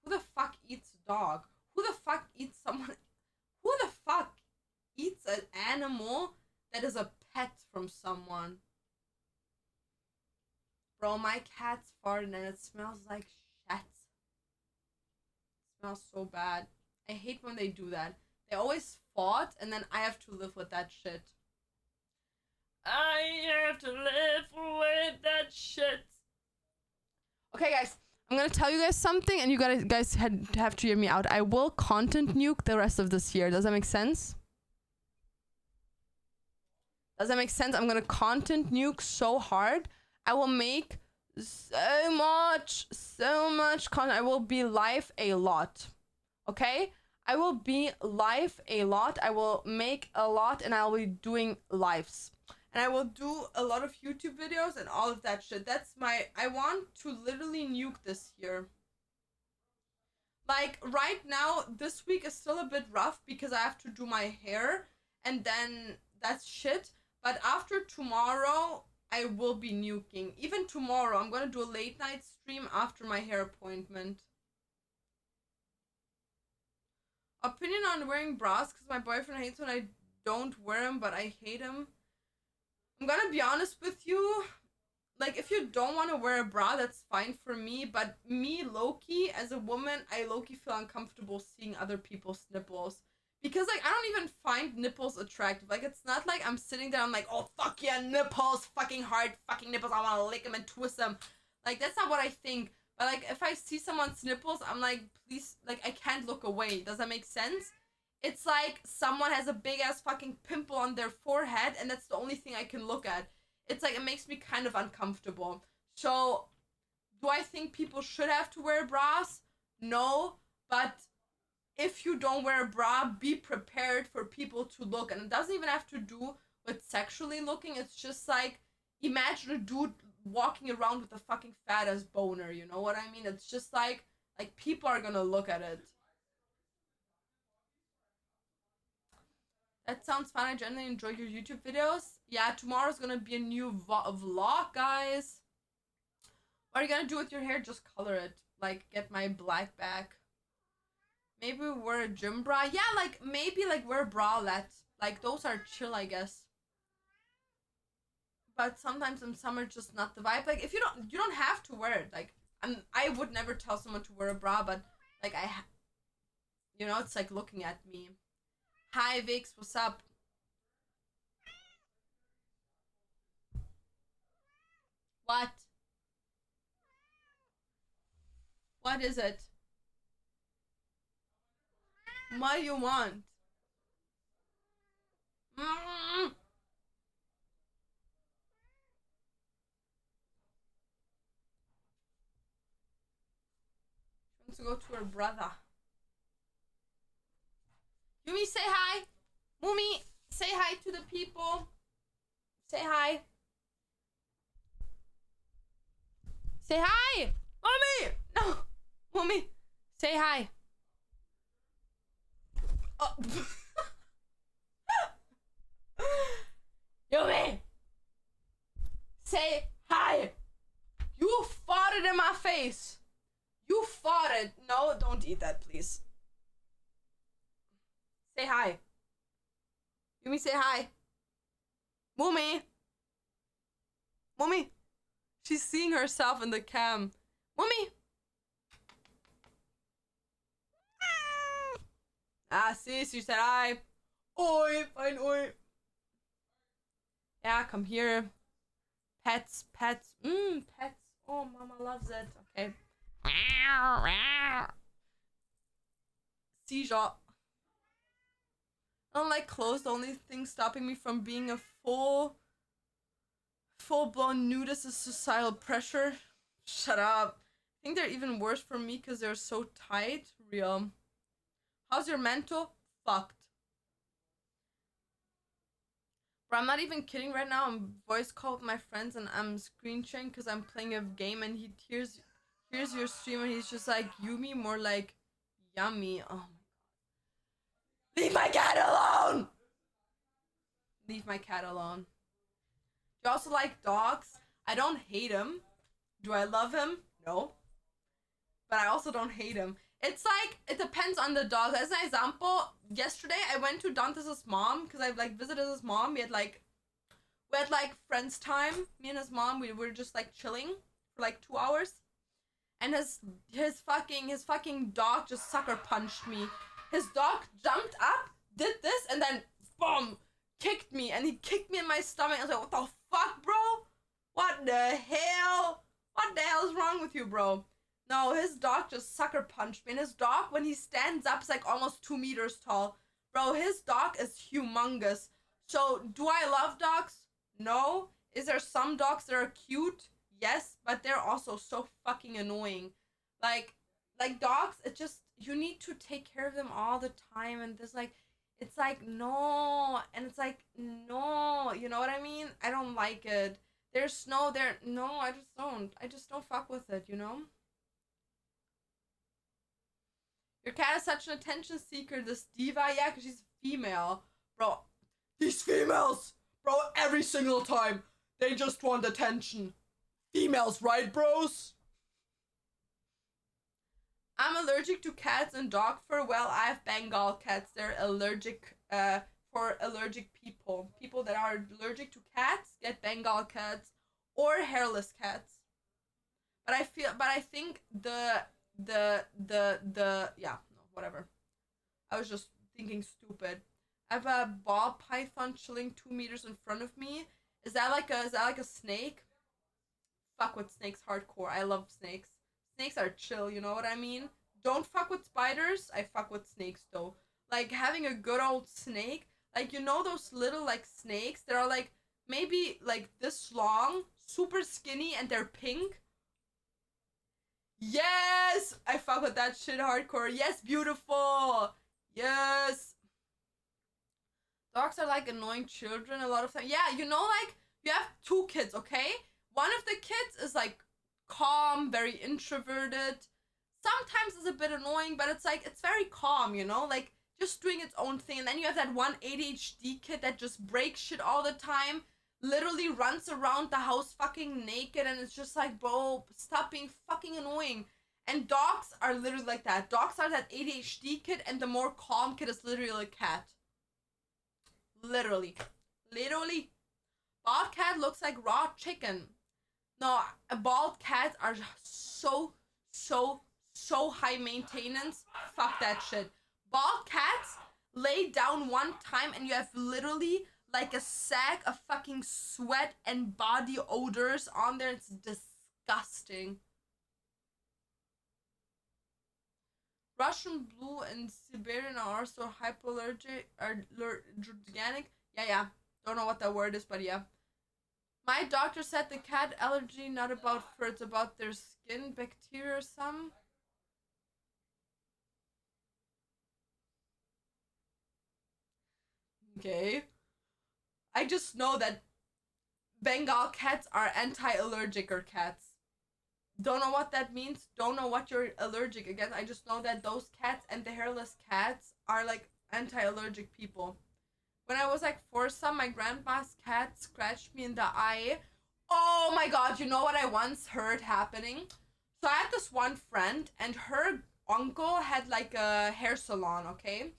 Who the fuck eats dog? Who the fuck eats someone... Who the fuck eats an animal that is a pet from someone? Bro, my cat's farted and it smells like shit. It smells so bad. I hate when they do that. They always fought and then I have to live with that shit. I have to live with that shit. Okay, guys. I'm gonna tell you guys something and you guys have to hear me out. I will content nuke the rest of this year. Does that make sense? Does that make sense? I'm gonna content nuke so hard. I will make so much content. I will be live a lot. Okay? I will be live a lot. I will make a lot and I'll be doing lives. And I will do a lot of YouTube videos and all of that shit. That's my... I want to literally nuke this year. Like, right now, this week is still a bit rough because I have to do my hair. And then that's shit. But after tomorrow, I will be nuking. Even tomorrow, I'm gonna do a late night stream after my hair appointment. Opinion on wearing bras, because my boyfriend hates when I don't wear them, but I hate them. I'm gonna be honest with you. Like, if you don't want to wear a bra, that's fine for me. But me, Loki, as a woman, I Loki feel uncomfortable seeing other people's nipples. Because, like, I don't even find nipples attractive. Like, it's not like I'm sitting there, I'm like, oh, fuck yeah, nipples, fucking hard, fucking nipples, I want to lick them and twist them. Like, that's not what I think. But, like, if I see someone's nipples, I'm like, please, like, I can't look away. Does that make sense? It's like someone has a big-ass fucking pimple on their forehead, and that's the only thing I can look at. It's like, it makes me kind of uncomfortable. So, do I think people should have to wear bras? No, but if you don't wear a bra, be prepared for people to look. And it doesn't even have to do with sexually looking. It's just like, imagine a dude walking around with a fucking fat-ass boner, you know what I mean? It's just like people are gonna look at it. That sounds fun. I generally enjoy your YouTube videos. Yeah, tomorrow's gonna be a new vlog, guys. What are you gonna do with your hair? Just color it. Like, get my black back. Maybe wear a gym bra. Yeah, like, maybe, like, wear bralettes. Like, those are chill, I guess. But sometimes in summer, just not the vibe. Like, if you don't have to wear it. Like, I would never tell someone to wear a bra, but, like, You know, it's like looking at me. Hi, Vix, what's up? What? What is it? What do you want? Mm. She wants to go to her brother. Yumi, say hi. Mumi, say hi to the people. Say hi. Say hi. Mommy! No. Mommy, say hi. Oh. Yumi! Say hi. You farted in my face. You farted. No, don't eat that, please. Say hi. Yumi, say hi. Mummy. Mummy. She's seeing herself in the cam. Mummy. Ah, see, she said hi. Oi, fine, oi. Yeah, come here. Pets, pets. Pets. Oh, mama loves it. Okay. Seizure. I don't like clothes. The only thing stopping me from being a full-blown nudist is societal pressure. Shut up. I think they're even worse for me because they're so tight. Real. How's your mental? Fucked. Bro, I'm not even kidding right now. I'm voice call with my friends and I'm screen sharing because I'm playing a game and he hears your stream and he's just like, Yumi, more like yummy. Oh my god. Leave my cat alone! Leave my cat alone. Do you also like dogs? I don't hate him. Do I love him? No. But I also don't hate him. It's like, it depends on the dog. As an example, yesterday I went to Dante's mom because I like visited his mom. We had like friends time. Me and his mom, we were just like chilling for like 2 hours. And his fucking dog just sucker punched me. His dog jumped up, did this, and then boom, kicked me. And he kicked me in my stomach. I was like, what the fuck, bro? What the hell? What the hell is wrong with you, bro? No, his dog just sucker punched me. And his dog, when he stands up, is like almost 2 meters tall. Bro, his dog is humongous. So, do I love dogs? No. Is there some dogs that are cute? Yes, but they're also so fucking annoying. Like dogs, it just, you need to take care of them all the time. And there's like, it's like, no. And it's like, no. You know what I mean? I don't like it. There's no, I just don't fuck with it, you know? Your cat is such an attention seeker, this diva. Yeah, because she's female. Bro, these females, bro, every single time, they just want attention. Females, right, bros? I'm allergic to cats and dog fur. Well, I have Bengal cats. They're allergic for allergic people. People that are allergic to cats get Bengal cats or hairless cats. But I think yeah, no, whatever. I was just thinking stupid. I have a ball python chilling 2 meters in front of me. Is that like a snake? Fuck with snakes hardcore. I love snakes. Snakes are chill, you know what I mean? Don't fuck with spiders. I fuck with snakes though. Like having a good old snake, like you know those little like snakes that are like maybe like this long, super skinny, and they're pink. Yes! I fuck with that shit hardcore. Yes, beautiful! Yes! Dogs are like annoying children a lot of times. Yeah, you know, like, you have 2 kids, okay? One of the kids is like calm, very introverted. Sometimes it's a bit annoying, but it's like, it's very calm, you know? Like, just doing its own thing. And then you have that one ADHD kid that just breaks shit all the time. Literally runs around the house fucking naked, and it's just like, bro, stop being fucking annoying. And dogs are literally like that. Dogs are that ADHD kid, and the more calm kid is literally a cat. Literally. Bald cat looks like raw chicken. No, bald cats are so high maintenance. Fuck that shit. Bald cats lay down one time and you have literally like a sack of fucking sweat and body odors on there. It's disgusting. Russian blue and Siberian are also hypoallergic, allergenic. Yeah. Don't know what that word is, but yeah. My doctor said the cat allergy not about fur, it's about their skin bacteria or some. Okay. I just know that Bengal cats are anti-allergic or cats. Don't know what that means. Don't know what you're allergic against. I just know that those cats and the hairless cats are like anti-allergic people. When I was like 4, my grandma's cat scratched me in the eye. Oh my god, you know what I once heard happening? So I had this one friend and her uncle had like a hair salon, okay?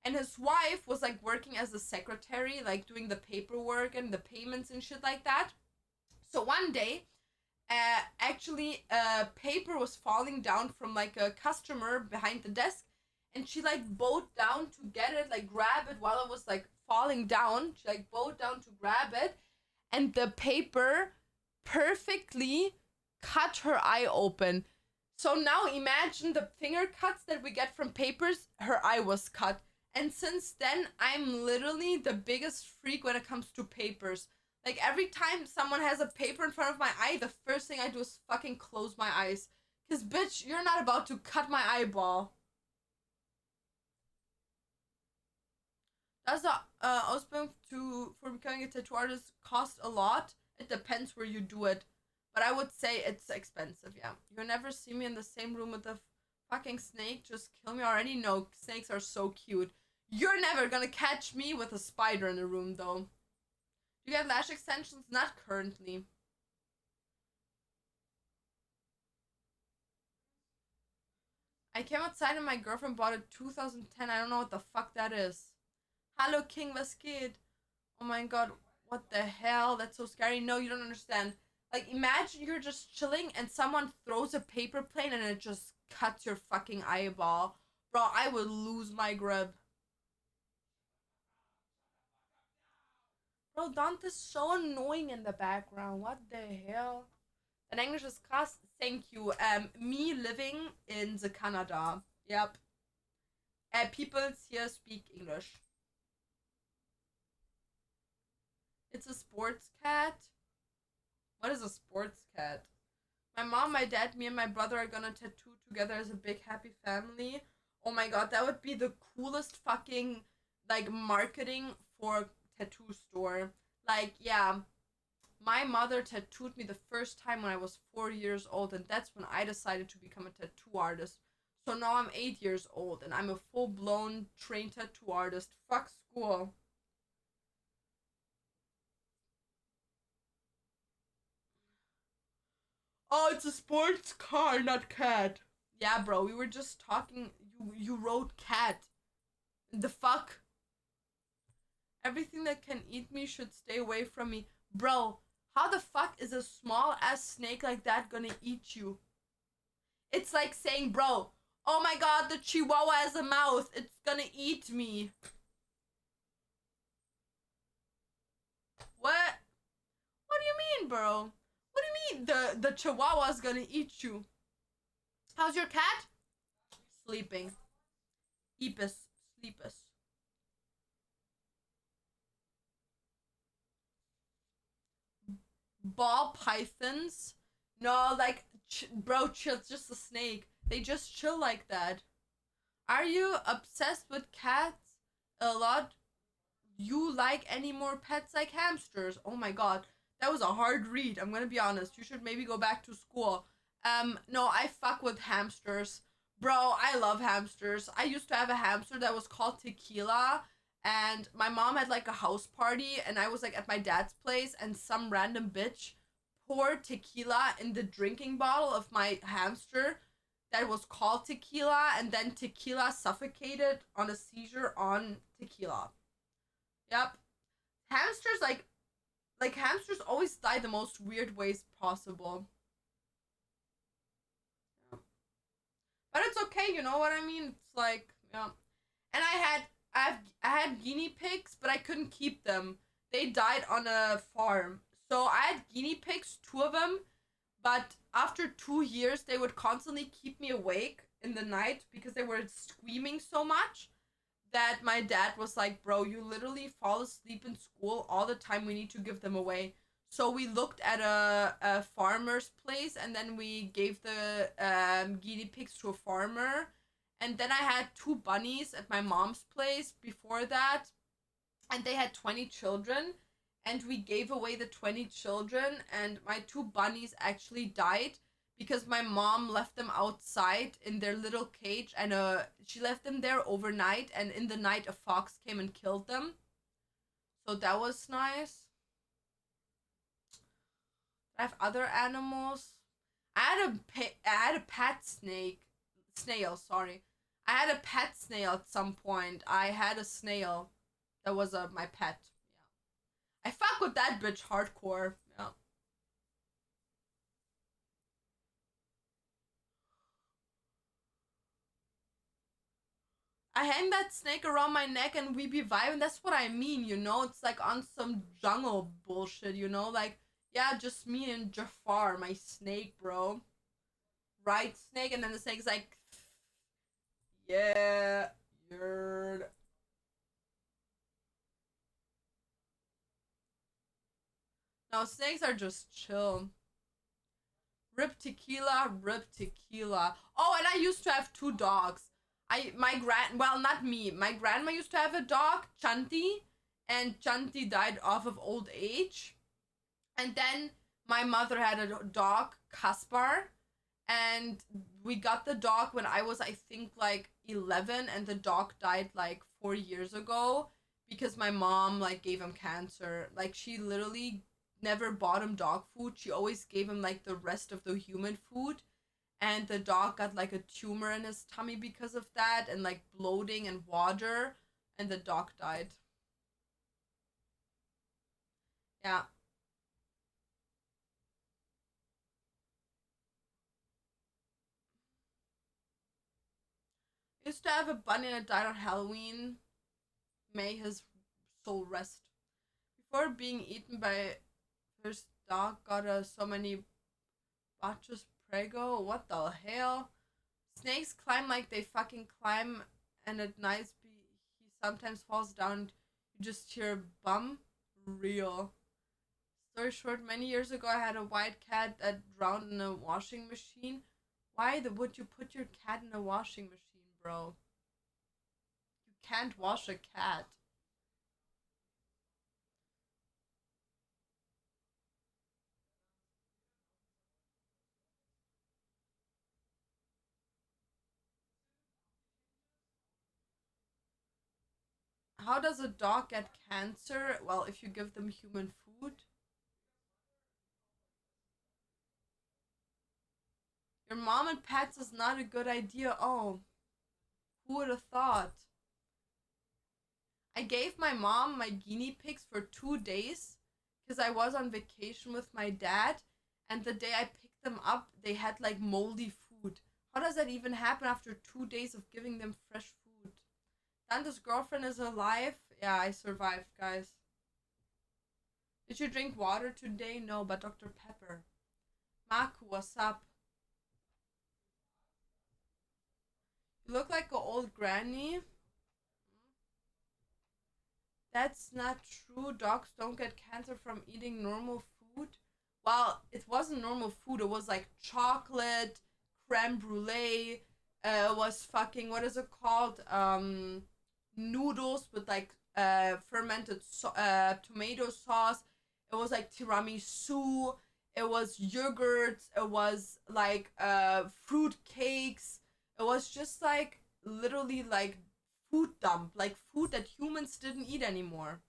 And his wife was like working as a secretary, like doing the paperwork and the payments and shit like that. So one day, paper was falling down from like a customer behind the desk, and she like bowed down to get it, like grab it while it was like falling down. She like bowed down to grab it, and the paper perfectly cut her eye open. So now imagine the finger cuts that we get from papers, her eye was cut. And since then, I'm literally the biggest freak when it comes to papers. Like, every time someone has a paper in front of my eye, the first thing I do is fucking close my eyes. Because, bitch, you're not about to cut my eyeball. Does the Ausbildung for becoming a tattoo artist cost a lot? It depends where you do it. But I would say it's expensive, yeah. You'll never see me in the same room with a fucking snake. Just kill me already. No, snakes are so cute. You're never gonna catch me with a spider in a room, though. You get lash extensions? Not currently. I came outside and my girlfriend bought a 2010. I don't know what the fuck that is. Hello, King, was geht? Oh my god, what the hell? That's so scary. No, you don't understand. Like, imagine you're just chilling and someone throws a paper plane and it just cuts your fucking eyeball. Bro, I would lose my grip. Bro, Dante's so annoying in the background. What the hell? And English is krass. Thank you. Me living in the Canada. Yep. People here speak English. It's a sports cat. What is a sports cat? My mom, my dad, me and my brother are gonna tattoo together as a big happy family. Oh my god, that would be the coolest fucking, like, marketing for tattoo store. Like, yeah, my mother tattooed me the first time when I was 4 years old, and that's when I decided to become a tattoo artist. So now I'm 8 years old and I'm a full-blown trained tattoo artist. Fuck school. Oh, it's a sports car, not cat. Yeah, bro, we were just talking. You wrote cat. The fuck? Everything that can eat me should stay away from me. Bro, how the fuck is a small ass snake like that gonna eat you? It's like saying, bro, oh my god, the chihuahua has a mouth. It's gonna eat me. What? What do you mean, bro? What do you mean the chihuahua's gonna eat you? How's your cat? Sleeping. Sleepus. Ball pythons? No, like, bro, chill. It's just a snake. They just chill like that. Are you obsessed with cats a lot? You like any more pets like hamsters? Oh my god. That was a hard read. I'm gonna be honest. You should maybe go back to school. No, I fuck with hamsters. Bro, I love hamsters. I used to have a hamster that was called Tequila, and my mom had like a house party, and I was like at my dad's place, and some random bitch poured tequila in the drinking bottle of my hamster that was called Tequila, and then Tequila suffocated on a seizure on Tequila. Yep. Hamsters, like hamsters always die the most weird ways possible. Yeah. But it's okay, you know what I mean? It's like, yeah. And I had guinea pigs, but I couldn't keep them. They died on a farm. So I had guinea pigs, two of them, but after 2 years, they would constantly keep me awake in the night because they were screaming so much that my dad was like, bro, you literally fall asleep in school all the time. We need to give them away. So we looked at a farmer's place, and then we gave the guinea pigs to a farmer. And then I had two bunnies at my mom's place before that, and they had 20 children. And we gave away the 20 children, and my two bunnies actually died because my mom left them outside in their little cage, and she left them there overnight, and in the night a fox came and killed them. So that was nice. I have other animals. I had a pet snail. Sorry, I had a pet snail at some point. I had a snail that was my pet. Yeah, I fuck with that bitch hardcore. Yeah. I hang that snake around my neck and we be vibing. That's what I mean, you know? It's like on some jungle bullshit, you know? Like, yeah, just me and Jafar, my snake, bro. Right, snake, and then the snake's like, yeah, you're. No, snakes are just chill. Rip tequila, rip tequila. Oh, and I used to have two dogs. Well, not me. My grandma used to have a dog, Chanti, and Chanti died off of old age. And then my mother had a dog, Kaspar, and we got the dog when I was, I think, like 11, and the dog died like 4 years ago because my mom like gave him cancer. Like, she literally never bought him dog food. She always gave him like the rest of the human food, and the dog got like a tumor in his tummy because of that, and like bloating and water, and the dog died. Yeah. I used to have a bunny that died on Halloween. May his soul rest. Before being eaten by his dog, got so many botches prego. What the hell? Snakes climb like they fucking climb, and at night he sometimes falls down. You just hear bum. Real. Story short, many years ago I had a white cat that drowned in a washing machine. Why would you put your cat in a washing machine, bro? You can't wash a cat. How does a dog get cancer? Well, if you give them human food. Your mom and pets is not a good idea. Oh, who would have thought? I gave my mom my guinea pigs for 2 days because I was on vacation with my dad, and the day I picked them up, they had like moldy food. How does that even happen after 2 days of giving them fresh food? Dante's girlfriend is alive. Yeah, I survived, guys. Did you drink water today? No, but Dr. Pepper. Maku, what's up? You look like an old granny. That's not true. Dogs don't get cancer from eating normal food. Well, it wasn't normal food. It was like chocolate, creme brulee. It was fucking, what is it called? Noodles with like fermented tomato sauce. It was like tiramisu. It was yogurt. It was like fruit cakes. It was just like literally like food dump, like food that humans didn't eat anymore.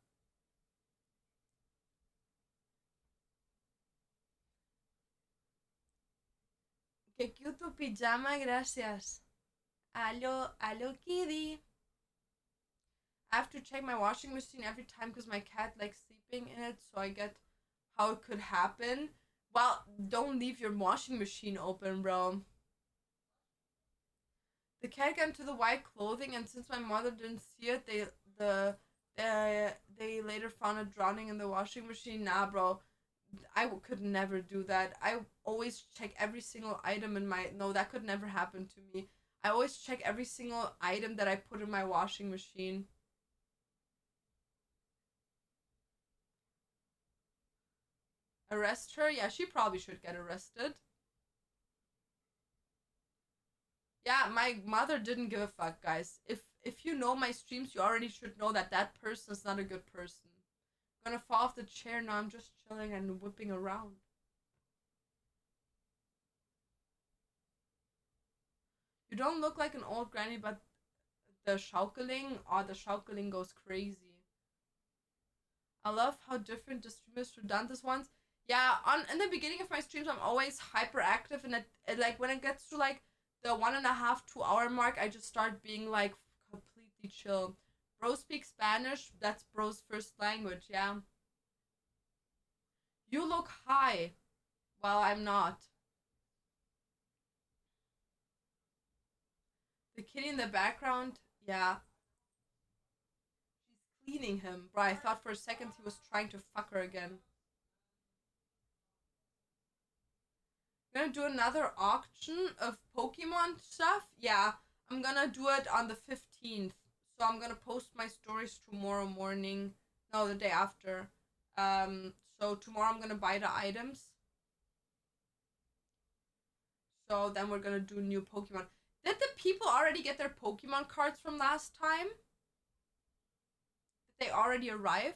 Que cute tu pijama, gracias. Aló, aló, kitty. I have to check my washing machine every time because my cat likes sleeping in it, so I get how it could happen. Well, don't leave your washing machine open, bro. The cat got into the white clothing, and since my mother didn't see it, they later found it drowning in the washing machine. Nah, bro, could never do that. I always check every single item in my. No, that could never happen to me. I always check every single item that I put in my washing machine. Arrest her? Yeah, she probably should get arrested. Yeah, my mother didn't give a fuck, guys. If you know my streams, you already should know that that person is not a good person. I'm gonna fall off the chair now. I'm just chilling and whipping around. You don't look like an old granny, but the Schaukeling goes crazy. I love how different the stream is for Dante's ones. Yeah, in the beginning of my streams, I'm always hyperactive, and it like when it gets to like the 1.5 2 hour mark, I just start being like completely chill. Bro speaks Spanish. That's bro's first language. Yeah. You look high. Well, I'm not. The kitty in the background. Yeah. She's cleaning him. Bro, I thought for a second he was trying to fuck her again. Gonna do another auction of Pokemon stuff. Yeah, I'm gonna do it on the 15th. So I'm gonna post my stories tomorrow morning. No, the day after. So tomorrow I'm gonna buy the items. So then we're gonna do new Pokemon. Did the people already get their Pokemon cards from last time? Did they already arrive?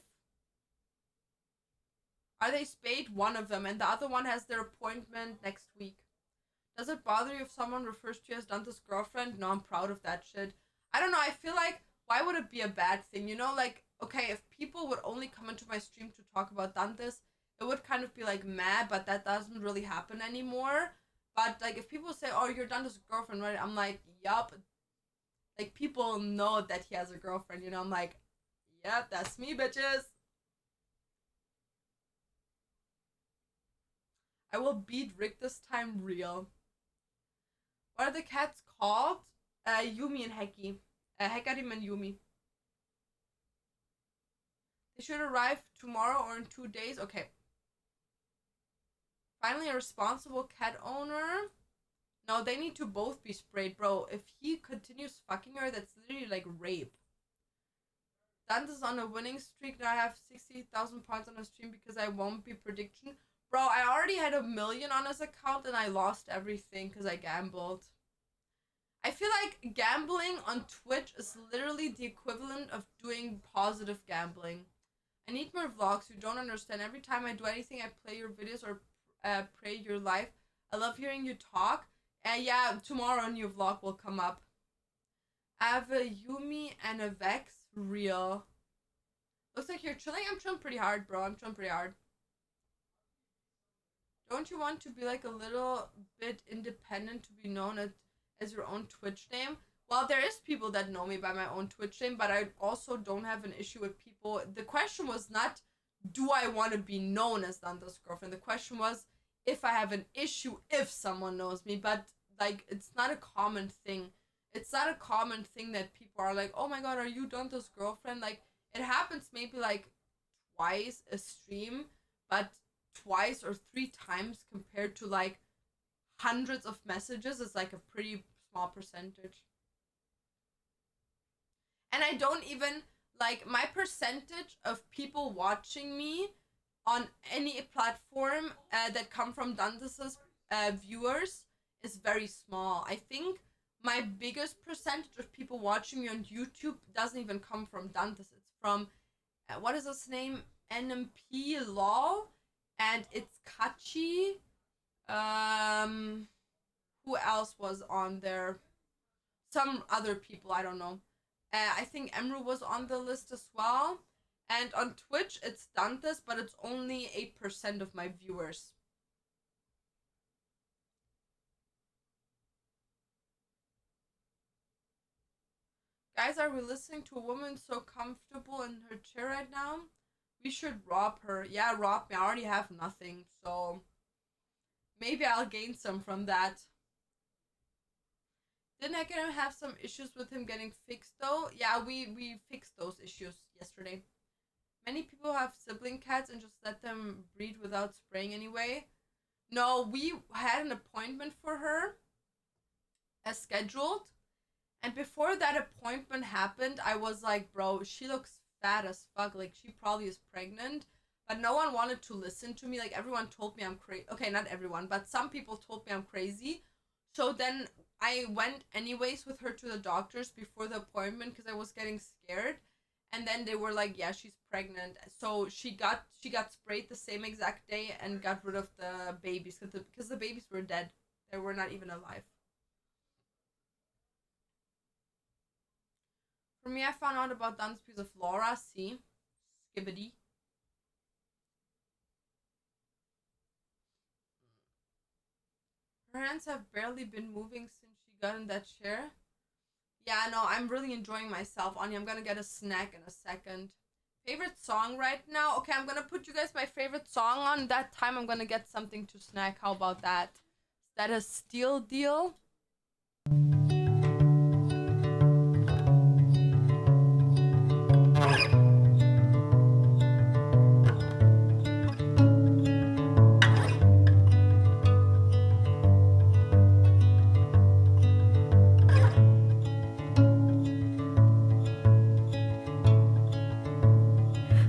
Are they spayed? One of them, and the other one has their appointment next week. Does it bother you if someone refers to you as Dante's girlfriend? No, I'm proud of that shit. I don't know, I feel like, why would it be a bad thing? You know, like, okay, if people would only come into my stream to talk about Dante's, it would kind of be like mad, but that doesn't really happen anymore. But, like, if people say, oh, you're Dante's girlfriend, right? I'm like, yup. Like, people know that he has a girlfriend, you know? I'm like, yep, that's me, bitches. I will beat Rick this time real. What are the cats called? Yumi and Heki. Hekarim and Yumi. They should arrive tomorrow or in 2 days. Okay. Finally, a responsible cat owner. No, they need to both be sprayed, bro. If he continues fucking her, that's literally like rape. Dante's on a winning streak. Now I have 60,000 points on the stream because I won't be prediction. Bro, I already had 1 million on his account and I lost everything because I gambled. I feel like gambling on Twitch is literally the equivalent of doing positive gambling. I need more vlogs. You don't understand. Every time I do anything, I play your videos or pray your life. I love hearing you talk. Yeah, tomorrow a new vlog will come up. I have a Yumi and a Vex. Real. Looks like you're chilling. I'm chilling pretty hard, bro. I'm chilling pretty hard. Don't you want to be like a little bit independent to be known as your own Twitch name? Well, there is people that know me by my own Twitch name, but I also don't have an issue with people. The question was not, do I want to be known as Dante's girlfriend? The question was, if I have an issue if someone knows me, but like, it's not a common thing. It's not a common thing that people are like, oh my god, are you Dante's girlfriend? Like, it happens maybe like twice a stream, but twice or 3 times compared to like hundreds of messages is like a pretty small percentage. And I don't even like my percentage of people watching me on any platform that come from Dante's viewers is very small. I think my biggest percentage of people watching me on YouTube doesn't even come from Dante's. It's from what is his name? NMP Law, and it's Kachi. Who else was on there? Some other people, I don't know. I think Emru was on the list as well. And on Twitch, it's Dante's, but it's only 8% of my viewers. Guys, are we listening to a woman so comfortable in her chair right now? We should rob her. Yeah, rob me. I already have nothing, so maybe I'll gain some from that. Didn't I gonna have some issues with him getting fixed though? Yeah, we fixed those issues yesterday. Many people have sibling cats and just let them breed without spraying anyway. No, we had an appointment for her as scheduled. And before that appointment happened, I was like, bro, she looks fat as fuck. Like, she probably is pregnant. But no one wanted to listen to me. Like, everyone told me I'm crazy. Okay, not everyone, but some people told me I'm crazy. So then I went anyways with her to the doctors before the appointment because I was getting scared. And then they were like, yeah, she's pregnant. So she got sprayed the same exact day and got rid of the babies because the babies were dead. They were not even alive. For me, I found out about dance because of Laura. See? Skibidi. Her hands have barely been moving since she got in that chair. Yeah, no, I'm really enjoying myself. Anya, I'm gonna get a snack in a second. Favorite song right now? Okay, I'm gonna put you guys my favorite song on. That time I'm gonna get something to snack. How about that? Is that a steal deal?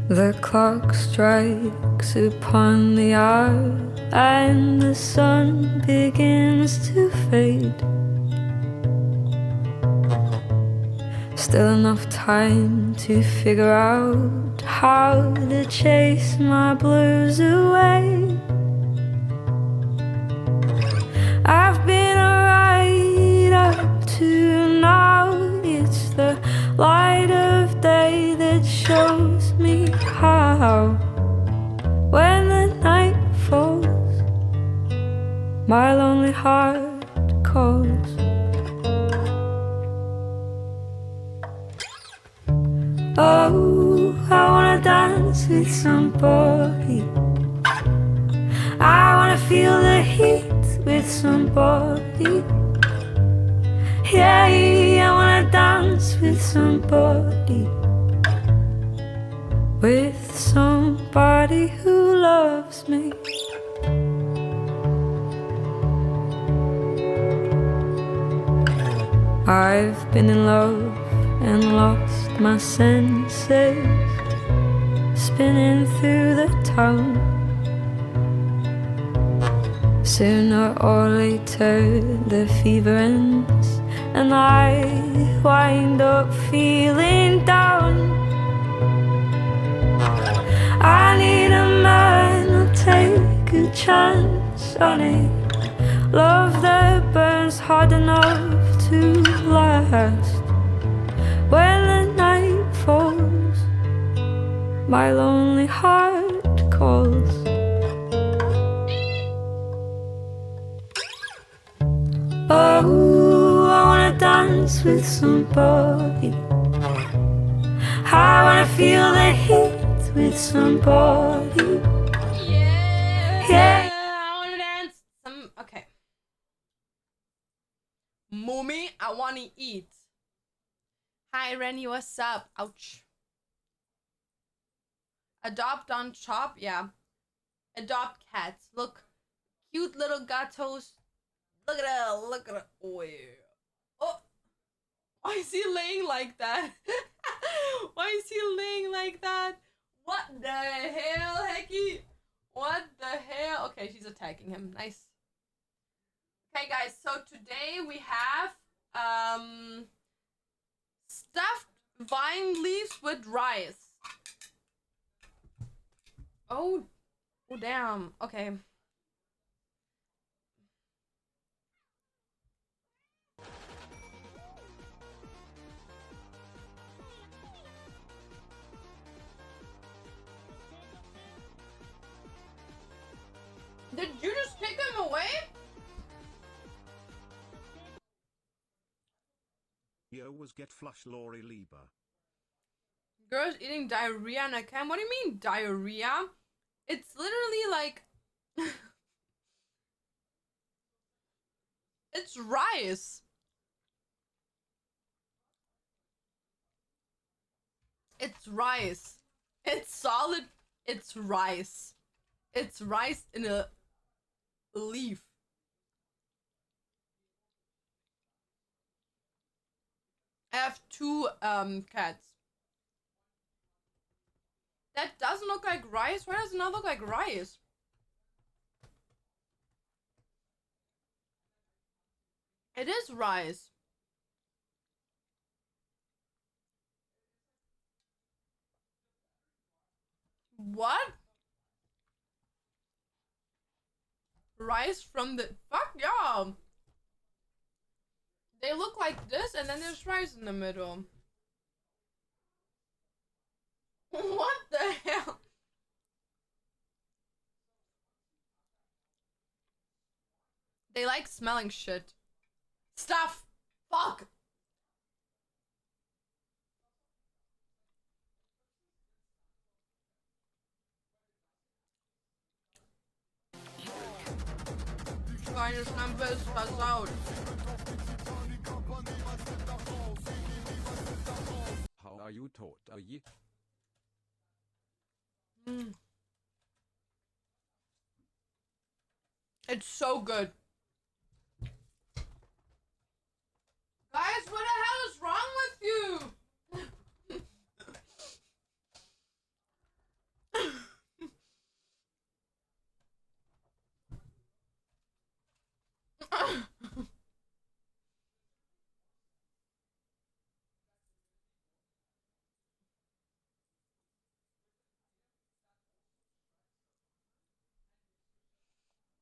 The clock strikes upon the hour and the sun begins to fade. Still enough time to figure out how to chase my blues away. I've been right up to now. It's the light of day that shows me how. When the night falls, my lonely heart calls. Oh, I wanna dance with somebody. I wanna feel the heat with somebody. Yeah, I wanna dance with somebody. With somebody who loves me. I've been in love and lost my senses, spinning through the town. Sooner or later the fever ends and I wind up feeling down. I need a man who'll take a chance on it. Love that burns hard enough to last. When the night falls, my lonely heart calls. Oh, I wanna dance with somebody. I wanna feel the heat with somebody. Yeah, I wanna dance. Okay. Mommy, I wanna eat. Hi, Rennie, what's up? Ouch. Adopt on Chop, yeah. Adopt cats. Look, cute little gatos. Look at that, look at that. Oh, yeah. Oh, why is he laying like that? Why is he laying like that? What the hell, Hecky? What the hell? Okay, she's attacking him. Nice. Okay, guys, so today we have stuffed vine leaves with rice. Oh damn. Okay. Did you just take him away? Yo was get flush Lori Lieber. Girls eating diarrhea in a can? What do you mean diarrhea? It's literally like it's rice. It's rice. It's solid. It's rice. It's rice in a leaf. I have two cats. That doesn't look like rice. Why does it not look like rice? It is rice. What? Rice from the fuck yeah. They look like this and then there's rice in the middle. What the hell? They like smelling shit. Stuff. Fuck. Kleines Lampe ist versaut. How are you taught? Are ye? It's so good. Guys, what the hell is wrong with you?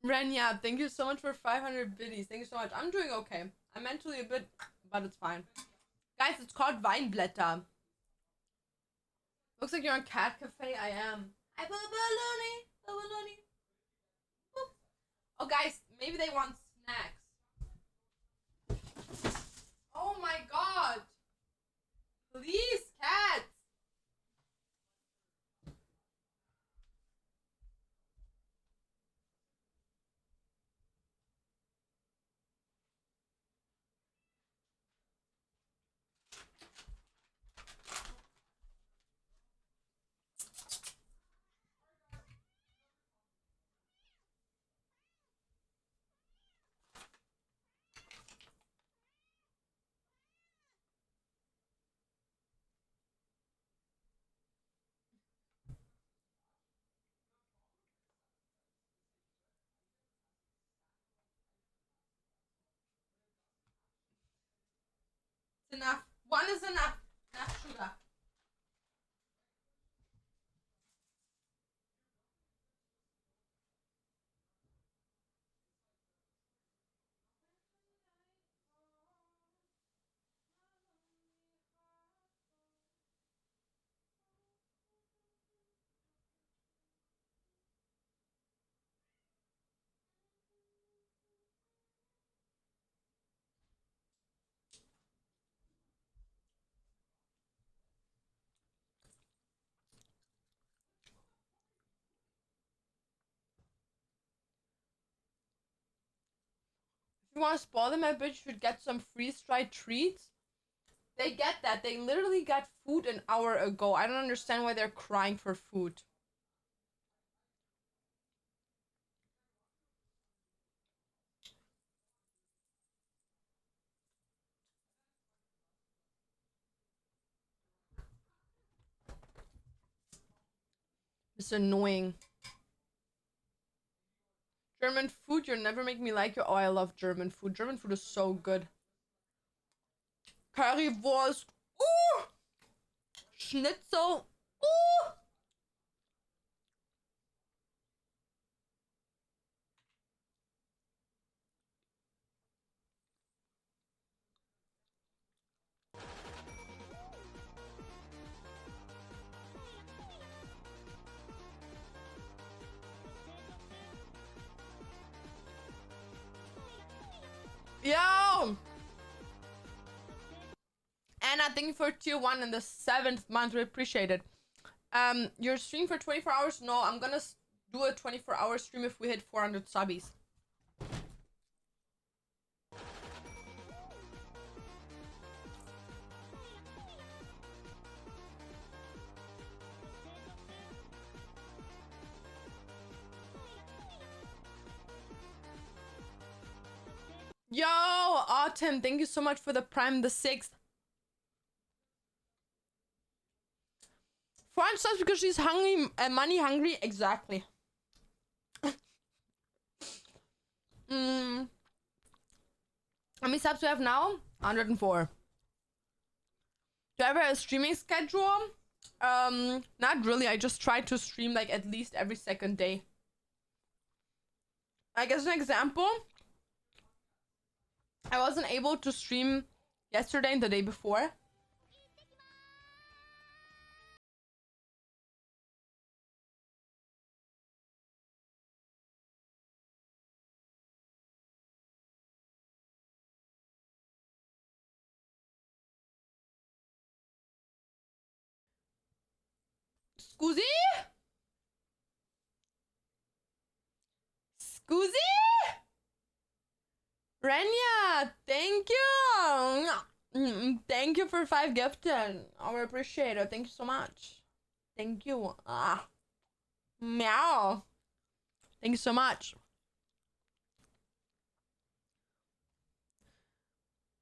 Renya, thank you so much for 500 biddies. Thank you so much. I'm doing okay. I'm mentally a bit, but it's fine. Guys, it's called Weinblätter. Looks like you're on Cat Cafe. I am. Hi, Balloony. Balloony. Oh, guys, maybe they want snacks. Oh my god. Please, cats. It's enough. One is enough. Enough sugar. If you want to spoil them a bit, you should get some freeze-dried treats. They get that. They literally got food an hour ago. I don't understand why they're crying for food. It's annoying. German food, you'll never make me like you. Oh, I love German food. German food is so good. Currywurst. Ooh! Schnitzel. Ooh! Yo! Anna, thank you for tier 1 in the 7th month. We appreciate it. Your stream for 24 hours? No, I'm gonna do a 24-hour stream if we hit 400 subbies. Tim. Thank you so much for the Prime the 6th. 400 subs because she's hungry, money hungry. Exactly. How many subs do we have now? 104. Do I ever have a streaming schedule? Not really. I just try to stream like at least every second day. I guess an example. I wasn't able to stream yesterday and the day before. Scusi? Scusi? Renya, thank you. Thank you for 5 gifted. I appreciate it. Thank you so much. Thank you. Meow. Thank you so much.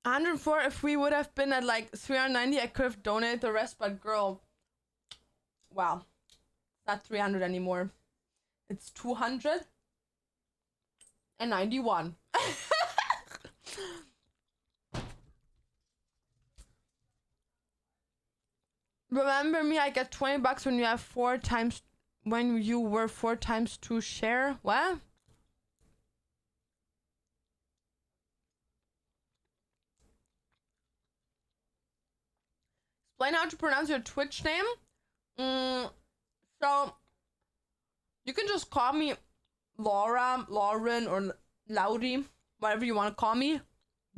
104. If we would have been at like 390, I could have donated the rest, but girl, wow, it's not 300 anymore. It's 291. Remember me, I get 20 bucks when you have 4 times, when you were 4 times 2 share. What? Explain how to pronounce your Twitch name. So you can just call me Laura, Lauren, or Laudi, whatever you want to call me.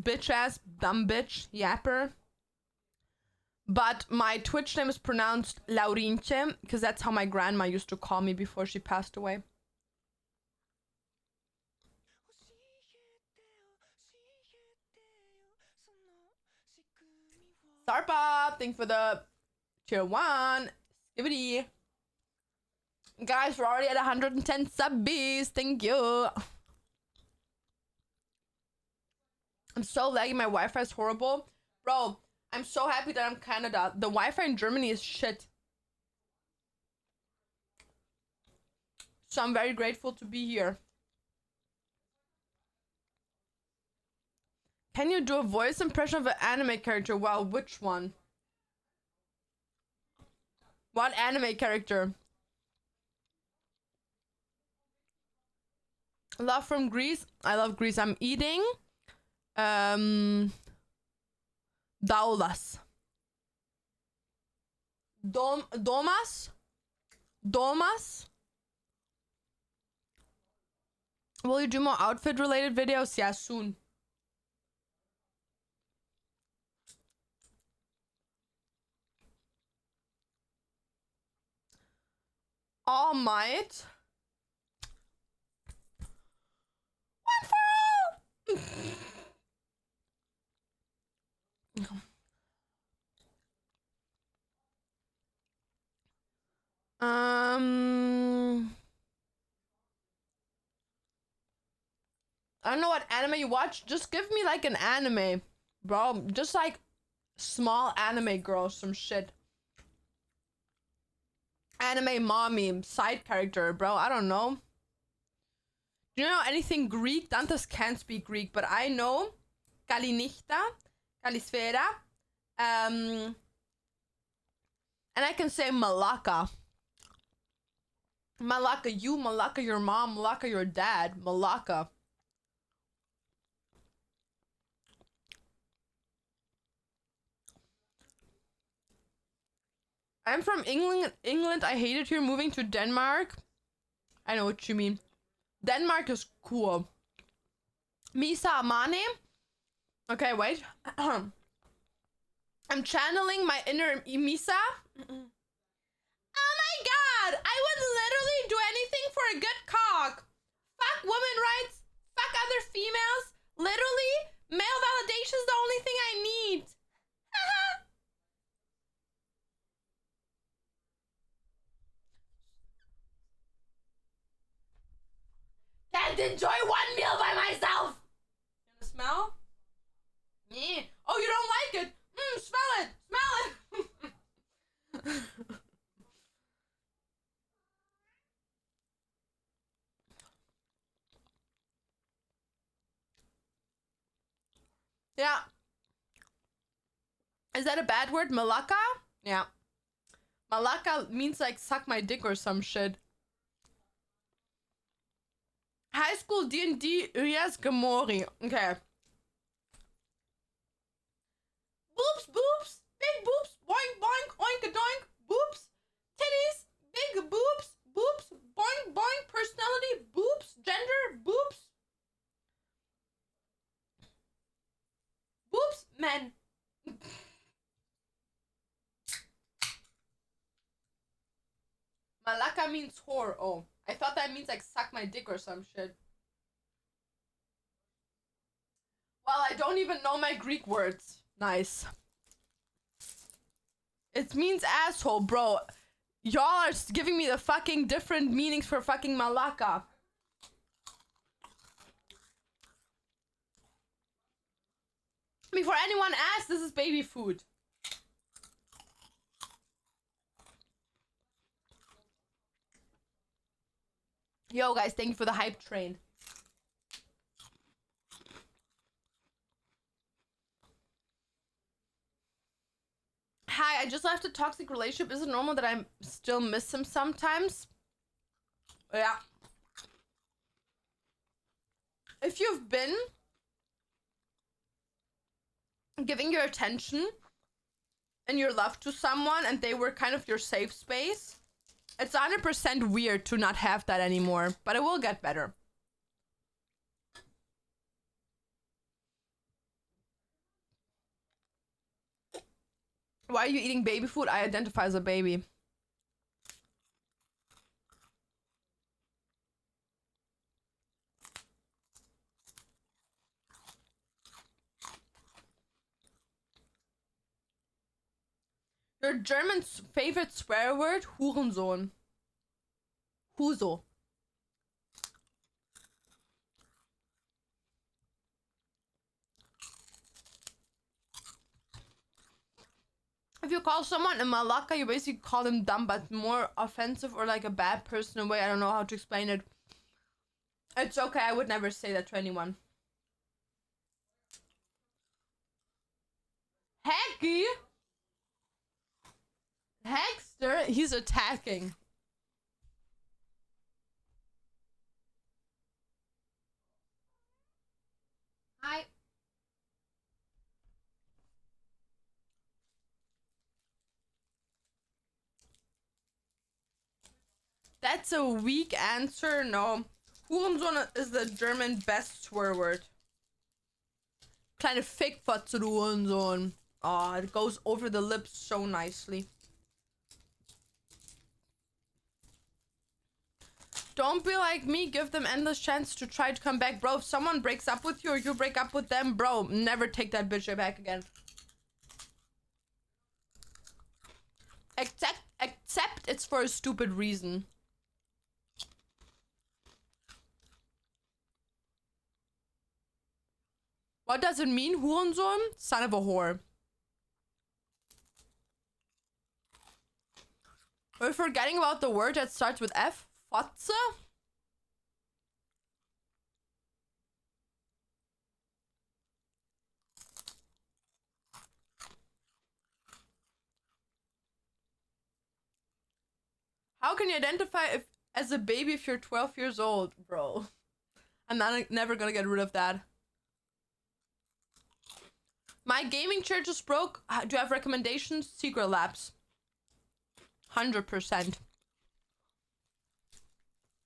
Bitch ass, dumb bitch, yapper. But my Twitch name is pronounced Laurinche, because that's how my grandma used to call me before she passed away. Sarpa, thank you for the tier 1. Skibidi. Guys, we're already at 110 subbies. Thank you. I'm so laggy. My Wi-Fi is horrible. Bro, I'm so happy that I'm Canada. The Wi-Fi in Germany is shit. So I'm very grateful to be here. Can you do a voice impression of an anime character? Wow, which one? What anime character? Love from Greece. I love Greece. I'm eating Daulas. Domas. Will you do more outfit related videos? Yeah, soon. All Might. One for all. I don't know what anime you watch. Just give me like an anime, bro. Just like small anime girl, some shit. Anime mommy, side character, bro. I don't know. Do you know anything Greek? Dantes can't speak Greek, but I know Kalinichta, Kalisfera, and I can say Malaka. Malaka you, Malaka your mom, Malaka your dad, Malaka. I'm from England. I hate it here. Moving to Denmark. I know what you mean. Denmark is cool. Misa Amane. Okay, wait. I'm channeling my inner Misa. Oh my god! I would literally do anything for a good cock. Fuck women rights. Fuck other females. Literally, male validation is the only thing I need. Can't enjoy one meal by myself. You wanna smell? Yeah. Is that a bad word? Malaka? Yeah. Malaka means like suck my dick or some shit. High school D&D Rias Gamori. Okay. Boobs, boobs, big boobs, boink, boink, oink a doink, boobs, titties, big boobs, boobs, boink, boink, personality, boobs, gender, boobs. Boobs, men. Malaka means whore. Oh, I thought that means like suck my dick or some shit. Well, I don't even know my Greek words. Nice. It means asshole, bro. Y'all are giving me the fucking different meanings for fucking Malaka. Before anyone asks, this is baby food. Yo, guys, thank you for the hype train. Hi, I just left a toxic relationship. Is it normal that I still miss him sometimes? Yeah. If you've been giving your attention and your love to someone and they were kind of your safe space, it's 100% weird to not have that anymore, but it will get better. Why are you eating baby food? I identify as a baby. Your German favorite swear word? Hurensohn. Huso. If you call someone a malaka, you basically call them dumb, but more offensive or like a bad person in a way. I don't know how to explain it. It's okay, I would never say that to anyone. Hacky? Hackster? He's attacking. Hi. That's a weak answer. No. Hurensohn is the German best swear word. Kleine Fickfotze, du Hurensohn. Oh, it goes over the lips so nicely. Don't be like me. Give them endless chance to try to come back. Bro, if someone breaks up with you or you break up with them, bro, never take that bitch back again. Except it's for a stupid reason. What does it mean, Hurensohn? Son of a whore. We're forgetting about the word that starts with F. Fotze? How can you identify as a baby if you're 12 years old, bro? I'm never gonna get rid of that. My gaming chair just broke. Do you have recommendations? Secret Labs. 100%.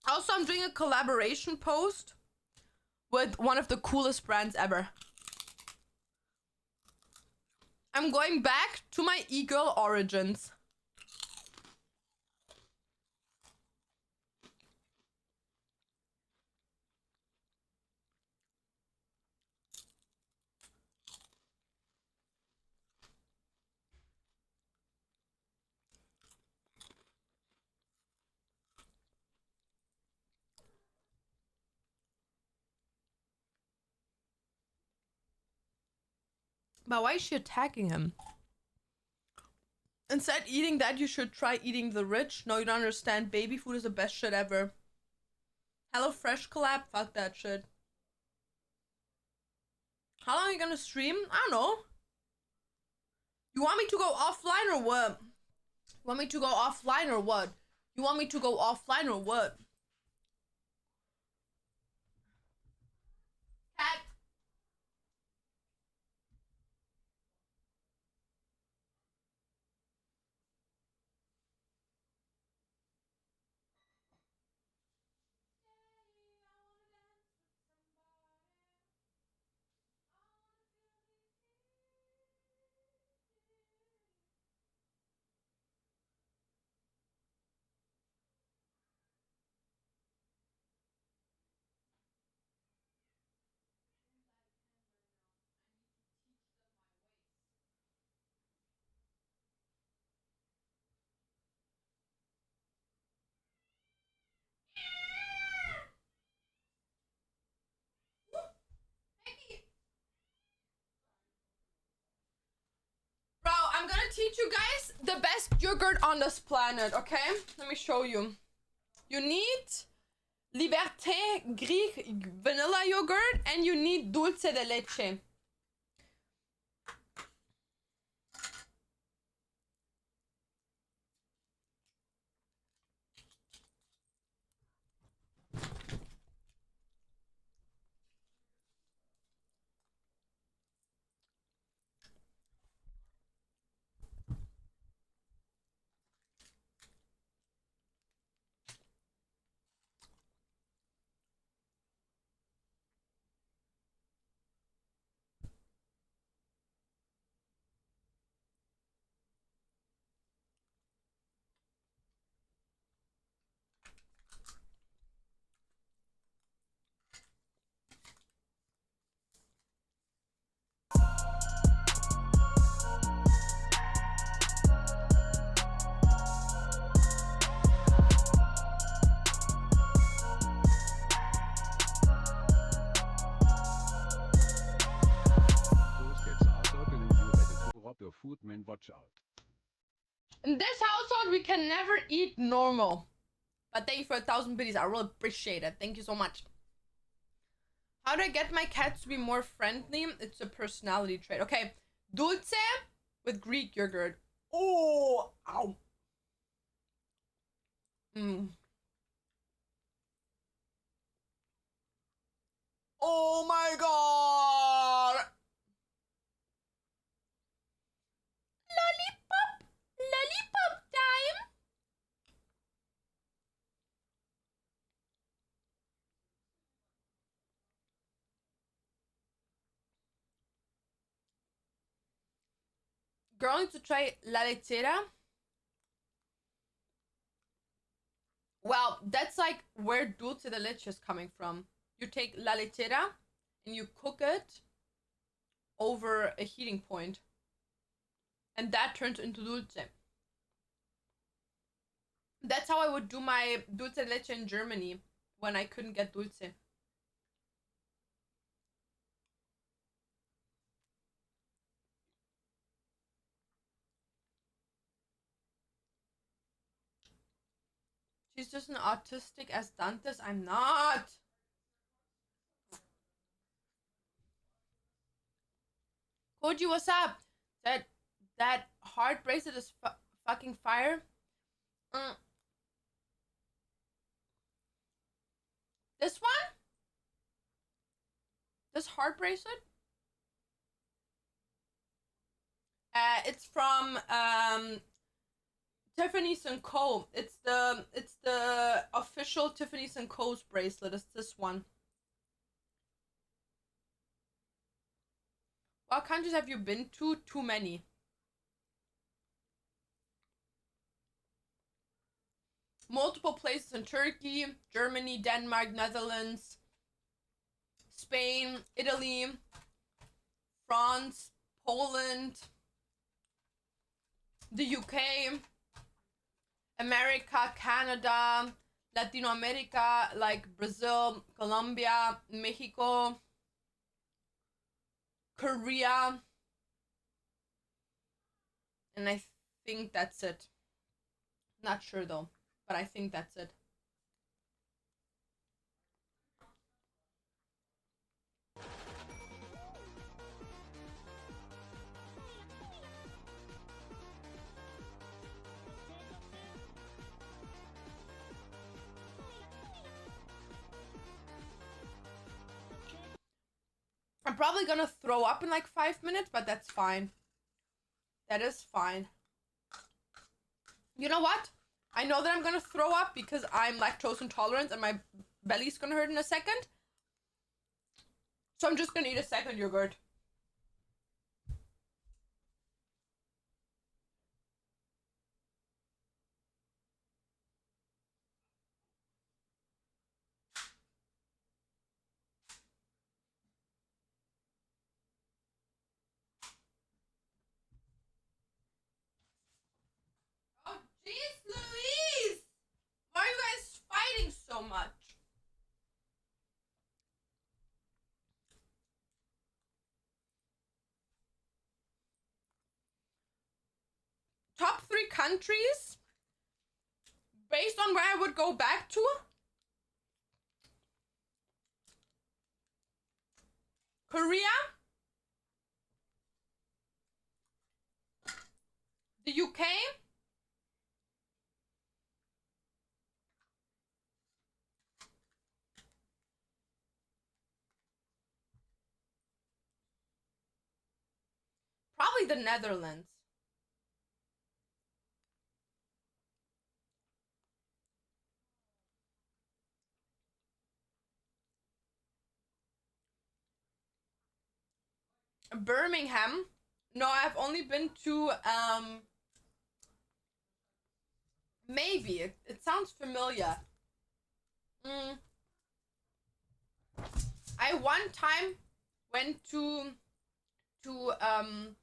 Also, I'm doing a collaboration post with one of the coolest brands ever. I'm going back to my e-girl origins. But why is she attacking him? Instead eating that, you should try eating the rich. No, you don't understand. Baby food is the best shit ever. HelloFresh collab? Fuck that shit. How long are you gonna stream? I don't know. You want me to go offline or what? You want me to go offline or what? You want me to go offline or what? Cat. Bro, I'm gonna teach you guys the best yogurt on this planet, okay? Let me show you. You need Liberté Greek vanilla yogurt and you need dulce de leche. Those kids are circling you ready to rob your food, man, watch out. In this household, we can never eat normal. But thank you for 1,000 biddies. I really appreciate it. Thank you so much. How do I get my cats to be more friendly? It's a personality trait. Okay. Dulce with Greek yogurt. Oh, ow. Oh my god. Lollipop. Lollipop time. Girl needs to try la lechera. Well, that's like where dulce de leche is coming from. You take la lechera and you cook it over a heating point. And that turns into dulce. That's how I would do my dulce de leche in Germany when I couldn't get dulce. She's just an autistic as Dantes. I'm not. Koji, what's up? That heart bracelet is fucking fire. This one? This heart bracelet? It's from Tiffany's and Co. It's the official Tiffany's and Co.'s bracelet. It's this one. What countries have you been to? Too many. Multiple places in Turkey, Germany, Denmark, Netherlands, Spain, Italy, France, Poland, the UK, America, Canada, Latino America, like Brazil, Colombia, Mexico, Korea, and I think that's it. Not sure though, but I think that's it. I'm probably gonna throw up in like 5 minutes, but that's fine. That is fine. You know what? I know that I'm gonna throw up because I'm lactose intolerant and my belly's gonna hurt in a second. So I'm just gonna eat a second yogurt. Oh, jeez, Louise! Why are you guys fighting so much? Top 3 countries based on where I would go back to. Korea, the UK, probably the Netherlands. Birmingham. No, I've only been to maybe it sounds familiar. I one time went to um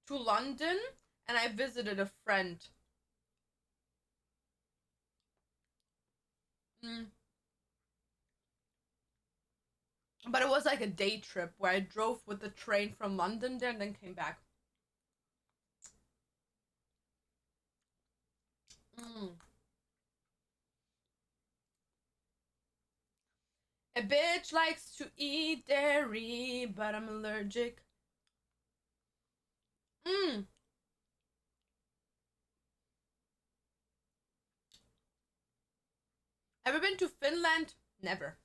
to London and I visited a friend. But it was like a day trip where I drove with the train from London there and then came back. A bitch likes to eat dairy, but I'm allergic. Ever been to Finland? Never.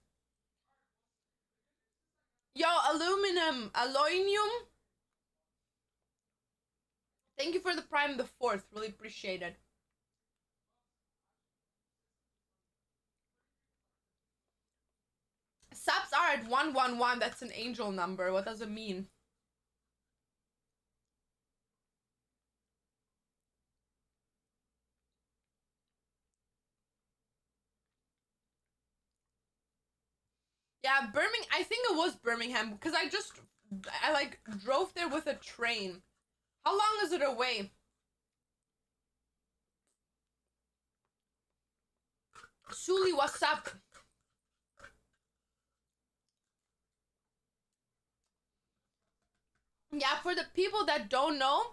Yo, aluminium. Thank you for the Prime the 4th. Really appreciate it. Subs are at 111. That's an angel number. What does it mean? Yeah, Birmingham. I think it was Birmingham because I like drove there with a train. How long is it away? Suli, what's up? Yeah, for the people that don't know,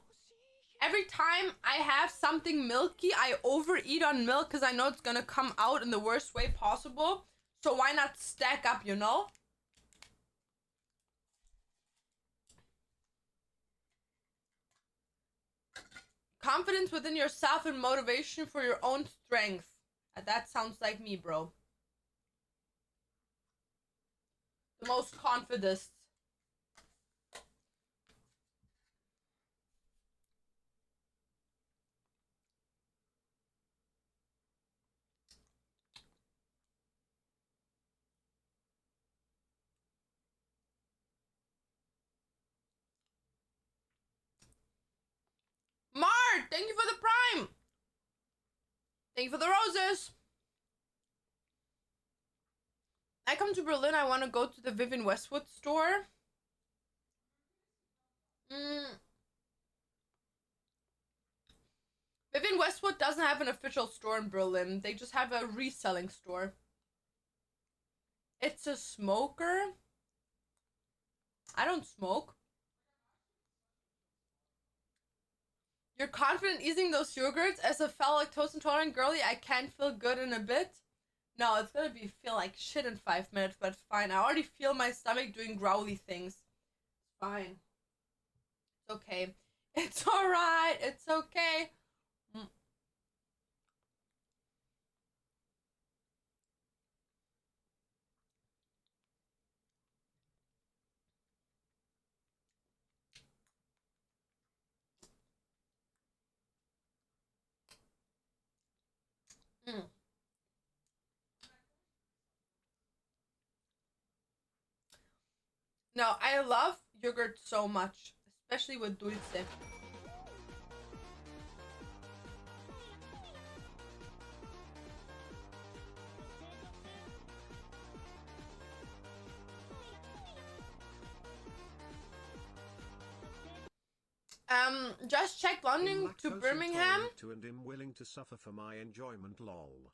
every time I have something milky, I overeat on milk because I know it's gonna come out in the worst way possible. So why not stack up, you know? Confidence within yourself and motivation for your own strength. That sounds like me, bro. The most confident. Mart, thank you for the Prime. Thank you for the roses. I come to Berlin, I want to go to the Vivian Westwood store. Vivian Westwood doesn't have an official store in Berlin. They just have a reselling store. It's a smoker. I don't smoke. You're confident eating those yogurts? As a fellow lactose intolerant girly, I can't feel good in a bit. No, it's gonna feel like shit in 5 minutes, but it's fine. I already feel my stomach doing growly things. It's fine. It's okay. It's alright. It's okay. Mm. No, I love yogurt so much, especially with dulce. Just check London to Lactose Birmingham. intolerant to and am willing to suffer for my enjoyment, lol.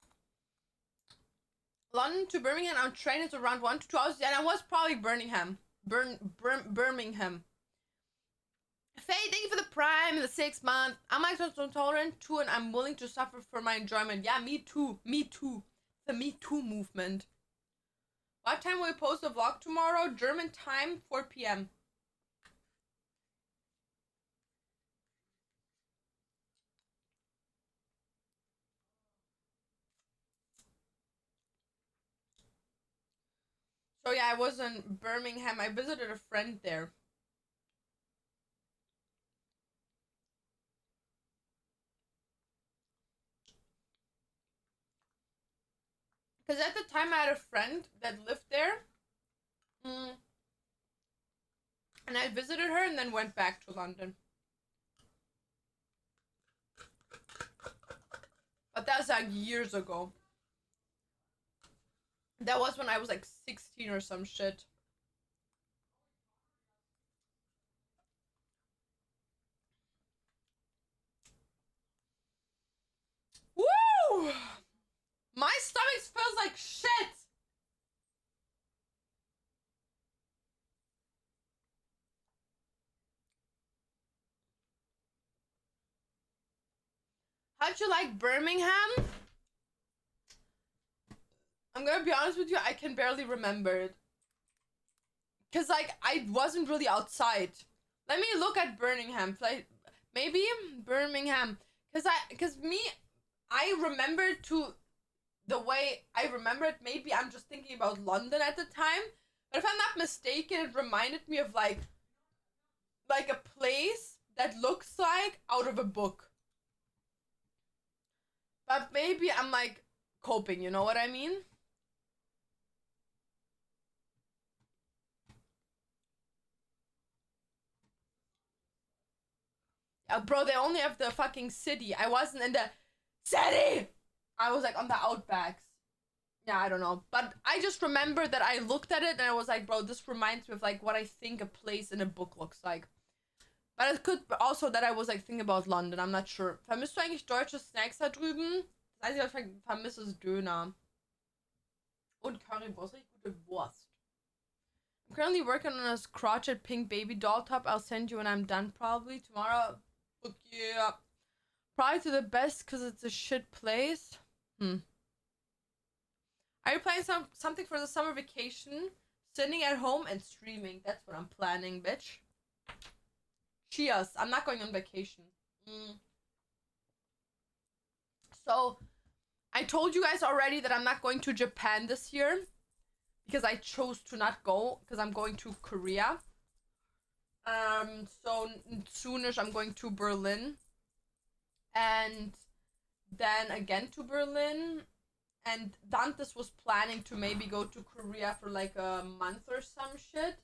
London to Birmingham on train is around 1 to 2 hours. Yeah, that was probably Birmingham. Birmingham. Faye, thank you for the prime in the 6th month. I'm lactose intolerant too, and I'm willing to suffer for my enjoyment. Yeah, me too. Me too. The Me Too movement. What time will we post a vlog tomorrow? German time, 4 p.m. So yeah, I was in Birmingham. I visited a friend there. Because at the time I had a friend that lived there. And I visited her and then went back to London. But that was like years ago. That was when I was like 16 or some shit. Woo! My stomach feels like shit! How'd you like Birmingham? I'm gonna be honest with you, I can barely remember it. Cause like, I wasn't really outside. Let me look at Birmingham. Maybe Birmingham. Cause I remember to the way I remember it. Maybe I'm just thinking about London at the time. But if I'm not mistaken, it reminded me of like a place that looks like out of a book. But maybe I'm like coping, you know what I mean? Bro, they only have the fucking city. I wasn't in the city! I was like on the outbacks. Yeah, I don't know. But I just remember that I looked at it and I was like, bro, this reminds me of like what I think a place in a book looks like. But it could also that I was like thinking about London. I'm not sure. Vermisst du eigentlich deutsche Snacks da drüben? Das Einzige, was ich vermisse, ist Döner. Und Currywurst. Richtig gute Wurst. I'm currently working on a crotchet pink baby doll top. I'll send you when I'm done probably tomorrow. Fuck yeah. Probably to the best because it's a shit place. Are you planning something for the summer vacation? Sitting at home and streaming. That's what I'm planning, bitch. Cheers. I'm not going on vacation. So, I told you guys already that I'm not going to Japan this year. Because I chose to not go. Because I'm going to Korea. So soonish I'm going to Berlin. And then again to Berlin. And Dantes was planning to maybe go to Korea for like a month or some shit.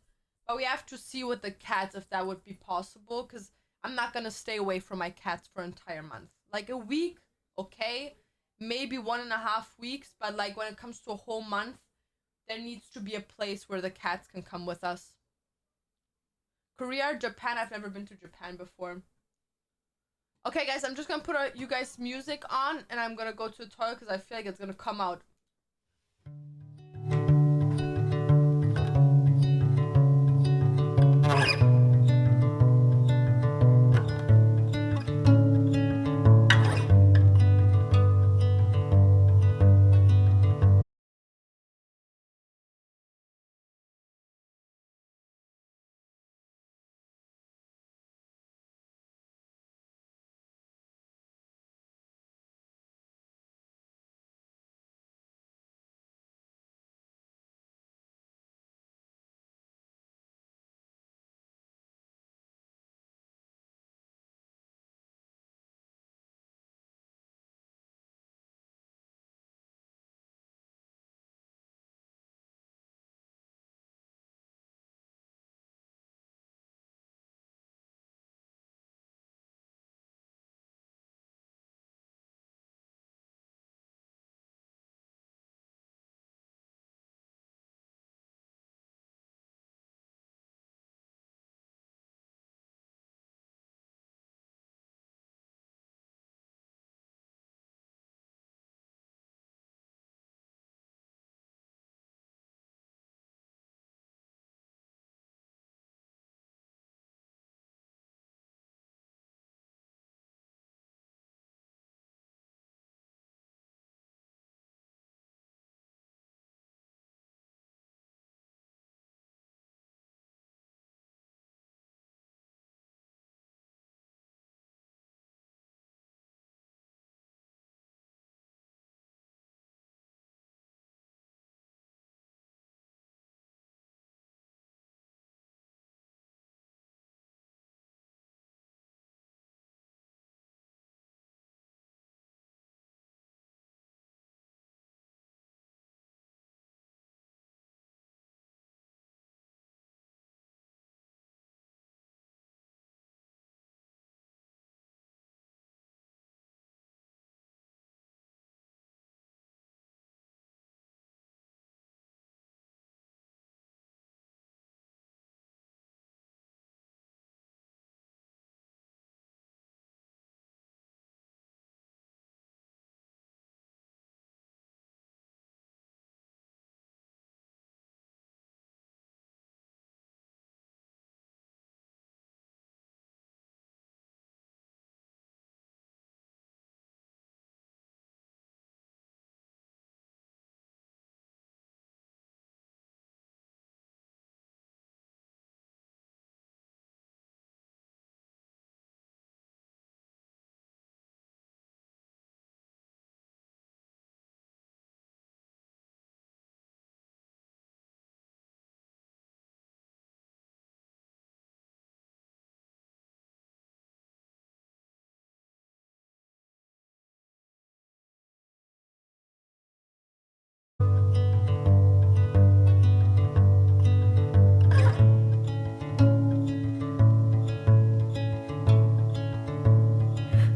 But we have to see with the cats if that would be possible. Because I'm not going to stay away from my cats for an entire month. Like a week, okay. Maybe 1.5 weeks. But like when it comes to a whole month, there needs to be a place where the cats can come with us. Korea or Japan? I've never been to Japan before. Okay, guys, I'm just gonna put you guys' music on and I'm gonna go to the toilet because I feel like it's gonna come out.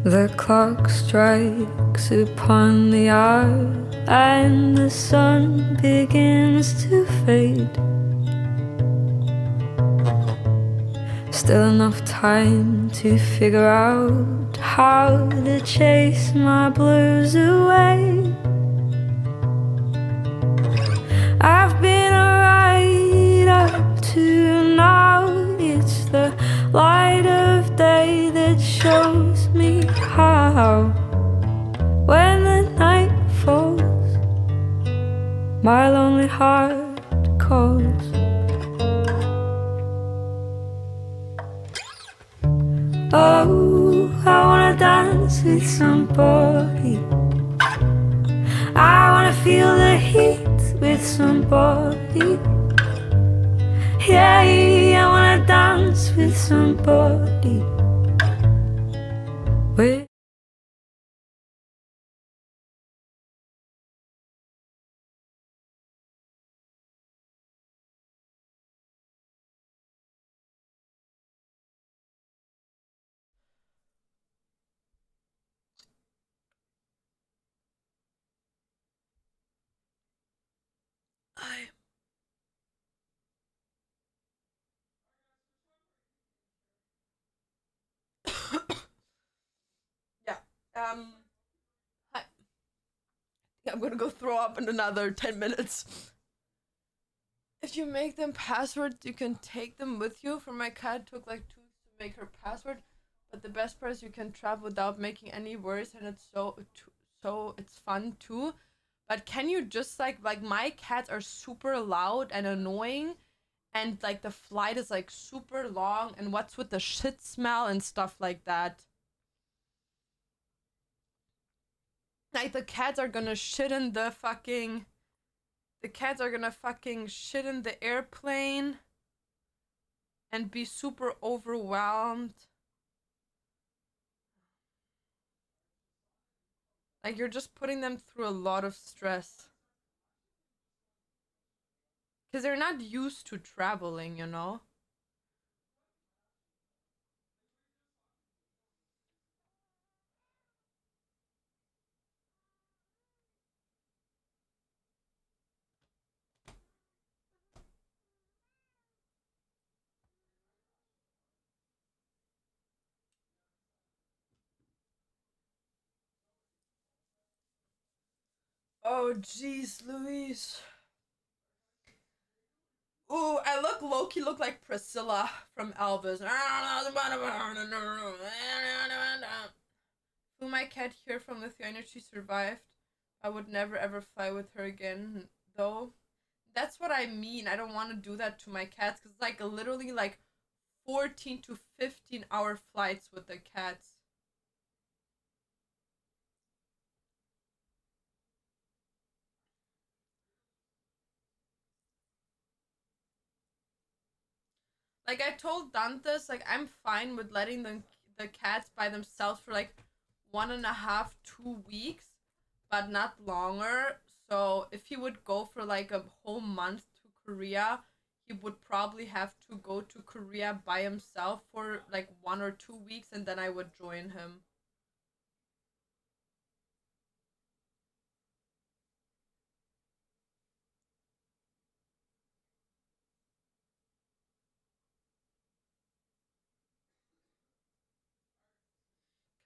The clock strikes upon the hour and the sun begins to fade. Still enough time to figure out how to chase my blues away. I've been right up to now. It's the light of day that shows me how. When the night falls, my lonely heart calls. Oh, I wanna dance with somebody. I wanna feel the heat with somebody. Yeah, I wanna dance with somebody. With I yeah. Hi. I'm gonna go throw up in another 10 minutes. If you make them passwords, you can take them with you. For my cat, it took like 2 weeks to make her password. But the best part is you can travel without making any worries, and it's so it's fun too. But can you just like my cats are super loud and annoying, and like the flight is like super long, and what's with the shit smell and stuff like that? Like the cats are gonna shit in the fucking shit in the airplane and be super overwhelmed. Like you're just putting them through a lot of stress. Because they're not used to traveling, you know? Oh, jeez, Louise. Ooh, I look like Priscilla from Elvis. Who my cat here from Lithuania, she survived. I would never ever fly with her again, though. That's what I mean. I don't want to do that to my cats because like literally like 14 to 15-hour flights with the cats. Like I told Dantes, like I'm fine with letting the cats by themselves for like 1.5, 2 weeks, but not longer. So if he would go for like a whole month to Korea, he would probably have to go to Korea by himself for like 1 or 2 weeks, and then I would join him.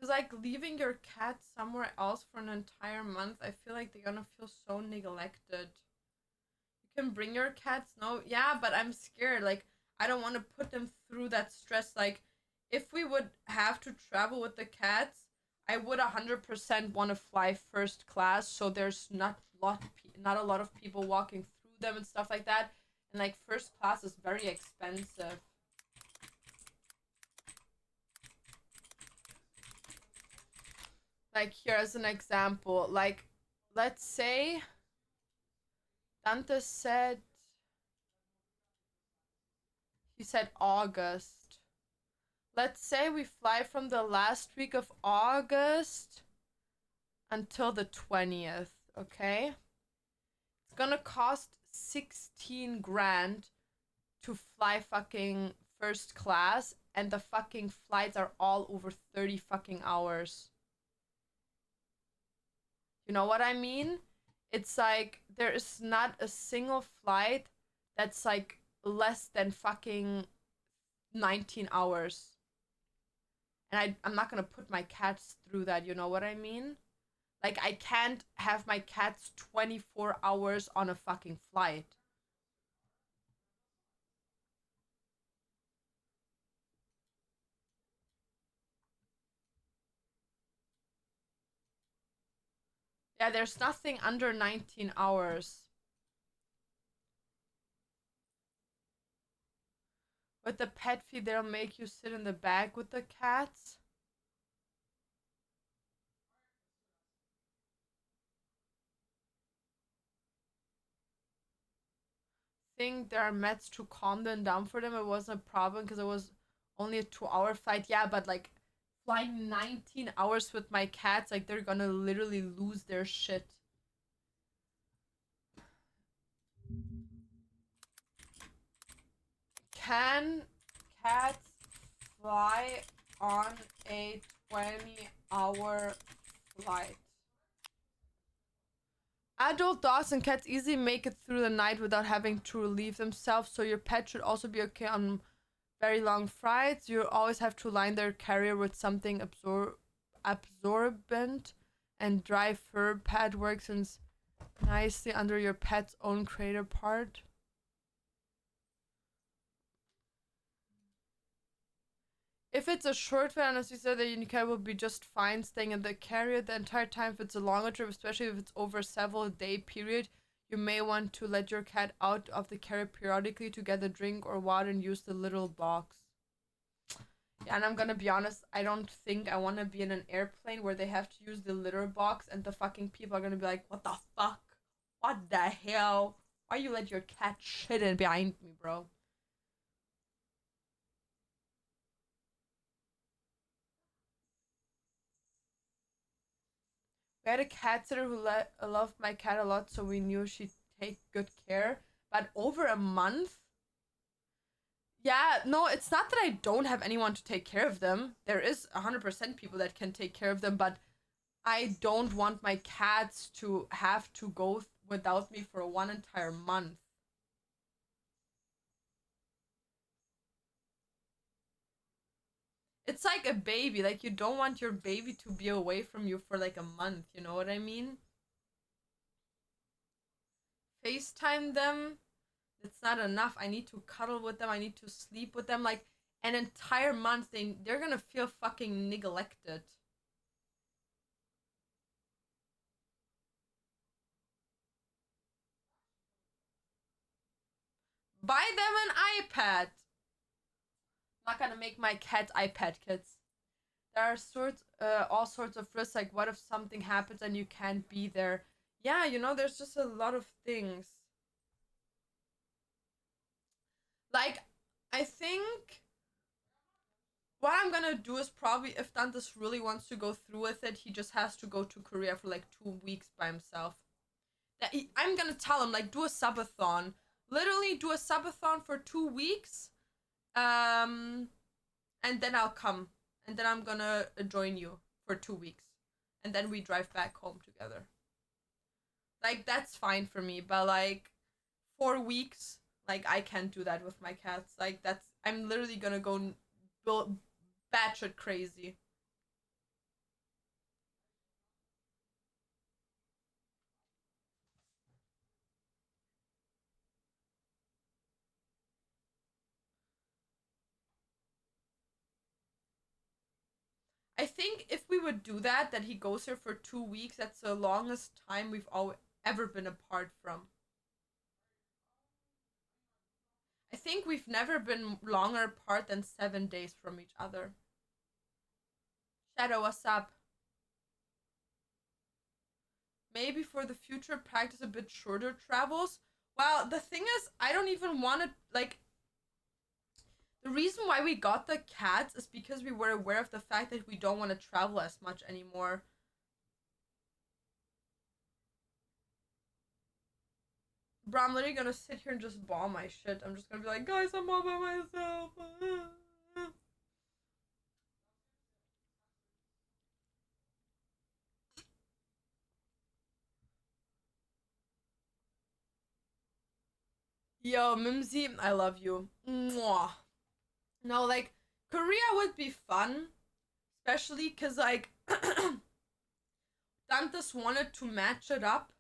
Cause like leaving your cat somewhere else for an entire month, I feel like they're gonna feel so neglected. You can bring your cats, no, yeah, but I'm scared. Like I don't want to put them through that stress. Like if we would have to travel with the cats, I would 100% want to fly first class, so there's not a lot of people walking through them and stuff like that. And like first class is very expensive. Like here's an example. Like let's say Dante said he said August. Let's say we fly from the last week of August until the 20th, okay? It's gonna cost 16 grand to fly fucking first class, and the fucking flights are all over 30 fucking hours. You know what I mean? It's like there is not a single flight that's like less than fucking 19 hours. And I'm not gonna put my cats through that, you know what I mean? Like, I can't have my cats 24 hours on a fucking flight. Yeah, there's nothing under 19 hours. With the pet feed, they'll make you sit in the bag with the cats. Think there are meds to calm them down for them. It wasn't a problem because it was only a 2-hour flight. Yeah, but like flying 19 hours with my cats, like they're gonna literally lose their shit. Can cats fly on a 20-hour flight? Adult dogs and cats easily make it through the night without having to relieve themselves, so your pet should also be okay on very long flights. You always have to line their carrier with something absorbent, and dry fur pad works nicely under your pet's own crater part. If it's a short flight, as you said, the Unicat will be just fine staying in the carrier the entire time. If it's a longer trip, especially if it's over several day period, you may want to let your cat out of the carrier periodically to get a drink or water and use the little box. Yeah, and I'm gonna be honest, I don't think I want to be in an airplane where they have to use the litter box and the fucking people are gonna be like, what the fuck? What the hell? Why you let your cat shit in behind me, bro? We had a cat sitter who loved my cat a lot, so we knew she'd take good care. But over a month? Yeah, no, it's not that I don't have anyone to take care of them. There is 100% people that can take care of them, but I don't want my cats to have to go without me for one entire month. It's like a baby. Like, you don't want your baby to be away from you for like a month. You know what I mean? FaceTime them. It's not enough. I need to cuddle with them. I need to sleep with them. Like, an entire month, they're gonna feel fucking neglected. Buy them an iPad. I'm not gonna make my cat iPad kids. There are all sorts of risks. Like, what if something happens and you can't be there? Yeah, you know, there's just a lot of things. Like, I think what I'm gonna do is probably, if Dantas really wants to go through with it, he just has to go to Korea for like 2 weeks by himself. I'm gonna tell him, like, do a subathon. Literally do a subathon for 2 weeks. And then I'll come. And then I'm gonna join you for 2 weeks. And then we drive back home together. Like, that's fine for me. But, like, 4 weeks, like, I can't do that with my cats. Like, I'm literally gonna go batshit crazy. I think if we would do that he goes here for 2 weeks, that's the longest time we've ever been apart from. I think we've never been longer apart than 7 days from each other. Shadow, what's up? Maybe for the future, practice a bit shorter travels. Well, the thing is, I don't even want to, like, the reason why we got the cats is because we were aware of the fact that we don't want to travel as much anymore. Bro, I'm literally gonna sit here and just bawl my shit. I'm just gonna be like, guys, I'm all by myself. Yo, Mimsy, I love you. Mwah. No, like, Korea would be fun, especially because, like, Dantas wanted to match it up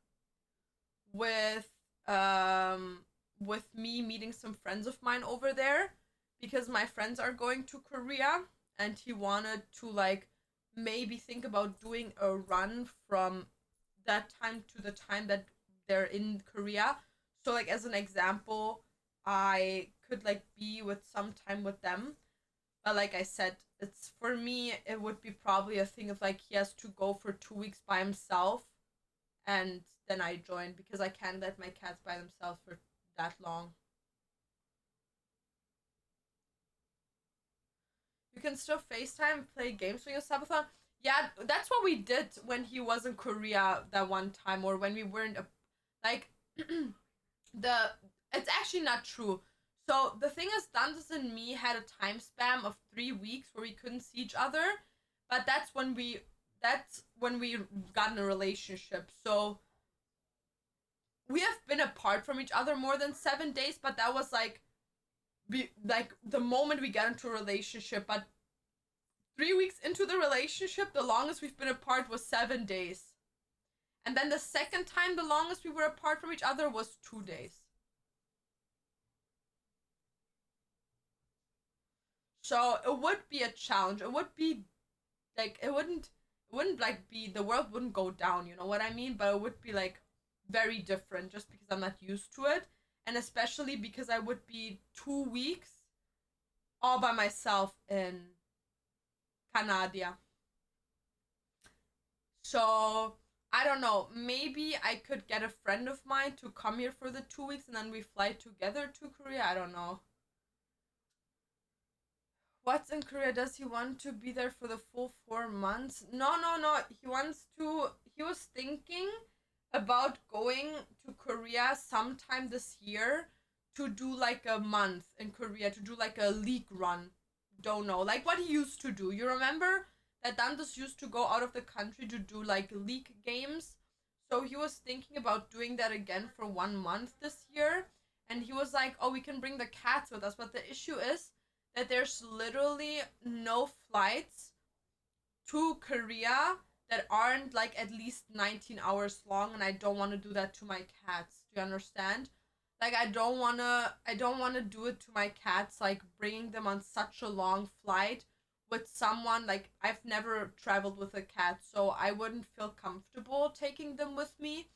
with, with me meeting some friends of mine over there, because my friends are going to Korea, and he wanted to, like, maybe think about doing a run from that time to the time that they're in Korea. So, like, as an example, I could, like, be with some time with them. But like I said, it's for me, it would be probably a thing of like he has to go for 2 weeks by himself, and then I join because I can't let my cats by themselves for that long. You can still FaceTime and play games with your subathon. Yeah, that's what we did when he was in Korea that one time, or when we weren't like the. It's actually not true. So the thing is, Dantas and me had a time span of 3 weeks where we couldn't see each other, but that's when we got in a relationship. So we have been apart from each other more than 7 days, but that was like the moment we got into a relationship. But 3 weeks into the relationship, the longest we've been apart was 7 days. And then the second time, the longest we were apart from each other was 2 days. So it would be a challenge. It would be like it wouldn't like be the world wouldn't go down, you know what I mean? But it would be like very different just because I'm not used to it. And especially because I would be 2 weeks all by myself in Canada. So I don't know. Maybe I could get a friend of mine to come here for the 2 weeks and then we fly together to Korea. I don't know. What's in Korea? Does he want to be there for the full 4 months? No, no, no. He wants to. He was thinking about going to Korea sometime this year to do like a month in Korea, to do like a league run. Don't know. Like what he used to do. You remember that Dantas used to go out of the country to do like league games? So he was thinking about doing that again for 1 month this year. And he was like, oh, we can bring the cats with us. But the issue is that there's literally no flights to Korea that aren't like at least 19 hours long, and I don't want to do that to my cats. Do you understand? Like I don't want to do it to my cats, like bringing them on such a long flight with someone. Like I've never traveled with a cat, so I wouldn't feel comfortable taking them with me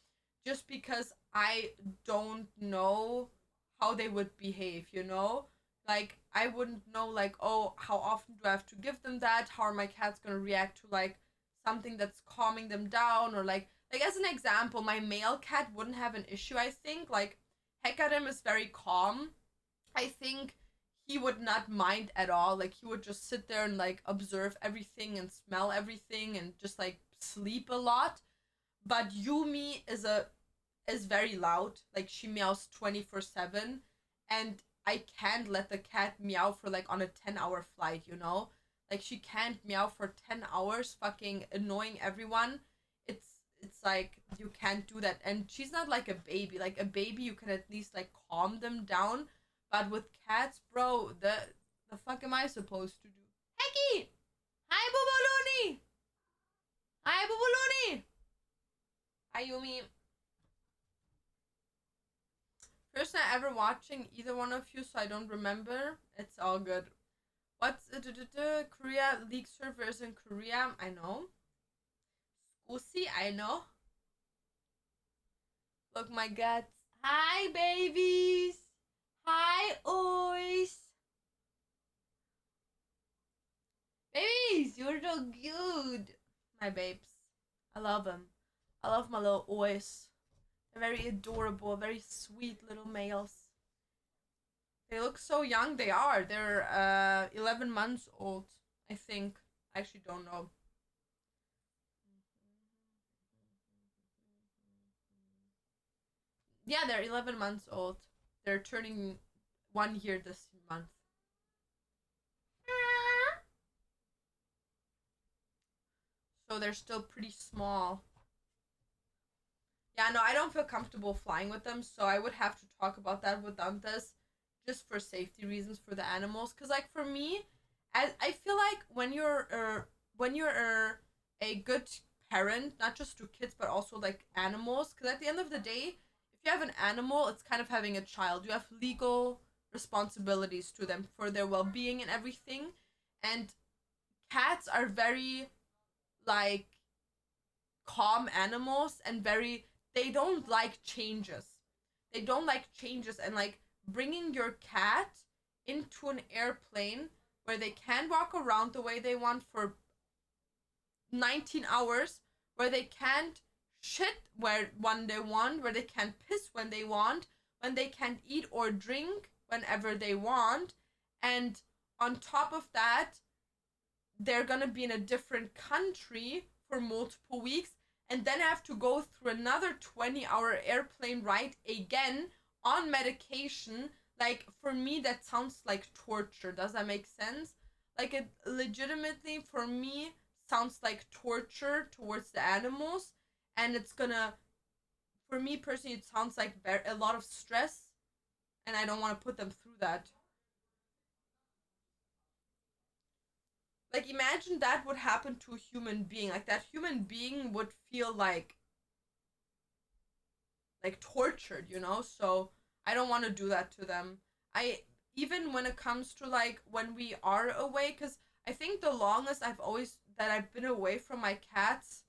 just because I don't know how they would behave, you know? Like I wouldn't know like, oh, how often do I have to give them that? How are my cats gonna react to like something that's calming them down? Or like as an example, my male cat wouldn't have an issue, I think. Like Hekarim is very calm. I think he would not mind at all. Like he would just sit there and like observe everything and smell everything and just like sleep a lot. But Yumi is very loud. Like she meows 24/7, and I can't let the cat meow for like on a 10-hour flight, you know? Like she can't meow for 10 hours fucking annoying everyone. It's like you can't do that. And she's not like a baby. Like a baby you can at least like calm them down. But with cats, bro, the fuck am I supposed to do? Hecky! Hi Bubaluni! Hi Bubaluni! Hi Yumi. First time ever watching either one of you, so I don't remember. It's all good. What's Korea League servers in Korea? I know. Scusi, I know. Look, my guts. Hi, babies. Hi, oys. Babies, you're so cute. My babes. I love them. I love my little oys. They're very adorable, very sweet little males. They look so young. They are. They're 11 months old, I think. I actually don't know. Yeah, they're 11 months old. They're turning 1 year this month. So they're still pretty small. Yeah, no, I don't feel comfortable flying with them, so I would have to talk about that with Dantes just for safety reasons for the animals. Cause like for me, I feel like when you're a good parent, not just to kids but also like animals. Cause at the end of the day, if you have an animal, it's kind of having a child. You have legal responsibilities to them for their well being and everything, and cats are very like calm animals and very they don't like changes. They don't like changes and like bringing your cat into an airplane where they can walk around the way they want for 19 hours, where they can't shit where when they want, where they can piss when they want, when they can eat or drink whenever they want, and on top of that, they're gonna be in a different country for multiple weeks and then have to go through another 20-hour airplane ride again on medication. Like for me that sounds like torture. Does that make sense? Like it legitimately for me sounds like torture towards the animals, and it's gonna for me personally it sounds like a lot of stress, and I don't want to put them through that. Like imagine that would happen to a human being. Like that human being would feel like tortured, you know? So I don't want to do that to them. I even when it comes to like when we are away, cuz I think the longest I've been away from my cats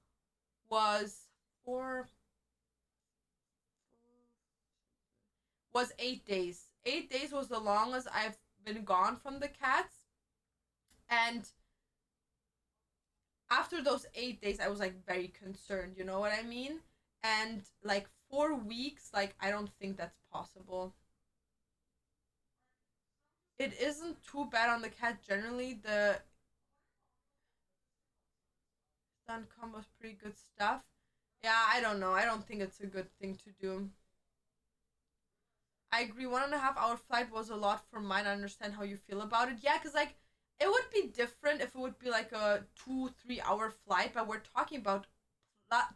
was for was 8 days. 8 days was the longest I've been gone from the cats, and after those 8 days, I was like very concerned, you know what I mean? And like 4 weeks, like I don't think that's possible. It isn't too bad on the cat generally. The sun combos pretty good stuff. Yeah, I don't know. I don't think it's a good thing to do. I agree. 1.5 hour flight was a lot for mine. I understand how you feel about it. Yeah, because like it would be different if it would be like a 2-3 hour flight, but we're talking about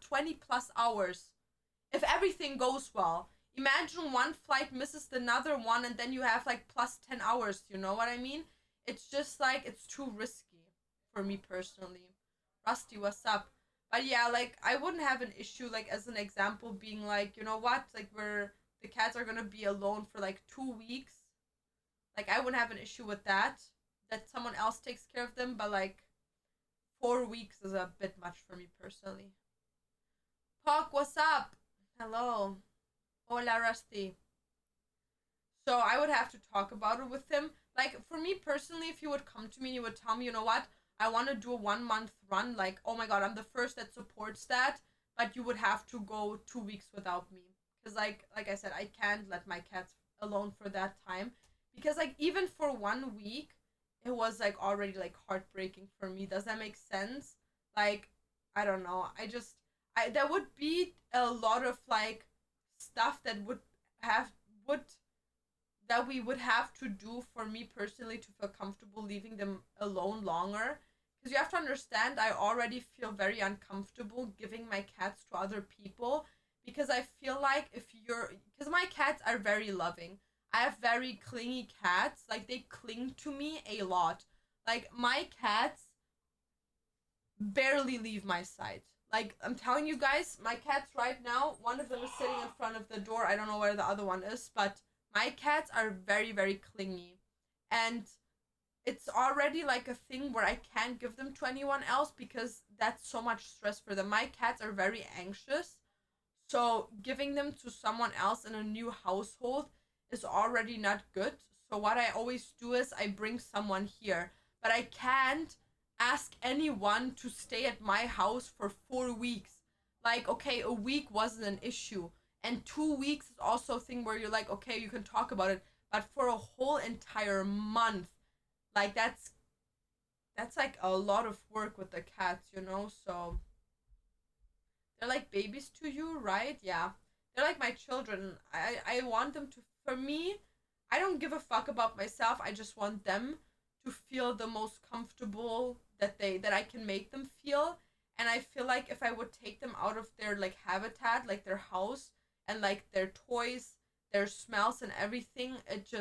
20 plus hours if everything goes well. Imagine one flight misses another one and then you have like plus 10 hours, you know what I mean? It's just like it's too risky for me personally. Rusty, what's up? But yeah, like I wouldn't have an issue like as an example being like, you know what? Like we're the cats are going to be alone for like 2 weeks. Like I wouldn't have an issue with that someone else takes care of them, but like 4 weeks is a bit much for me personally. Puck, what's up? Hello. Hola, Rusty. So I would have to talk about it with him. Like for me personally, if you would come to me and you would tell me, you know what, I want to do a 1 month run, like oh my god, I'm the first that supports that, but you would have to go 2 weeks without me. Because like I said, I can't let my cats alone for that time. Because like even for 1 week, it was like already like heartbreaking for me. Does that make sense? Like, I don't know. I there would be a lot of like stuff that have would that we would have to do for me personally to feel comfortable leaving them alone longer. Because you have to understand, I already feel very uncomfortable giving my cats to other people because I feel like because my cats are very loving. I have very clingy cats. Like they cling to me a lot. Like my cats barely leave my side. Like I'm telling you guys, my cats right now, one of them is sitting in front of the door. I don't know where the other one is, but my cats are very, very clingy. And it's already like a thing where I can't give them to anyone else because that's so much stress for them. My cats are very anxious. So giving them to someone else in a new household is already not good. So what I always do is I bring someone here. But I can't ask anyone to stay at my house for 4 weeks. Like, okay, a week wasn't an issue. And 2 weeks is also a thing where you're like, okay, you can talk about it. But for a whole entire month, like that's like a lot of work with the cats, you know? So they're like babies to you, right? Yeah. They're like my children. I want them to for me, I don't give a fuck about myself. I just want them to feel the most comfortable that I can make them feel. And I feel like if I would take them out of their like habitat, like their house and like their toys, their smells and everything, it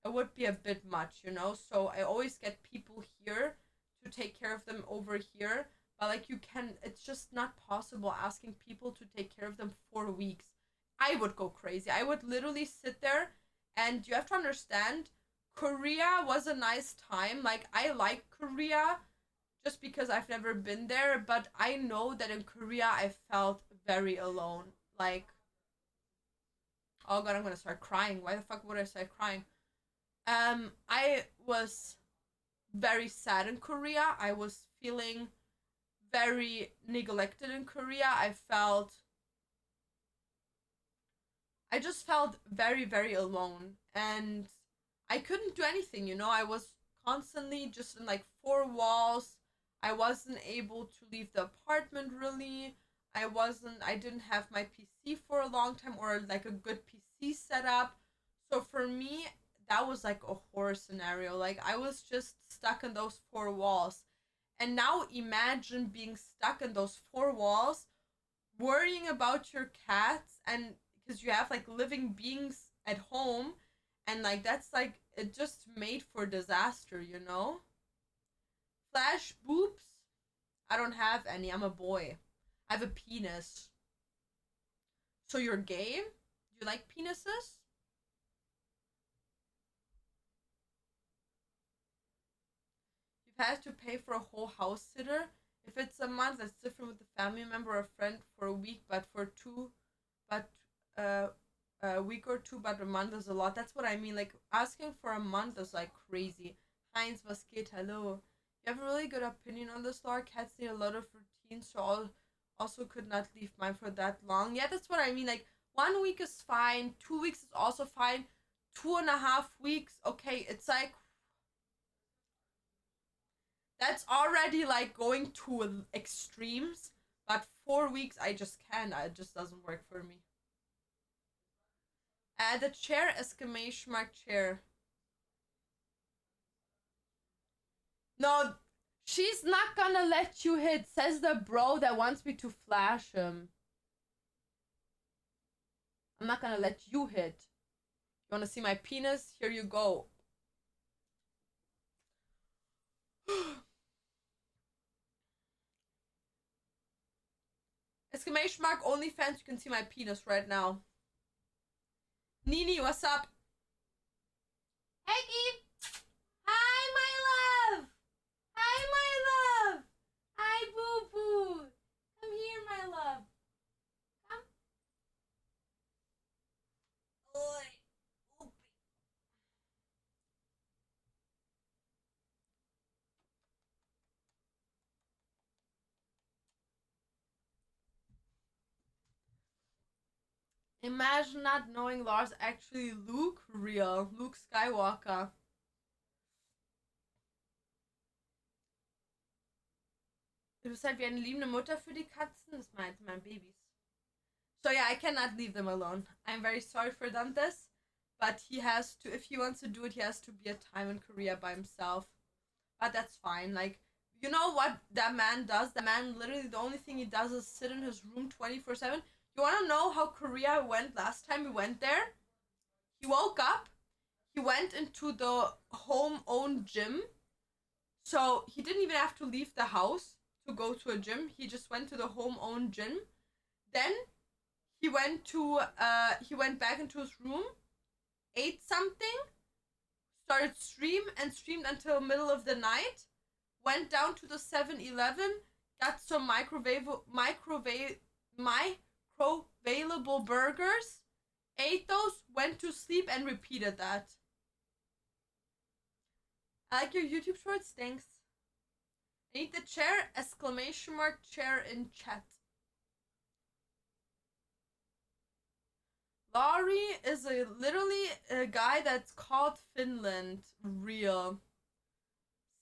would be a bit much, you know? So I always get people here to take care of them over here. But like it's just not possible asking people to take care of them for weeks. I would go crazy. I would literally sit there, and you have to understand, Korea was a nice time. Like, I like Korea just because I've never been there, but I know that in Korea I felt very alone. Like, oh god, I'm gonna start crying. Why the fuck would I start crying? I was very sad in Korea. I was feeling very neglected in Korea. I just felt very, very alone, and I couldn't do anything, you know? I was constantly just in like four walls. I wasn't able to leave the apartment really. I didn't have my PC for a long time, or like a good PC setup. So for me, that was like a horror scenario. Like, I was just stuck in those four walls. And now imagine being stuck in those four walls, worrying about your cats, and because you have like living beings at home, and like that's like it just made for disaster, you know? Flash boobs? I don't have any. I'm a boy. I have a penis. So you're gay? You like penises? You've had to pay for a whole house sitter? If it's a month, that's different with a family member or a friend for a week, but but uh, a week or two, but a month is a lot. That's what I mean. Like, asking for a month is like crazy. Heinz, was geht? Hello. You have a really good opinion on this, Laura. Cats need a lot of routine, so also could not leave mine for that long. Yeah, that's what I mean. Like, 1 week is fine. 2 weeks is also fine. 2.5 weeks, okay. It's like, that's already like going to extremes. But 4 weeks, I just can't. It just doesn't work for me. The chair, exclamation mark chair. No, she's not gonna let you hit, says the bro that wants me to flash him. I'm not gonna let you hit. You wanna see my penis? Here you go. Exclamation mark OnlyFans, you can see my penis right now. Nini, what's up? Eggy! Hi, my love! Hi, my love! Hi, boo boo! Come here, my love. Come. Oi. Oopie. Imagine not knowing Lars actually Luke real. Luke Skywalker. Du bist halt wie eine liebende Mutter für die Katzen. Das meinte mein Babys. So yeah, I cannot leave them alone. I'm very sorry for Dantes. But he has to, if he wants to do it, he has to be a time in Korea by himself. But that's fine. Like, you know what that man does? That man, literally, the only thing he does is sit in his room 24/7. You want to know how Korea went last time we went there? He woke up. He went into the home-owned gym. So he didn't even have to leave the house to go to a gym. He just went to the home-owned gym. Then he went back into his room, ate something, started streamed until middle of the night, went down to the 7-Eleven, got some microwavable burgers, ate those, went to sleep, and repeated that. I like your YouTube shorts, thanks. I need the chair, exclamation mark chair in chat. Laurie is literally a guy that's called Finland. Real.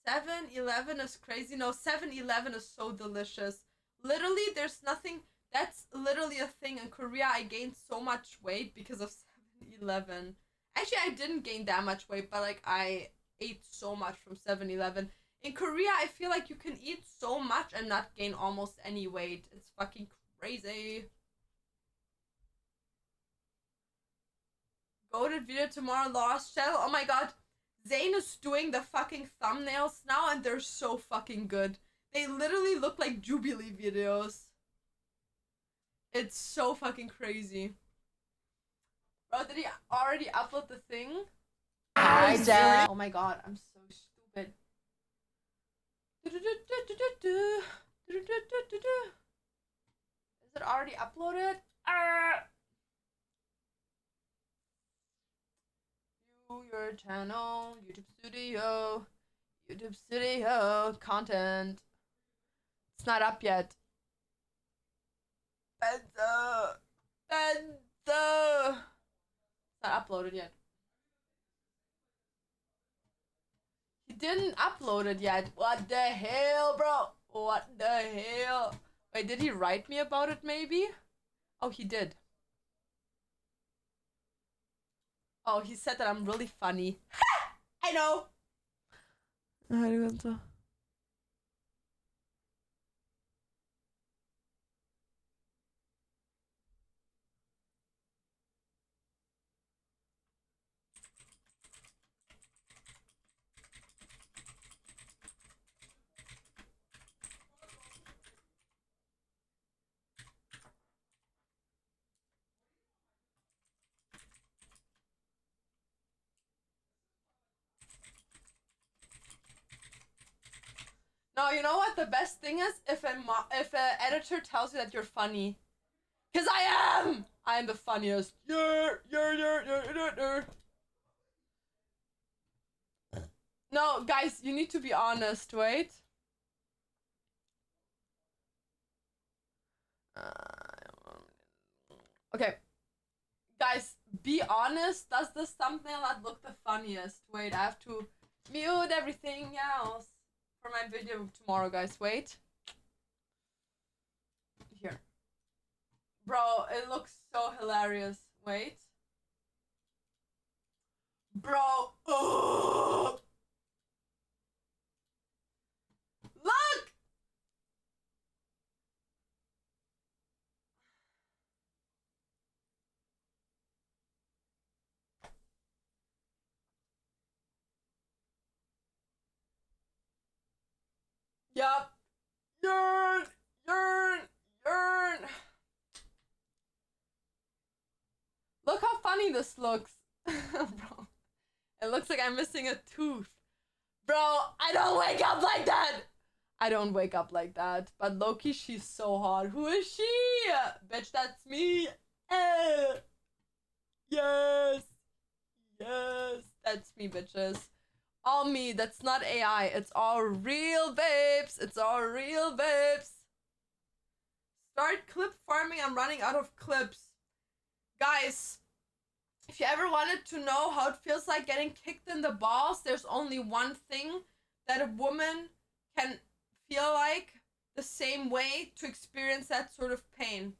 7-Eleven is crazy. No, 7-Eleven is so delicious. Literally, there's nothing. That's literally a thing. In Korea, I gained so much weight because of 7-Eleven. Actually, I didn't gain that much weight, but like I ate so much from 7-Eleven. In Korea, I feel like you can eat so much and not gain almost any weight. It's fucking crazy. Goated video tomorrow, Lost Channel. Oh my god. Zayn is doing the fucking thumbnails now and they're so fucking good. They literally look like Jubilee videos. It's so fucking crazy. Bro, did he already upload the thing? Hi, Dad. Oh my god, I'm so stupid. Is it already uploaded? Your channel, YouTube Studio, content. It's not up yet. Benzo! It's not uploaded yet. He didn't upload it yet. What the hell, bro? What the hell? Wait, did he write me about it maybe? Oh, he did. Oh, he said that I'm really funny. I know. No, you know what the best thing is? If a editor tells you that you're funny. Cause I am! I am the funniest. No, guys, you need to be honest, wait. Okay. Guys, be honest. Does this thumbnail not look the funniest? Wait, I have to mute everything else for my video tomorrow, guys. Wait. Here. Bro, it looks so hilarious. Wait. Bro. Ugh. Look! Yup. Yearn. Look how funny this looks. Bro. It looks like I'm missing a tooth. Bro, I don't wake up like that. I don't wake up like that. But Loki, she's so hot. Who is she? Bitch, that's me. Yes. That's me, bitches. All me. That's not AI. It's all real babes. Start clip farming. I'm running out of clips. Guys, if you ever wanted to know how it feels like getting kicked in the balls, there's only one thing that a woman can feel like the same way to experience that sort of pain.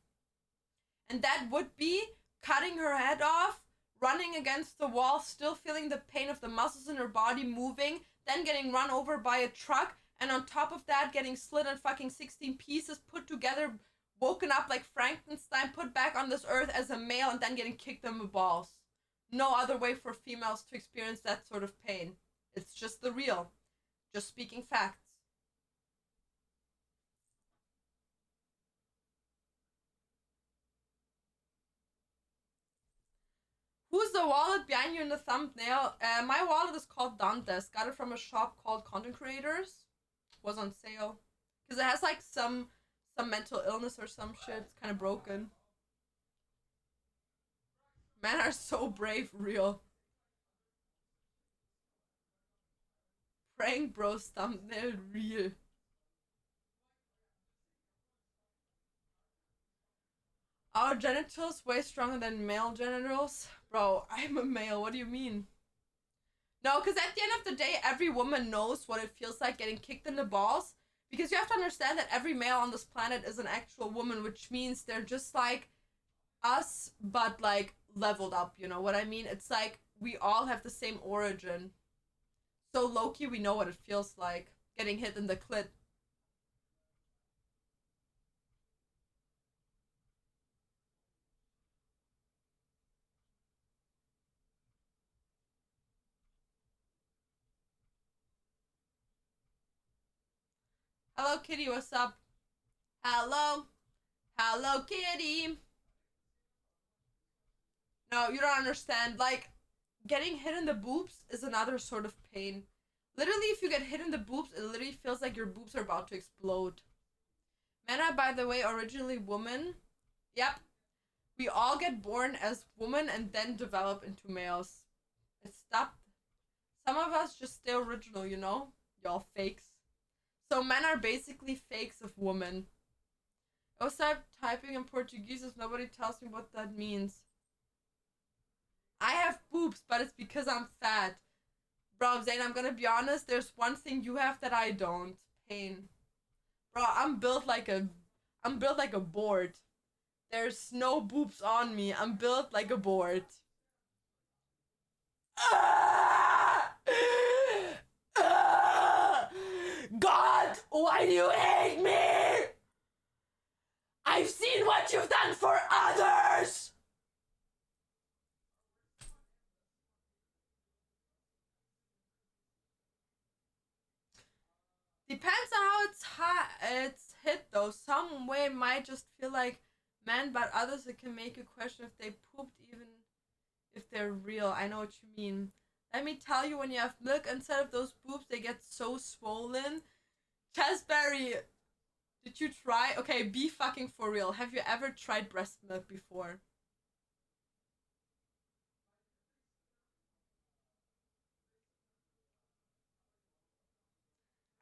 And that would be cutting her head off, running against the wall, still feeling the pain of the muscles in her body moving, then getting run over by a truck, and on top of that, getting slit in fucking 16 pieces, put together, woken up like Frankenstein, put back on this earth as a male, and then getting kicked in the balls. No other way for females to experience that sort of pain. It's just the real. Just speaking facts. Who's the wallet behind you in the thumbnail? My wallet is called Dantes. Got it from a shop called Content Creators. Was on sale. Because it has like some mental illness or some shit. It's kind of broken. Men are so brave, real. Prank bros thumbnail, real. Our genitals way stronger than male genitals? Bro, I'm a male, what do you mean? No, because at the end of the day, every woman knows what it feels like getting kicked in the balls. Because you have to understand that every male on this planet is an actual woman, which means they're just like us, but like leveled up, you know what I mean? It's like we all have the same origin. So low-key, we know what it feels like. getting hit in the clit. Hello, Kitty. What's up? Hello. Hello, Kitty. No, you don't understand. Like, getting hit in the boobs is another sort of pain. Literally, if you get hit in the boobs, it literally feels like your boobs are about to explode. Men are, by the way, originally women. Yep. We all get born as women and then develop into males. It's stopped. Some of us just stay original, you know? Y'all fakes. So men are basically fakes of women. I was typing in Portuguese if nobody tells me what that means. I have boobs, but it's because I'm fat. Bro, Zane, I'm gonna be honest, there's one thing you have that I don't. Pain. Bro, I'm built like a board. There's no boobs on me. I'm built like a board. God, why do you hate me? I've seen what you've done for others! Depends on how it's hit though. Some way it might just feel like men, but others it can make you question if they pooped even if they're real. I know what you mean. Let me tell you, when you have milk instead of those boobs, they get so swollen. Chesberry, did you try? Okay, be fucking for real. Have you ever tried breast milk before?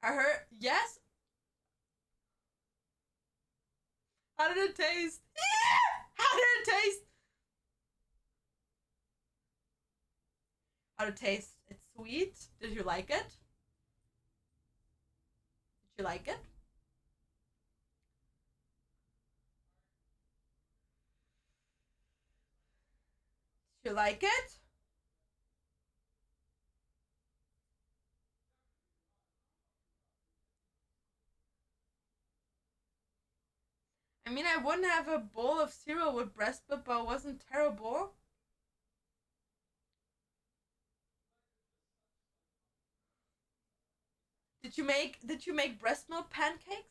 I heard, yes? How did it taste? How did it taste? How did it taste? It's sweet. Did you like it? Did you like it? Did you like it? I mean, I wouldn't have a bowl of cereal with breast milk, but it wasn't terrible. Did you make breast milk pancakes?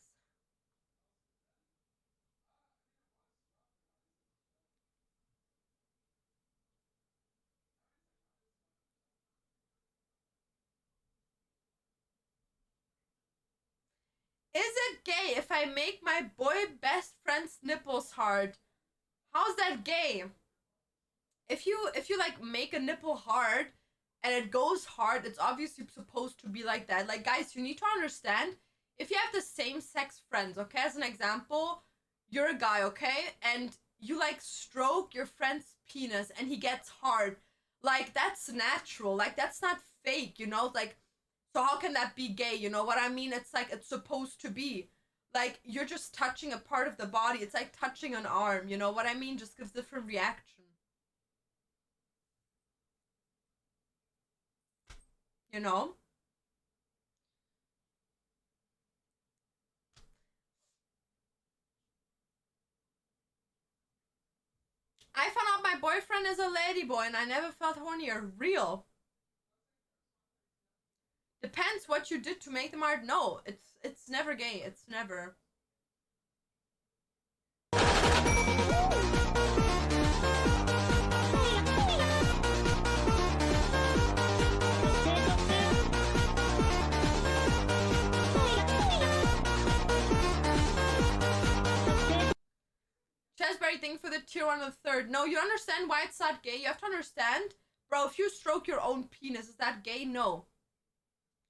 Is it gay if I make my boy best friend's nipples hard? How's that gay? If you like make a nipple hard and it goes hard, it's obviously supposed to be like that. Like, guys, you need to understand, if you have the same sex friends, okay, as an example, you're a guy, okay, and you like stroke your friend's penis and he gets hard, like, that's natural, like, that's not fake, you know, like, so how can that be gay? You know what I mean? It's like, it's supposed to be. Like, you're just touching a part of the body. It's like touching an arm, you know what I mean? Just gives different reaction. You know? I found out my boyfriend is a ladyboy and I never felt hornier. Real. Depends what you did to make them hard. No, it's never gay. It's never. Chesberry thing for the tier 1 and third. No, you understand why it's not gay? You have to understand. Bro, if you stroke your own penis, is that gay? No.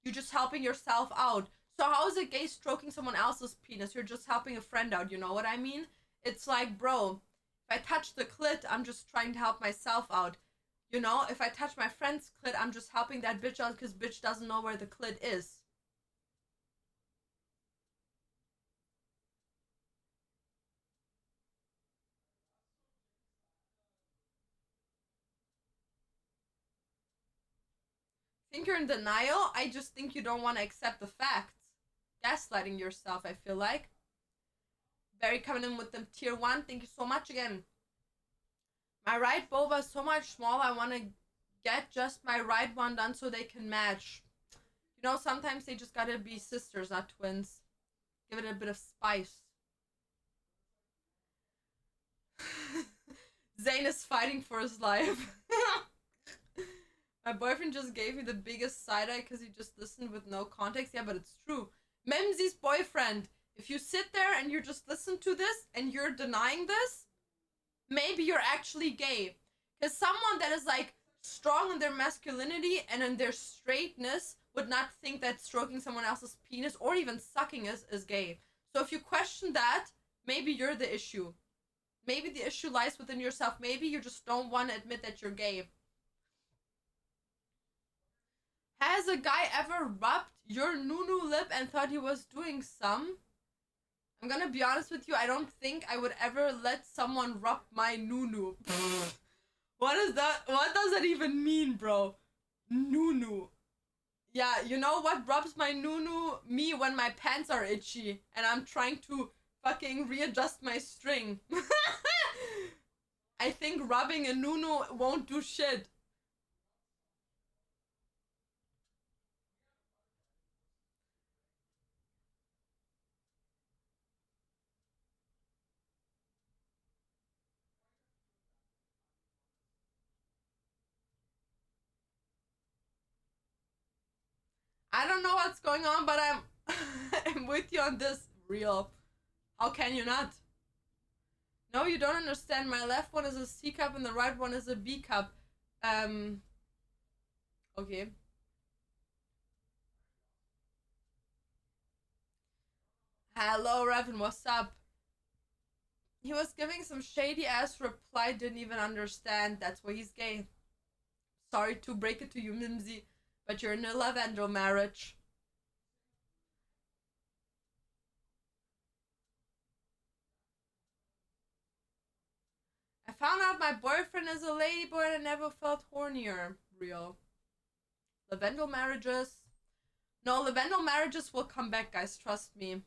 You're just helping yourself out. So how is it gay stroking someone else's penis? You're just helping a friend out, you know what I mean? It's like, bro, if I touch the clit, I'm just trying to help myself out. You know, if I touch my friend's clit, I'm just helping that bitch out because bitch doesn't know where the clit is. Think you're in denial? I just think you don't want to accept the facts. gaslighting yourself, I feel like. Very coming in with them tier 1. Thank you so much again. My right boba is so much smaller. I want to get just my right one done so they can match. You know, sometimes they just gotta be sisters, not twins. Give it a bit of spice. Zayn is fighting for his life. My boyfriend just gave me the biggest side-eye because he just listened with no context. Yeah, but it's true. Memzi's boyfriend. If you sit there and you just listen to this and you're denying this, maybe you're actually gay. Because someone that is like strong in their masculinity and in their straightness would not think that stroking someone else's penis or even sucking is gay. So if you question that, maybe you're the issue. Maybe the issue lies within yourself. Maybe you just don't want to admit that you're gay. Has a guy ever rubbed your nunu lip and thought he was doing some? I'm gonna be honest with you, I don't think I would ever let someone rub my nunu. What is that? What does that even mean, bro? Nunu. Yeah, you know what rubs my nunu? Me when my pants are itchy and I'm trying to fucking readjust my string. I think rubbing a nunu won't do shit. I don't know what's going on, but I'm with you on this. Real. How can you not? No, you don't understand. My left one is a C cup and the right one is a B cup. Okay. Hello, Revan, what's up? He was giving some shady ass reply, didn't even understand. That's why he's gay. Sorry to break it to you, Mimsy, but you're in a lavender marriage. I found out my boyfriend is a ladyboy and I never felt hornier. Real. Lavendel marriages. No, Lavendel marriages will come back, guys. Trust me.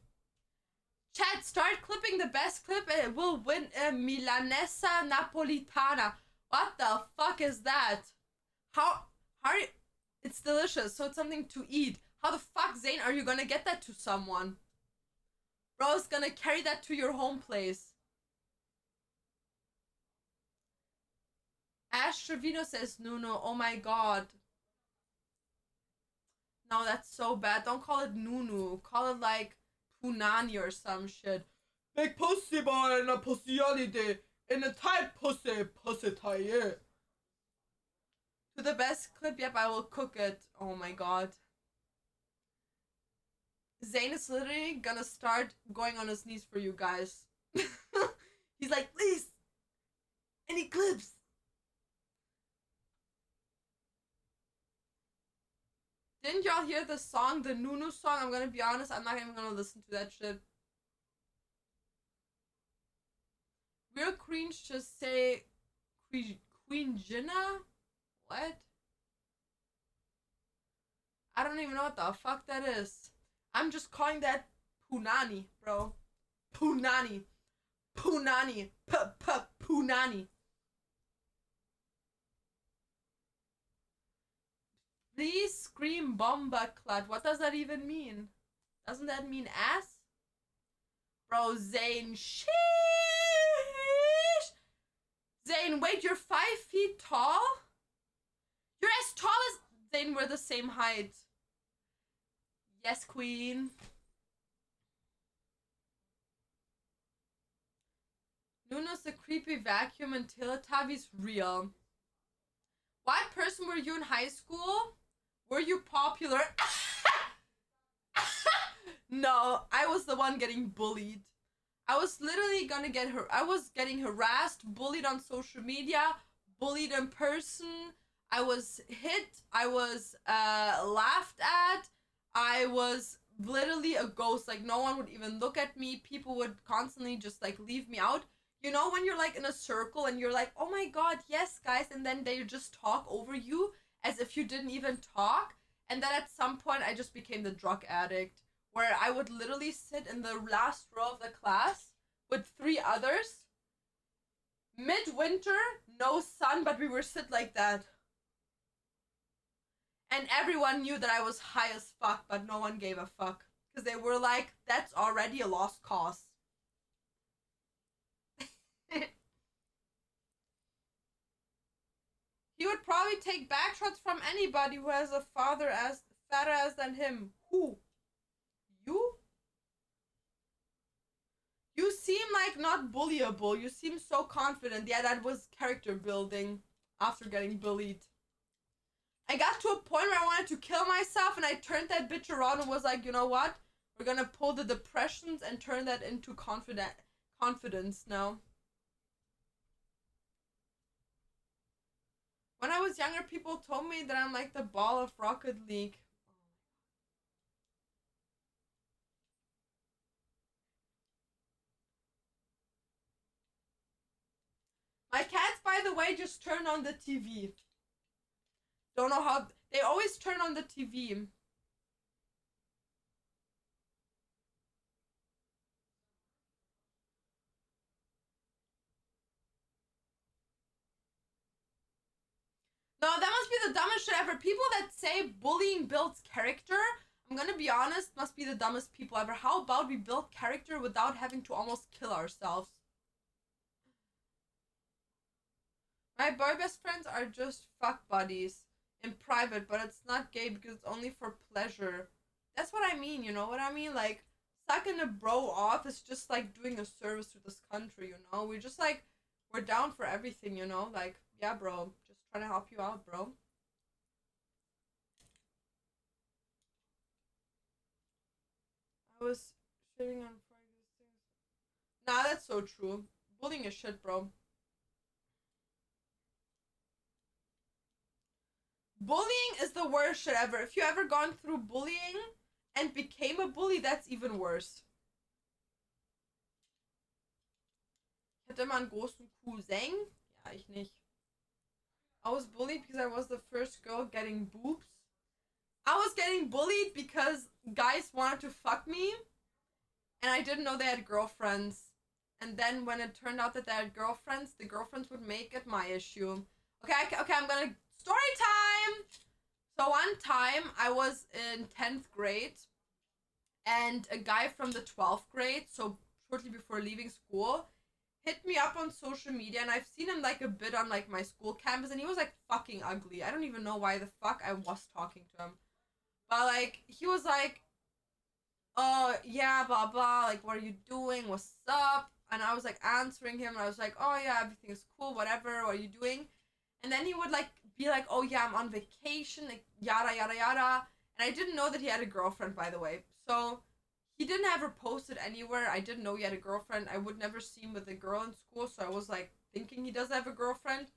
Chat, start clipping the best clip and it will win a Milanesa Napolitana. What the fuck is that? How are you? It's delicious, so it's something to eat. How the fuck, Zane, are you gonna get that to someone? Bro's gonna carry that to your home place. Ash Trevino says, Nuno, oh my god. No, that's so bad. Don't call it Nunu. Call it like Punani or some shit. Big pussy boy in a pussy holiday. In a tight pussy tie. To the best clip, yep, I will cook it. Oh my god. Zane is literally gonna start going on his knees for you guys. He's like, please, any clips? Didn't y'all hear the song, the Nunu song? I'm gonna be honest, I'm not even gonna listen to that shit. Real cringe, just say Queen Jinna? What? I don't even know what the fuck that is. I'm just calling that Punani, bro. Punani. Punani. Punani. Please scream bomba clut. What does that even mean? Doesn't that mean ass? Bro, Zane, sheesh. Zane, wait, you're 5 feet tall? You're as tall as... Zane, we're the same height. Yes, queen. Nuno's the creepy vacuum and Teletubbies real. What person were you in high school? Were you popular? No, I was the one getting bullied. I was literally gonna get her. I was getting harassed, bullied on social media, bullied in person. I was hit. I was laughed at. I was literally a ghost. Like, no one would even look at me. People would constantly just like leave me out. You know, when you're like in a circle and you're like, oh my god, yes, guys, and then they just talk over you as if you didn't even talk. And then at some point, I just became the drug addict where I would literally sit in the last row of the class with 3 others. Midwinter, no sun, but we were sit like that. And everyone knew that I was high as fuck, but no one gave a fuck. Because they were like, that's already a lost cause. He would probably take backshots from anybody who has a father as fatter ass than him. Who? You? You seem like not bullyable. You seem so confident. Yeah, that was character building after getting bullied. I got to a point where I wanted to kill myself, and I turned that bitch around and was like, you know what? We're gonna pull the depressions and turn that into confidence now. When I was younger, people told me that I'm like the ball of Rocket League. My cats, by the way, just turned on the TV. Don't know how. They always turn on the TV. No, that must be the dumbest shit ever. People that say bullying builds character, I'm gonna be honest, must be the dumbest people ever. How about we build character without having to almost kill ourselves? My boy best friends are just fuck buddies in private, but it's not gay because it's only for pleasure. That's what I mean, you know what I mean? Like, sucking a bro off is just like doing a service to this country, you know? We just like, we're down for everything, you know? Like, yeah, bro, just trying to help you out, bro. I was shitting on Friday's things. Nah, that's so true. Bullying is shit, bro. Bullying is the worst shit ever. If you ever gone through bullying and became a bully, that's even worse. Ich hatte mal einen großen Cousin. Ja, ich nicht. I was bullied because I was the first girl getting boobs. I was getting bullied because guys wanted to fuck me, and I didn't know they had girlfriends. And then when it turned out that they had girlfriends, the girlfriends would make it my issue. Okay, I'm gonna... Story time! So one time, I was in 10th grade, and a guy from the 12th grade, so shortly before leaving school, hit me up on social media, and I've seen him like a bit on like my school campus, and he was like fucking ugly. I don't even know why the fuck I was talking to him. But like, he was like, oh yeah, blah blah, like what are you doing? What's up? And I was like answering him, and I was like, oh yeah, everything is cool, whatever, what are you doing? And then he would like be like, oh yeah, I'm on vacation, like yada yada yada. And I didn't know that he had a girlfriend, by the way. So he didn't ever post it anywhere. I didn't know he had a girlfriend. I would never see him with a girl in school, so I was like thinking he does have a girlfriend.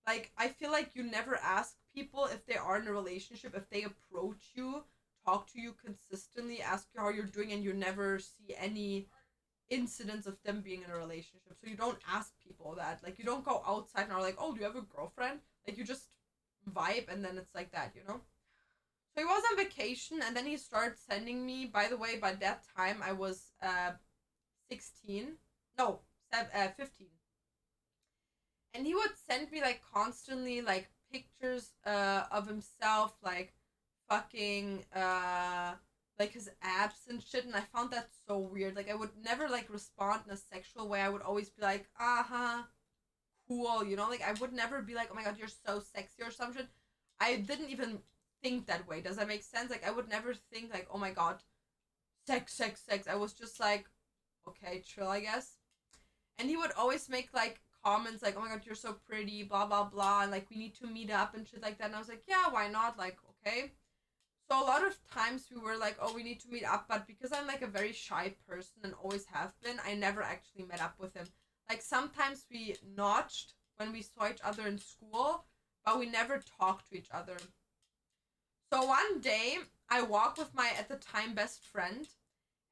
Like, I feel like you never ask people if they are in a relationship, if they approach you, talk to you consistently, ask you how you're doing, and you never see any incidents of them being in a relationship. So you don't ask people that. Like, you don't go outside and are like, oh, do you have a girlfriend? Like, you just vibe, and then it's like that, you know? So he was on vacation, and then he started sending me, by the way, by that time I was 16. No, 15. And he would send me like constantly like pictures of himself like fucking like his abs and shit, and I found that so weird. Like, I would never like respond in a sexual way. I would always be like, cool, you know? Like, I would never be like, oh my god, you're so sexy or something. I didn't even think that way. Does that make sense? Like, I would never think like, oh my god, sex. I was just like, okay, chill, I guess. And he would always make like comments like, oh my god, you're so pretty, blah blah blah, and like, we need to meet up and shit like that. And I was like, yeah, why not? Like, okay. So a lot of times we were like, oh, we need to meet up, but because I'm like a very shy person and always have been, I never actually met up with him. Like, sometimes we notched when we saw each other in school, but we never talked to each other. So one day I walk with my at the time best friend,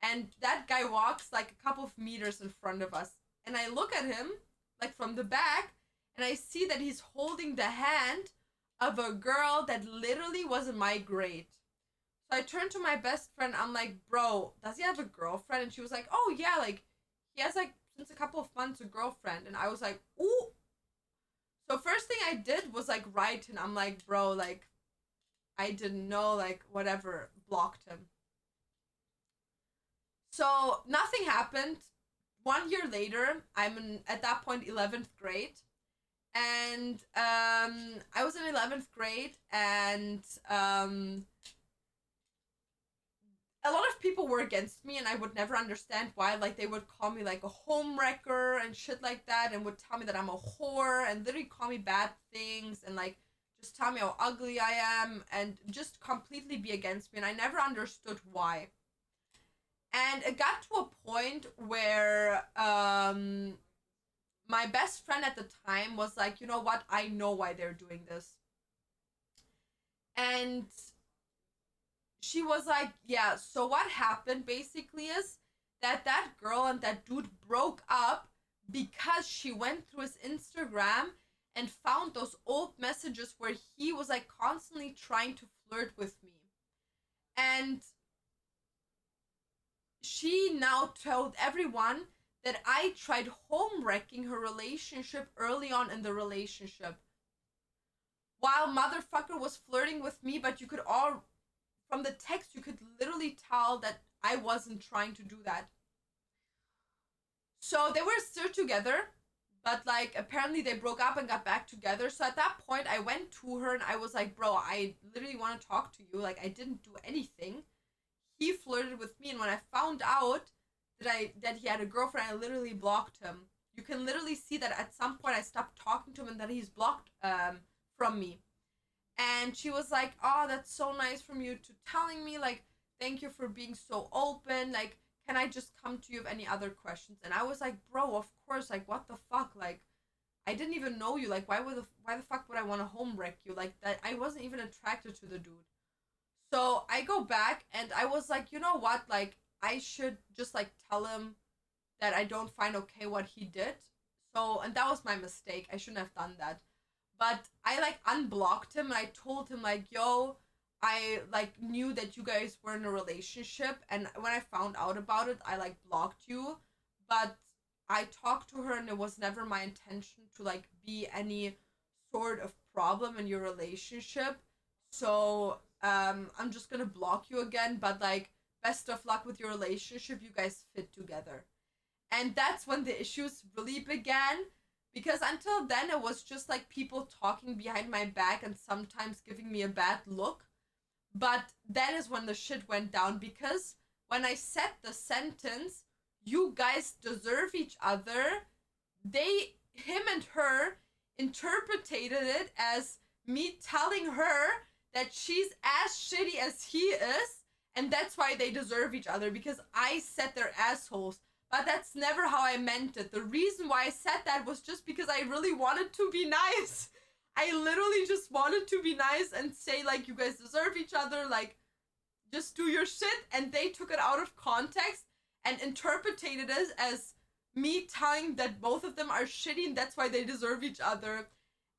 and that guy walks like a couple of meters in front of us, and I look at him like from the back, and I see that he's holding the hand of a girl that literally was in my grade. So I turned to my best friend. I'm like, bro, does he have a girlfriend? And she was like, oh yeah, like he has like since a couple of months a girlfriend. And I was like, ooh. So first thing I did was like write and I'm like, bro, like I didn't know, like whatever, blocked him. So nothing happened. 1 year later, I'm in at that point 11th grade. And I was in 11th grade and a lot of people were against me and I would never understand why. Like they would call me like a home wrecker and shit like that and would tell me that I'm a whore and literally call me bad things and like just tell me how ugly I am and just completely be against me, and I never understood why. And it got to a point where my best friend at the time was like, you know what, I know why they're doing this. And she was like, yeah, so what happened basically is that that girl and that dude broke up because she went through his Instagram and found those old messages where he was like constantly trying to flirt with me. And she now told everyone that I tried home wrecking her relationship early on in the relationship. While motherfucker was flirting with me, but you could all, from the text, you could literally tell that I wasn't trying to do that. So they were still together, but like apparently they broke up and got back together. So at that point, I went to her and I was like, bro, I literally want to talk to you. Like I didn't do anything. He flirted with me, and when I found out that he had a girlfriend, I literally blocked him. You can literally see that at some point I stopped talking to him and that he's blocked from me. And she was like, oh, that's so nice from you to telling me, like, thank you for being so open, like, can I just come to you with any other questions? And I was like, bro, of course, like, what the fuck, like, I didn't even know you, like, why the fuck would I want to home wreck you, like, that I wasn't even attracted to the dude. So I go back and I was like, you know what, like, I should just like tell him that I don't find okay what he did. So, and that was my mistake. I shouldn't have done that. But I like unblocked him and I told him like, yo, I like knew that you guys were in a relationship, and when I found out about it, I like blocked you. But I talked to her and it was never my intention to like be any sort of problem in your relationship. So I'm just gonna block you again, but like best of luck with your relationship, you guys fit together. And that's when the issues really began, because until then it was just like people talking behind my back and sometimes giving me a bad look. But that is when the shit went down, because when I said the sentence, you guys deserve each other, him and her interpreted it as me telling her that she's as shitty as he is, and that's why they deserve each other, because I said they're assholes. But that's never how I meant it. The reason why I said that was just because I really wanted to be nice. I literally just wanted to be nice and say, like, you guys deserve each other, like, just do your shit. And they took it out of context and interpreted it as me telling that both of them are shitty and that's why they deserve each other.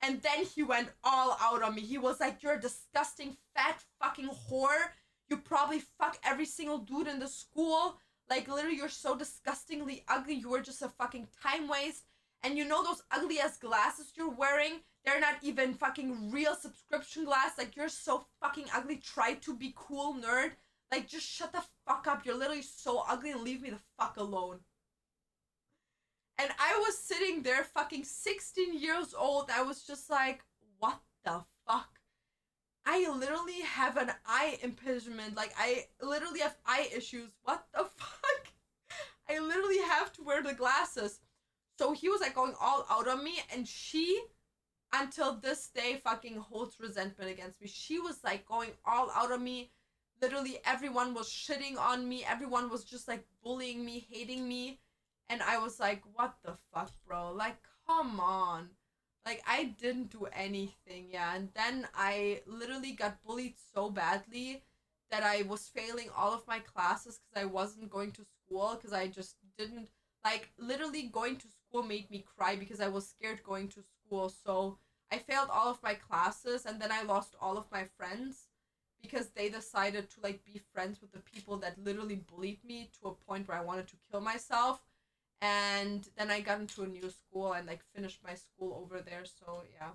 And then he went all out on me. He was like, you're a disgusting fat fucking whore. You probably fuck every single dude in the school. Like, literally, you're so disgustingly ugly. You were just a fucking time waste. And you know those ugly ass glasses you're wearing? They're not even fucking real subscription glass. Like, you're so fucking ugly. Try to be cool, nerd. Like, just shut the fuck up. You're literally so ugly and leave me the fuck alone. And I was sitting there fucking 16 years old. I was just like, what the fuck? I literally have an eye impingement. Like, I literally have eye issues. What the fuck? I literally have to wear the glasses. So he was like going all out on me, and she, until this day, fucking holds resentment against me. She was like going all out on me. Literally everyone was shitting on me. Everyone was just like bullying me, hating me. And I was like, what the fuck, bro? Like, come on. Like, I didn't do anything, yeah. And then I literally got bullied so badly that I was failing all of my classes because I wasn't going to school, because I just didn't, like, literally going to school made me cry because I was scared going to school. So I failed all of my classes, and then I lost all of my friends because they decided to like be friends with the people that literally bullied me to a point where I wanted to kill myself. And then I got into a new school and like finished my school over there, so yeah.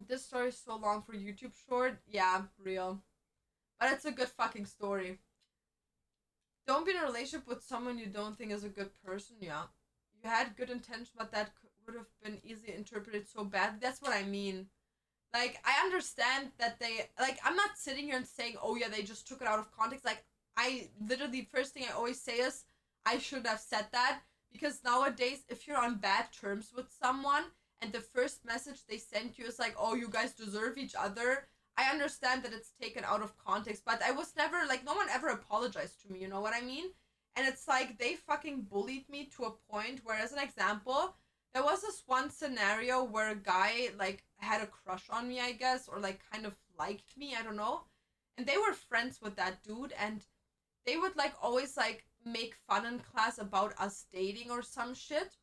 This story is so long for YouTube short. Yeah, real. But it's a good fucking story. Don't be in a relationship with someone you don't think is a good person. Yeah. You had good intentions, but that would have been easily interpreted so bad. That's what I mean. Like, I understand that they... Like, I'm not sitting here and saying, oh yeah, they just took it out of context. Like, I literally, first thing I always say is, I shouldn't have said that. Because nowadays, if you're on bad terms with someone, and the first message they sent you is like, oh, you guys deserve each other, I understand that it's taken out of context, but I was never, like, no one ever apologized to me, you know what I mean? And it's like, they fucking bullied me to a point where, as an example, there was this one scenario where a guy, like, had a crush on me, I guess, or, like, kind of liked me, I don't know. And they were friends with that dude, and they would, like, always, like, make fun in class about us dating or some shit.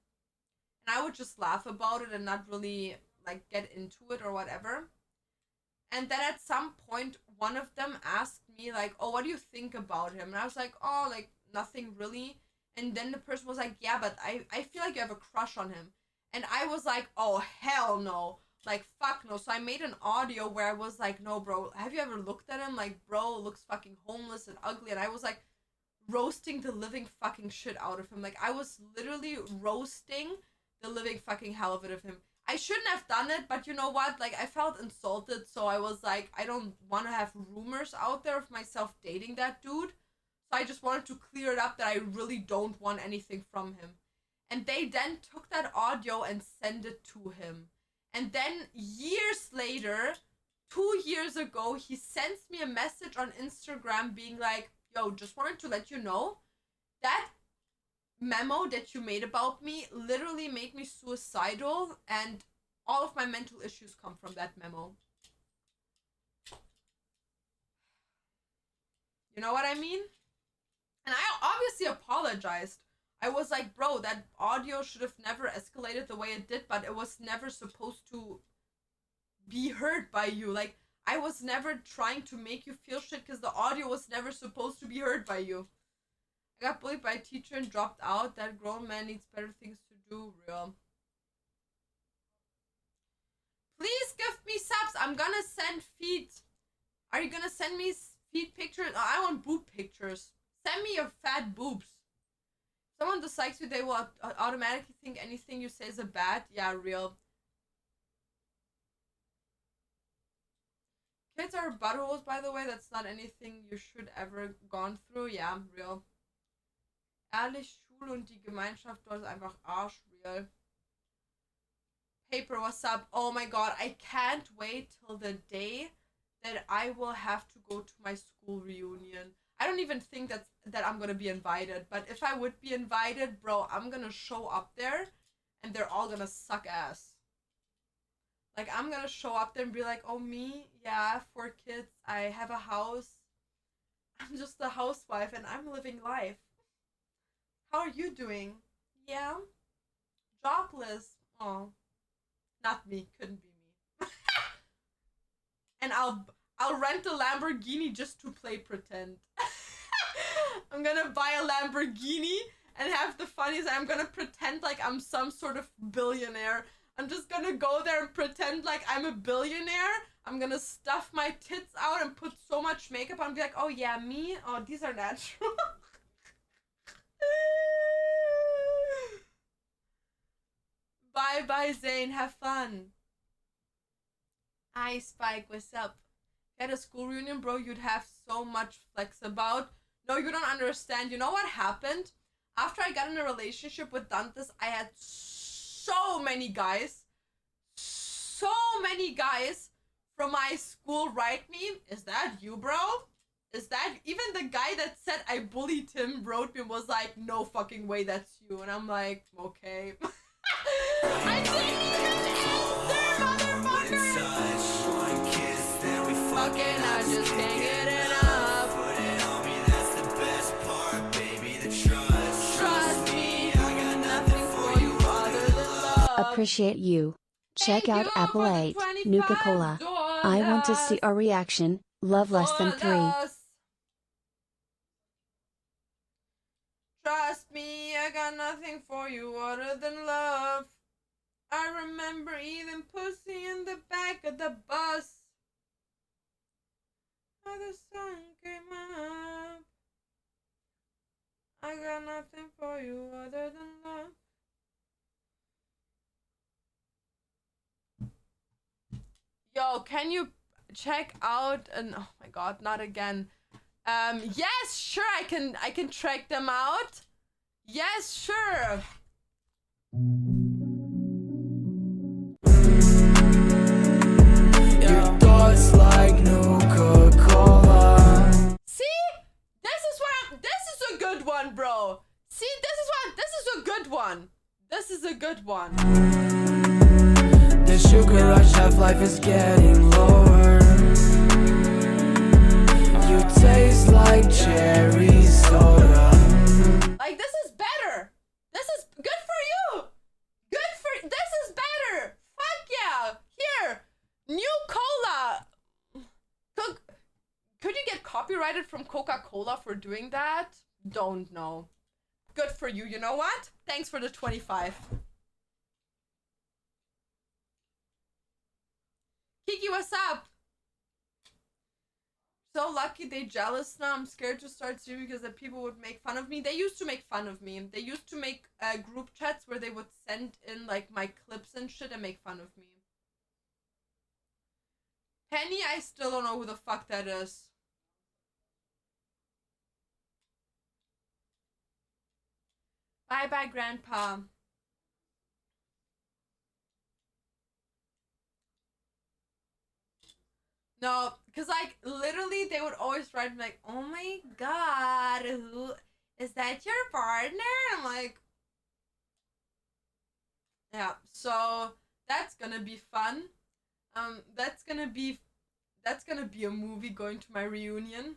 And I would just laugh about it and not really, like, get into it or whatever. And then at some point, one of them asked me, like, oh, what do you think about him? And I was like, oh, like, nothing really. And then the person was like, yeah, but I feel like you have a crush on him. And I was like, oh, hell no. Like, fuck no. So I made an audio where I was like, no, bro, have you ever looked at him? Like, bro looks fucking homeless and ugly. And I was like, roasting the living fucking shit out of him. Like, I was literally roasting the living fucking hell of it of him. I shouldn't have done it, but you know what? Like, I felt insulted, so I was like, I don't want to have rumors out there of myself dating that dude. So I just wanted to clear it up that I really don't want anything from him. And they then took that audio and sent it to him. And then years later, 2 years ago, he sends me a message on Instagram being like, yo, just wanted to let you know that memo that you made about me literally made me suicidal, and all of my mental issues come from that memo. You know what I mean? And I obviously apologized. I was like, bro, that audio should have never escalated the way it did, but it was never supposed to be heard by you. Like, I was never trying to make you feel shit because the audio was never supposed to be heard by you. I got bullied by a teacher and dropped out. That grown man needs better things to do. Real. Please give me subs. I'm gonna send feet. Are you gonna send me feet pictures? Oh, I want boob pictures. Send me your fat boobs. If someone dislikes you, they will automatically think anything you say is a bad. Yeah, real. Kids are buttholes, by the way. That's not anything you should ever gone through. Yeah, real. Ehrlich, Schule und die Gemeinschaft dort ist einfach Arsch, real. Paper, what's up? Oh my god, I can't wait till the day that I will have to go to my school reunion. I don't even think that I'm gonna be invited, but if I would be invited, bro, I'm gonna show up there and they're all gonna suck ass. Like, I'm gonna show up there and be like, oh, me? Yeah, I have 4 kids, I have a house. I'm just a housewife and I'm living life. How are you doing? Yeah? Jobless. Oh. Not me. Couldn't be me. And I'll rent a Lamborghini just to play pretend. I'm gonna buy a Lamborghini and have the funniest. I'm gonna pretend like I'm some sort of billionaire. I'm just gonna go there and pretend like I'm a billionaire. I'm gonna stuff my tits out and put so much makeup on and be like, oh yeah, me? Oh, these are natural. Bye bye, Zane. Have fun. Hi, Spike. What's up? If you had a school reunion, bro, you'd have so much flex about. No, you don't understand. You know what happened? After I got in a relationship with Dantes, I had so many guys from my school write me. Is that you, bro? Is that even the guy that said I bullied him wrote me and was like, no fucking way, that's you. And I'm like, okay. I didn't even answer, motherfucker. Fucking, I just can't get enough. Trust me, I got nothing for you other than love. Appreciate you. Check Thank out you Apple for the 8, $25. Nuka Cola. I want to see a reaction. Love less than 3. Dollars. Trust me, I got nothing for you other than love. I remember eating pussy in the back of the bus. How the sun came up. I got nothing for you other than love. Yo, can you check out and oh my god, not again. Yes, sure, I can track them out. Yes, sure. Your thoughts like Nuka Cola. See? This is a good one, bro. See, this is a good one. This is a good one. The sugar rush half-life is getting lower. You taste like cherry soda. Like, this is better. This is good for you. This is better. Fuck yeah. Here. New cola. Could you get copyrighted from Coca-Cola for doing that? Don't know. Good for you. You know what? Thanks for the 25. Kiki, what's up? So lucky they jealous now. I'm scared to start streaming because the people would make fun of me. They used to make fun of me. They used to make group chats where they would send in like my clips and shit and make fun of me. Penny, I still don't know who the fuck that is. Bye bye, Grandpa. No, because like literally they would always write me like, oh my god, who is that your partner? I'm like, yeah, so that's gonna be fun. That's gonna be a movie going to my reunion.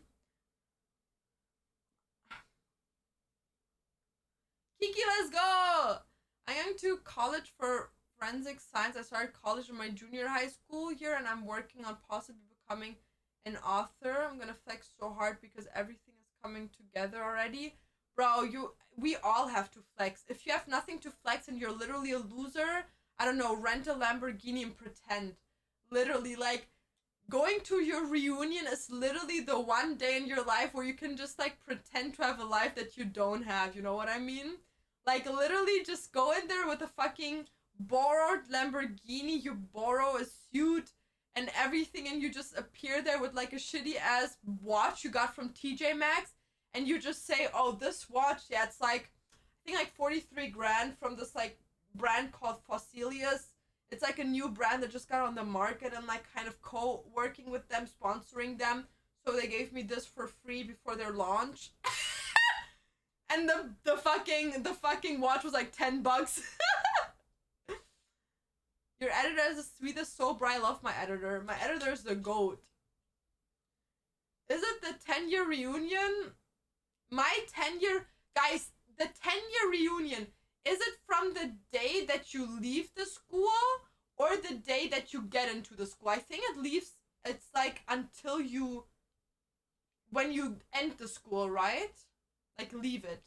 Kiki, let's go! I am to college for forensic science. I started college in my junior high school year and I'm working on possibly becoming an author. I'm gonna flex so hard because everything is coming together already. Bro, we all have to flex. If you have nothing to flex and you're literally a loser, I don't know, rent a Lamborghini and pretend. Literally, like, going to your reunion is literally the one day in your life where you can just like pretend to have a life that you don't have, you know what I mean? Like literally just go in there with a fucking borrowed Lamborghini, you borrow a suit and everything and you just appear there with like a shitty ass watch you got from TJ Maxx and you just say, oh, this watch, yeah, it's like, I think like 43 grand from this like brand called Fossilius. It's like a new brand that just got on the market and like kind of co-working with them, sponsoring them. So they gave me this for free before their launch. And the fucking watch was like 10 bucks. Your editor is the sweetest soul, bro. I love my editor. My editor is the GOAT. Is it the 10-year reunion? My 10-year... Guys, the 10-year reunion, is it from the day that you leave the school or the day that you get into the school? I think it's like until you... when you end the school, right? Like, leave it.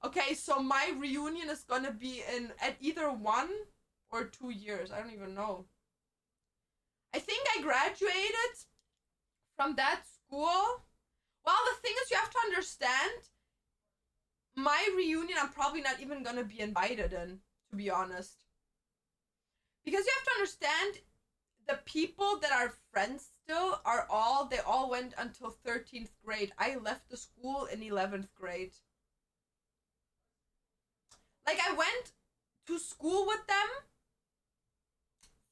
Okay, so my reunion is gonna be at either 1 or 2 years. I don't even know. I think I graduated from that school. Well, the thing is, you have to understand, my reunion, I'm probably not even gonna be invited in, to be honest. Because you have to understand, the people that are friends still they all went until 13th grade. I left the school in 11th grade. Like, I went to school with them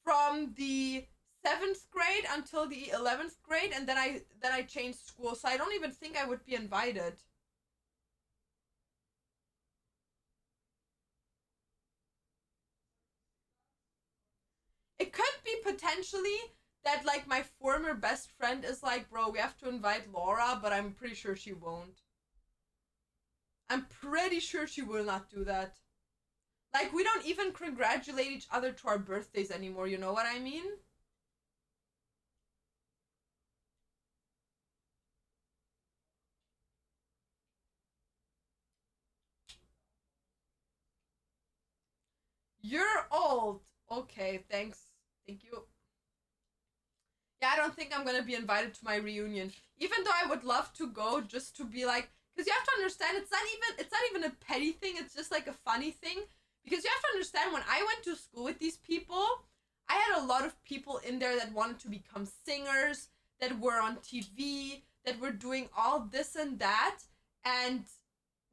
from the 7th grade until the 11th grade, and then I changed school, so I don't even think I would be invited. It could be potentially that like my former best friend is like, bro, we have to invite Laura, but I'm pretty sure she won't. I'm pretty sure she will not do that. Like, we don't even congratulate each other to our birthdays anymore, you know what I mean? You're old. Okay, thanks. Thank you. Yeah, I don't think I'm gonna be invited to my reunion. Even though I would love to go just to be like, because you have to understand it's not even a petty thing, it's just like a funny thing. Because you have to understand, when I went to school with these people, I had a lot of people in there that wanted to become singers, that were on TV, that were doing all this and that. And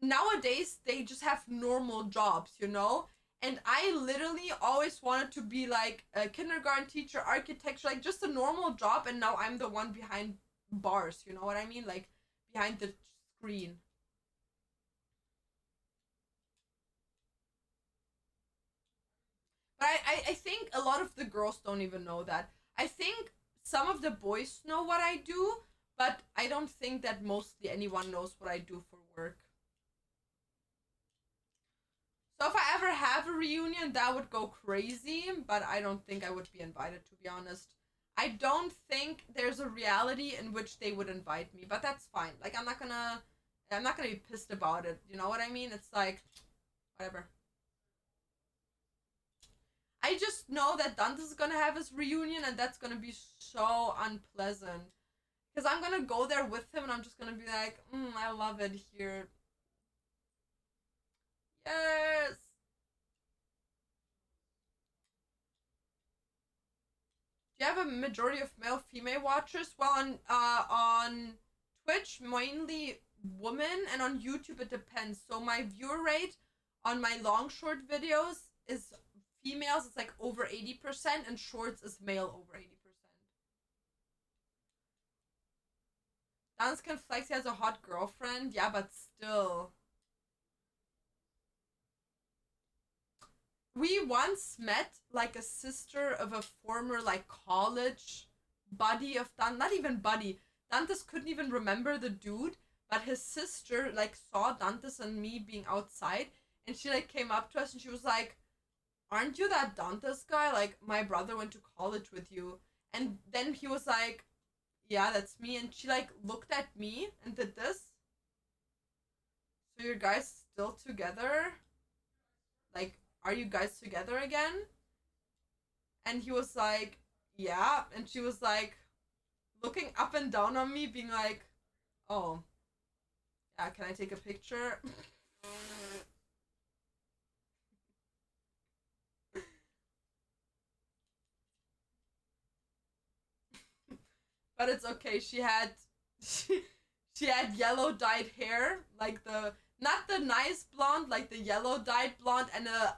nowadays they just have normal jobs, you know? And I literally always wanted to be like a kindergarten teacher, architecture, like just a normal job, and now I'm the one behind bars, you know what I mean? Like behind the screen. But I think a lot of the girls don't even know that. I think some of the boys know what I do, but I don't think that mostly anyone knows what I do for work. So if I ever have a reunion, that would go crazy, but I don't think I would be invited, to be honest. I don't think there's a reality in which they would invite me, but that's fine. Like, I'm not gonna be pissed about it. You know what I mean? It's like, whatever. I just know that Dante's gonna have his reunion, and that's gonna be so unpleasant. Because I'm gonna go there with him, and I'm just gonna be like, I love it here. Yes! Do you have a majority of male female watchers? Well, on Twitch mainly women, and on YouTube it depends. So my viewer rate on my long short videos is females, it's like over 80%, and shorts is male over 80%. Dance can flex, he has a hot girlfriend. Yeah, but still. We once met like a sister of a former like college buddy of Dan, not even buddy. Dantes couldn't even remember the dude, but his sister like saw Dantes and me being outside, and she like came up to us and she was like, "Aren't you that Dantes guy? Like, my brother went to college with you." And then he was like, "Yeah, that's me." And she like looked at me and did this. "So your guys still together? Like, are you guys together again?" And he was like, "Yeah." And she was like looking up and down on me, being like, "Oh, yeah, can I take a picture?" But it's okay. She had yellow dyed hair, like the not the nice blonde, like the yellow dyed blonde, and a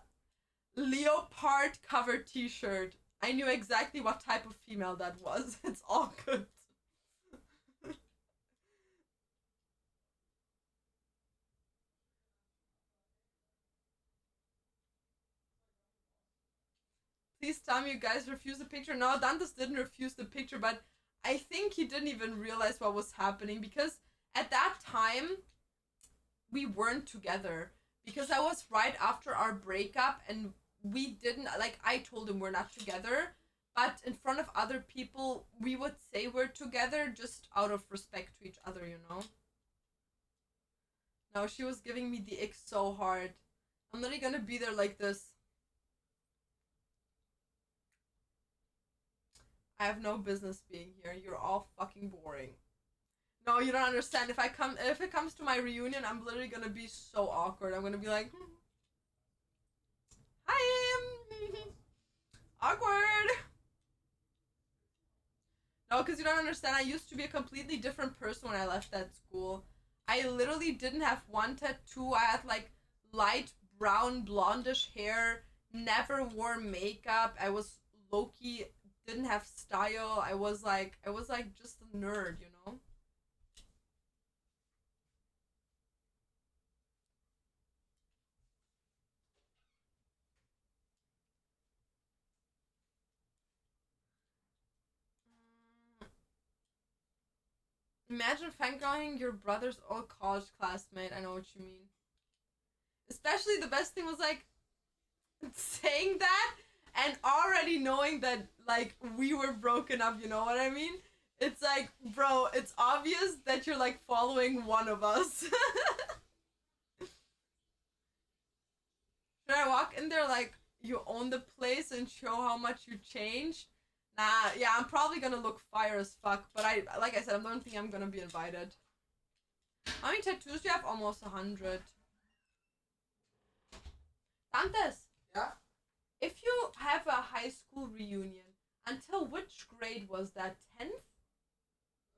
leopard covered t-shirt. I knew exactly what type of female that was. It's all good. Please tell me you guys refused the picture. No, Dantes didn't refuse the picture, but I think he didn't even realize what was happening, because at that time we weren't together, because that was right after our breakup, and we didn't, like, I told him we're not together, but in front of other people we would say we're together just out of respect to each other, you know. No, she was giving me the ick so hard. I'm literally gonna be there like this. I have no business being here. You're all fucking boring. No, you don't understand. If it comes to my reunion, I'm literally gonna be so awkward. I'm gonna be like, "Hi, awkward." No, because you don't understand. I used to be a completely different person when I left that school. I literally didn't have one tattoo. I had like light brown blondish hair. Never wore makeup. I was low key, didn't have style. I was like just a nerd, you know. Imagine fangirling your brother's old college classmate. I know what you mean. Especially the best thing was like, saying that and already knowing that like we were broken up, you know what I mean? It's like, bro, it's obvious that you're like following one of us. Should I walk in there like you own the place and show how much you changed? Nah, yeah, I'm probably gonna look fire as fuck, but like I said, I don't think I'm gonna be invited. How many tattoos do you have? Almost 100. Dantes, Yeah? if you have a high school reunion, until which grade was that? 10th?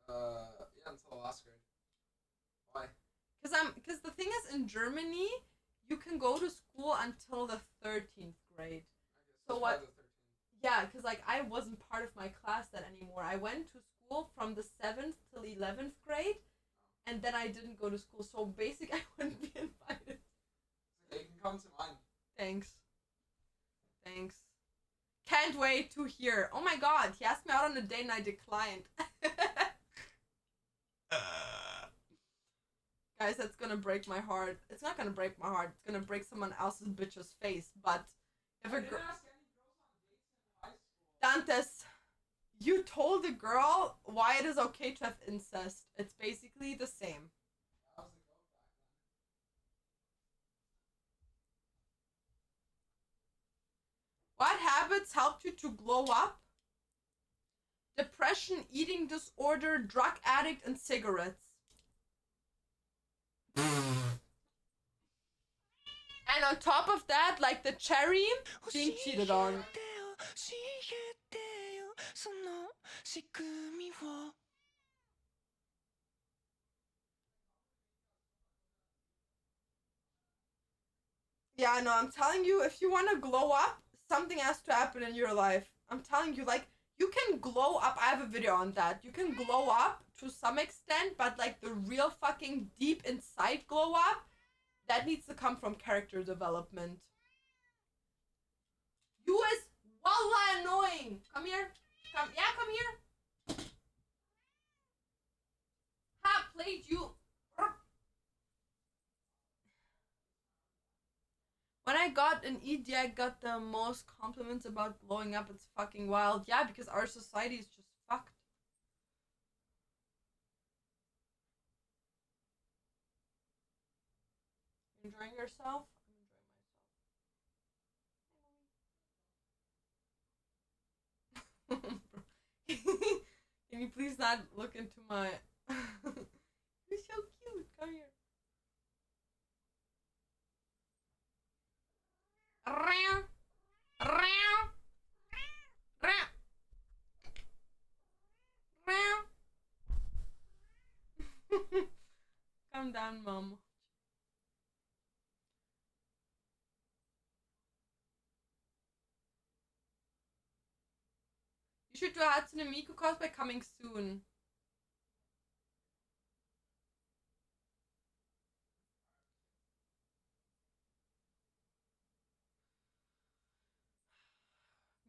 Yeah, until the last grade. Why? Because the thing is, in Germany, you can go to school until the 13th grade. So what? The 13th. Yeah, because like I wasn't part of my class then anymore. I went to school from the 7th till 11th grade, and then I didn't go to school. So basically, I wouldn't be invited. Okay, you can come to mine. Thanks. Can't wait to hear. Oh my god, he asked me out on a date and I declined. Guys, that's gonna break my heart. It's not gonna break my heart. It's gonna break someone else's bitch's face. But if a girl, Dantes, you told a girl why it is okay to have incest. It's basically the same. What habits helped you to glow up? Depression, eating disorder, drug addict, and cigarettes. And on top of that, like the cherry, being cheated on. Yeah, no, I'm telling you, if you want to glow up, something has to happen in your life. I'm telling you, like, you can glow up. I have a video on that. You can glow up to some extent, but like the real fucking deep inside glow up, that needs to come from character development. You is wallah annoying. Come here. Come here. Ha, played you. When I got an ED, I got the most compliments about glowing up. It's fucking wild. Yeah, because our society is just fucked. Enjoying yourself? I'm enjoying myself. Can you please not look into my... You're so cute. Come here. Calm down, mom. You should do a Hatsune Miku cosplay coming soon.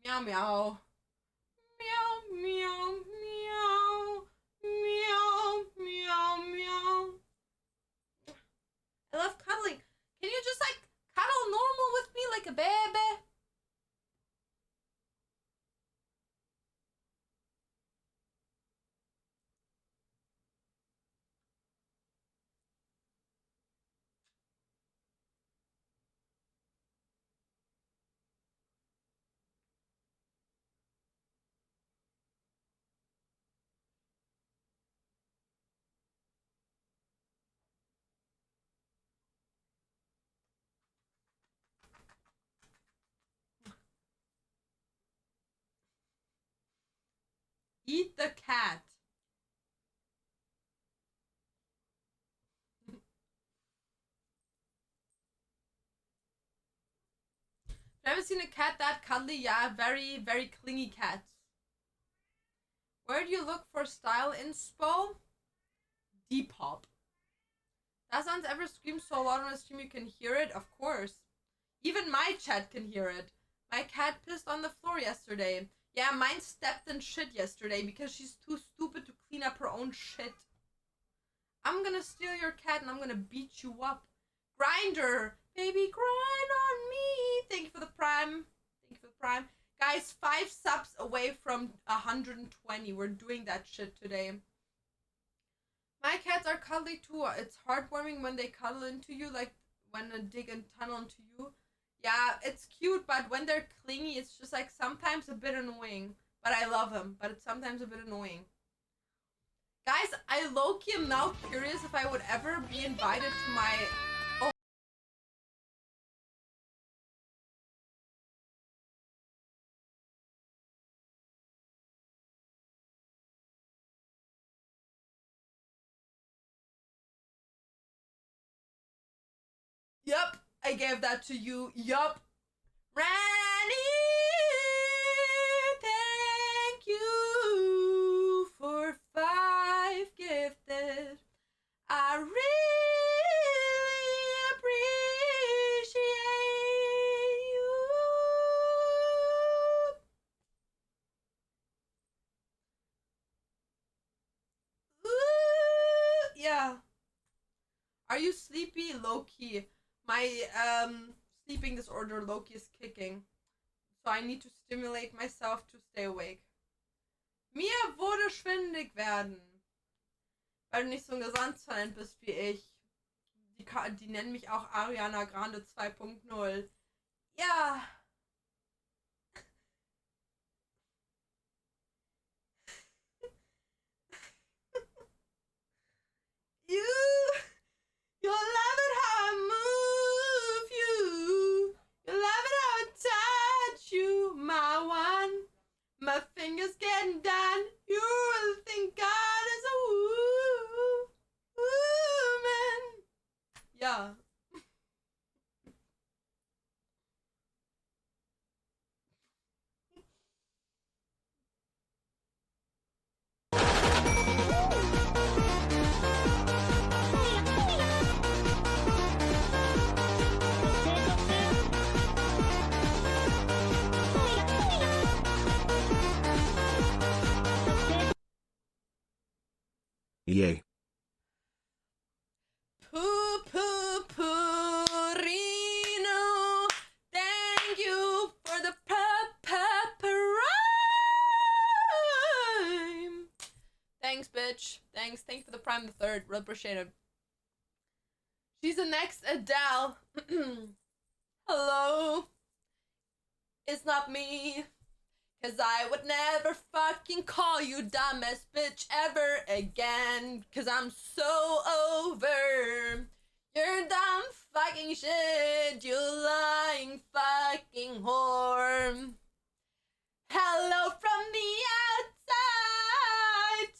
Meow meow. Meow meow meow. Meow meow meow. I love cuddling. Can you just like cuddle normal with me like a baby? Eat the cat. Never seen a cat that cuddly? Yeah, very, very clingy cats. Where do you look for style inspo? Depop. That sounds ever screams so loud on a stream you can hear it? Of course. Even my chat can hear it. My cat pissed on the floor yesterday. Yeah, mine stepped in shit yesterday because she's too stupid to clean up her own shit. I'm gonna steal your cat and I'm gonna beat you up. Grinder! Baby, grind on me! thank you for the prime. Thank you for the prime. Guys, 5 subs away from 120. We're doing that shit today. My cats are cuddly too. It's heartwarming when they cuddle into you, like when they dig and tunnel into you. Yeah, it's cute, but when they're clingy, it's just like sometimes a bit annoying. But I love them, but it's sometimes a bit annoying. Guys, I low-key am now curious if I would ever be invited to my... Oh. Yup, I gave that to you. Yup. Ranny, thank you for 5 gifted. I really appreciate you. Ooh, yeah. Are you sleepy? Low-key. My sleeping disorder low-key is kicking. So I need to stimulate myself to stay awake. Mir wurde schwindig werden. Weil du nicht so ein Gesangstalent bist wie ich. Die nennen mich auch Ariana Grande 2.0. Ja. You'll love it how I move you. You'll love it how I touch you, my one. My fingers getting done. You really think God is a woman. Yeah. Yay. Purino, thank you for the prime. Thanks, bitch. Thanks. Thank you for the prime the third. Real appreciate it. She's the next Adele. Hello. It's not me. 'Cause I would never fucking call you dumbest bitch ever again. 'Cause I'm so over your dumb fucking shit, you lying fucking whore. Hello from the outside.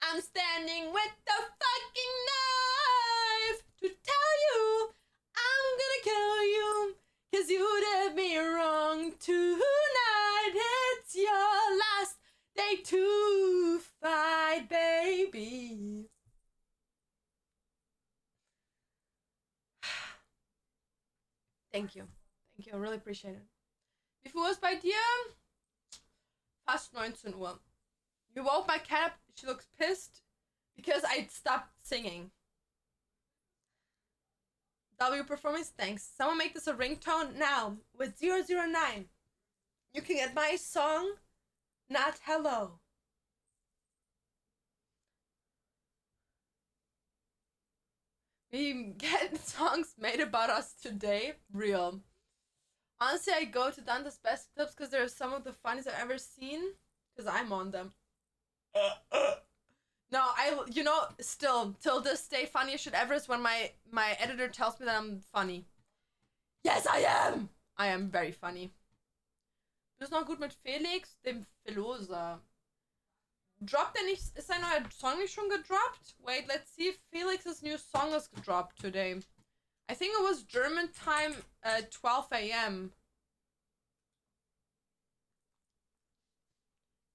I'm standing with the fucking knife to tell you I'm gonna kill you. 'Cause you did me wrong tonight. It's your last day to fight, baby. Thank you. Thank you. I really appreciate it. Wie viel Uhr ist bei dir? Fast 19 Uhr. You woke my cat up. She looks pissed because I stopped singing. W performance, thanks. Someone make this a ringtone now with 009. You can get my song, Not Hello. We get songs made about us today. Real. Honestly, I go to Dante's best clips because they're some of the funniest I've ever seen. Because I'm on them. No, still, till this day, funniest shit ever is when my editor tells me that I'm funny. Yes, I am! I am very funny. Du bist noch gut mit Felix, dem Filosa. Droppt er nicht, ist sein neuer Song nicht schon gedroppt? Wait, let's see if Felix's new song is dropped today. I think it was German time at 12 a.m.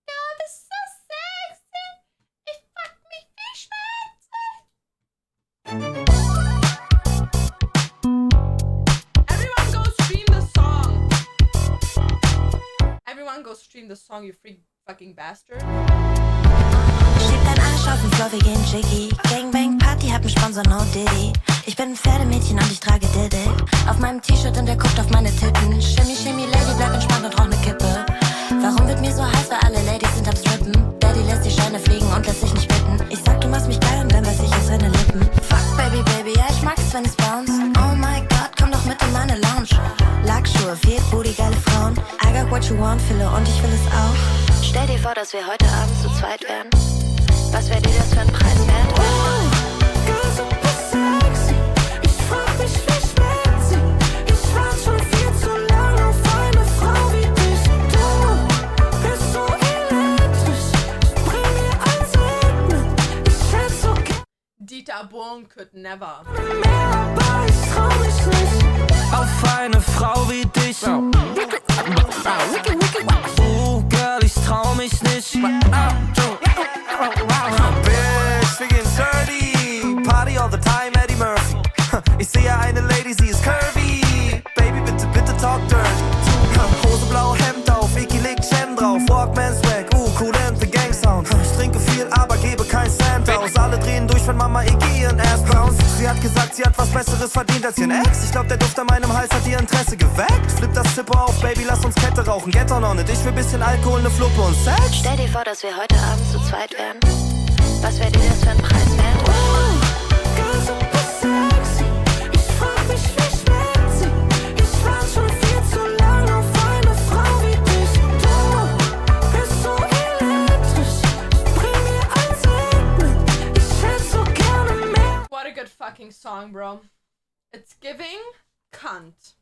God, this is so sexy. It fucked me fish Everyone go stream the song. Everyone go stream the song, you freak fucking bastard. Shit that I Frisch auf dem Floor, wir gehen jiggy. Gangbang Party, hab 'n Sponsor, no Diddy. Ich bin ein Pferdemädchen und ich trage Diddle. Auf meinem T-Shirt und er guckt auf meine Titten. Shimmy, shimmy, Lady, bleib entspannt und rauch ne Kippe. Warum wird mir so heiß, weil alle Ladies sind am Strippen? Daddy lässt die Scheine fliegen und lässt sich nicht bitten. Ich sag, du machst mich geil und dann weiß ich aus seine Lippen. Fuck, Baby, Baby, ja, ich mag's, wenn es bounce. Oh my God, komm doch mit in meine Lounge. Lackschuhe, viel Booty, geile Frauen. I got what you want, Philo, und ich will es auch. Stell dir vor, dass wir heute Abend zu zweit wären. Was wär dir das für ein Preis wert? Girl, super sexy. Ich frag mich, wie schmeckt sie? Ich wart schon viel zu lang auf eine Frau wie dich. Du bist so elektrisch. Bring mir ein Segment. Ich hätt so gerne Dieter Bohlen could never. mehr, aber ich trau mich nicht. Auf eine Frau wie dich. Girl, ich trau mich nicht. Bitch, wir gehen dirty. Party all the time, Eddie Murphy. Ich sehe eine Lady, sie ist curvy. Baby, bitte, bitte talk dirty. Hose blau, Hemd auf, Iki legt Chen drauf. Walkman Swag, cool and the Gang Sound. Ich trinke viel, aber gebe kein Cent aus. Alle drehen durch, wenn Mama Iggy ihren Ass bounce. Sie hat gesagt, sie hat was Besseres verdient als ihren Ex. Ich glaub, der Duft an meinem Hals hat ihr Interesse geweckt. Flip das Zipper auf, Baby, lass uns Kette rauchen. Get on it, ich will bisschen Alkohol, ne Fluppe und Sex. Stell dir vor, dass wir heute Abend zu zweit wären. Was wär dir das für ein Preis wert? Girl, super sexy. Ich frag mich, wie schmeckt sie? Ich wart schon viel zu lang auf eine Frau wie dich. Du bist so elektrisch. Bring mir ein Segment. Ich hätt so gerne mehr. What a good fucking song, bro. It's giving cunt.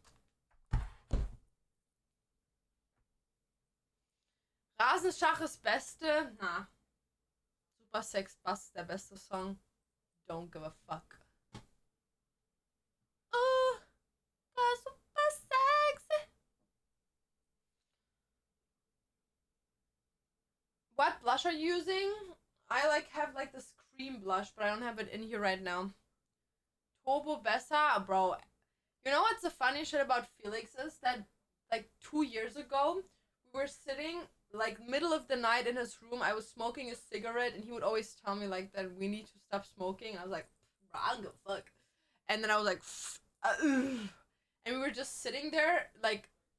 Rasenschach ist Beste? Na. Super Sex Bass der beste Song. Don't give a fuck. Oh, that's super sexy. What blush are you using? I have this cream blush, but I don't have it in here right now. Turbo besser, bro. You know what's the funny shit about Felix is that 2 years ago we were sitting middle of the night in his room. I was smoking a cigarette and he would always tell me that we need to stop smoking. I was like, bro, I don't give a fuck. And then I was like, and we were just sitting there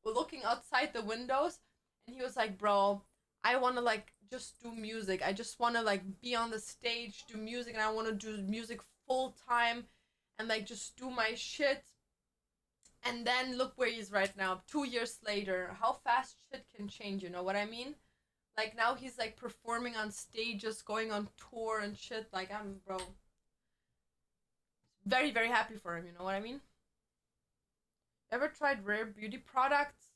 looking outside the windows, and he was like, bro, I want to just do music. I just want to be on the stage, do music, and I want to do music full time and just do my shit. And then look where he is right now, 2 years later. How fast shit can change, you know what I mean? Now he's performing on stages, going on tour and shit. I'm, bro, very, very happy for him, you know what I mean? Ever tried rare beauty products?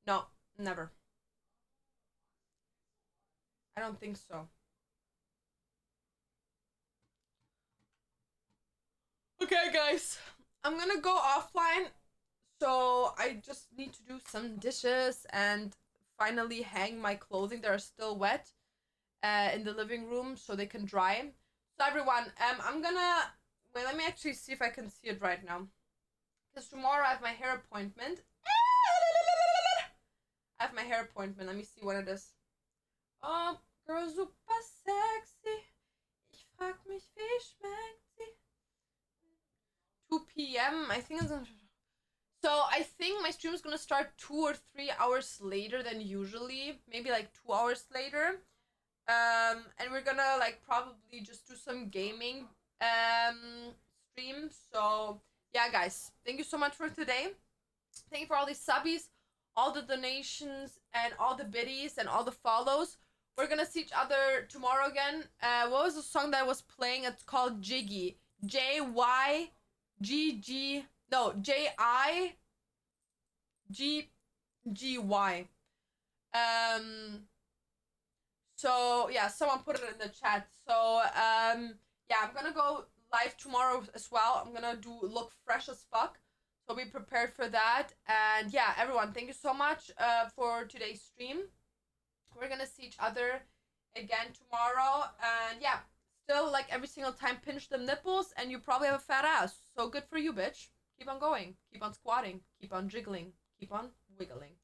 No, never. I don't think so. Okay, guys. I'm gonna go offline, so I just need to do some dishes and finally hang my clothing that are still wet in the living room so they can dry. So everyone, I'm gonna wait. Let me actually see if I can see it right now, because tomorrow I have my hair appointment. I have my hair appointment. Let me see what it is. Oh, girl, super sexy. Ich frag mich, wie schmeckt sie? 2 p.m. I think it's so I think my stream is gonna start 2 or 3 hours later than usually, maybe 2 hours later, and we're gonna probably just do some gaming stream. So yeah, guys, thank you so much for today. Thank you for all these subbies, all the donations, and all the biddies and all the follows. We're gonna see each other tomorrow again. What was the song that I was playing? It's called Jiggy. Jiggy. No, Jiggy. So yeah, someone put it in the chat. So yeah, I'm gonna go live tomorrow as well. I'm gonna look fresh as fuck, so be prepared for that. And yeah, everyone, thank you so much for today's stream. We're gonna see each other again tomorrow. And yeah, still every single time, pinch the nipples and you probably have a fat ass. So good for you, bitch. Keep on going, keep on squatting, keep on jiggling, keep on wiggling.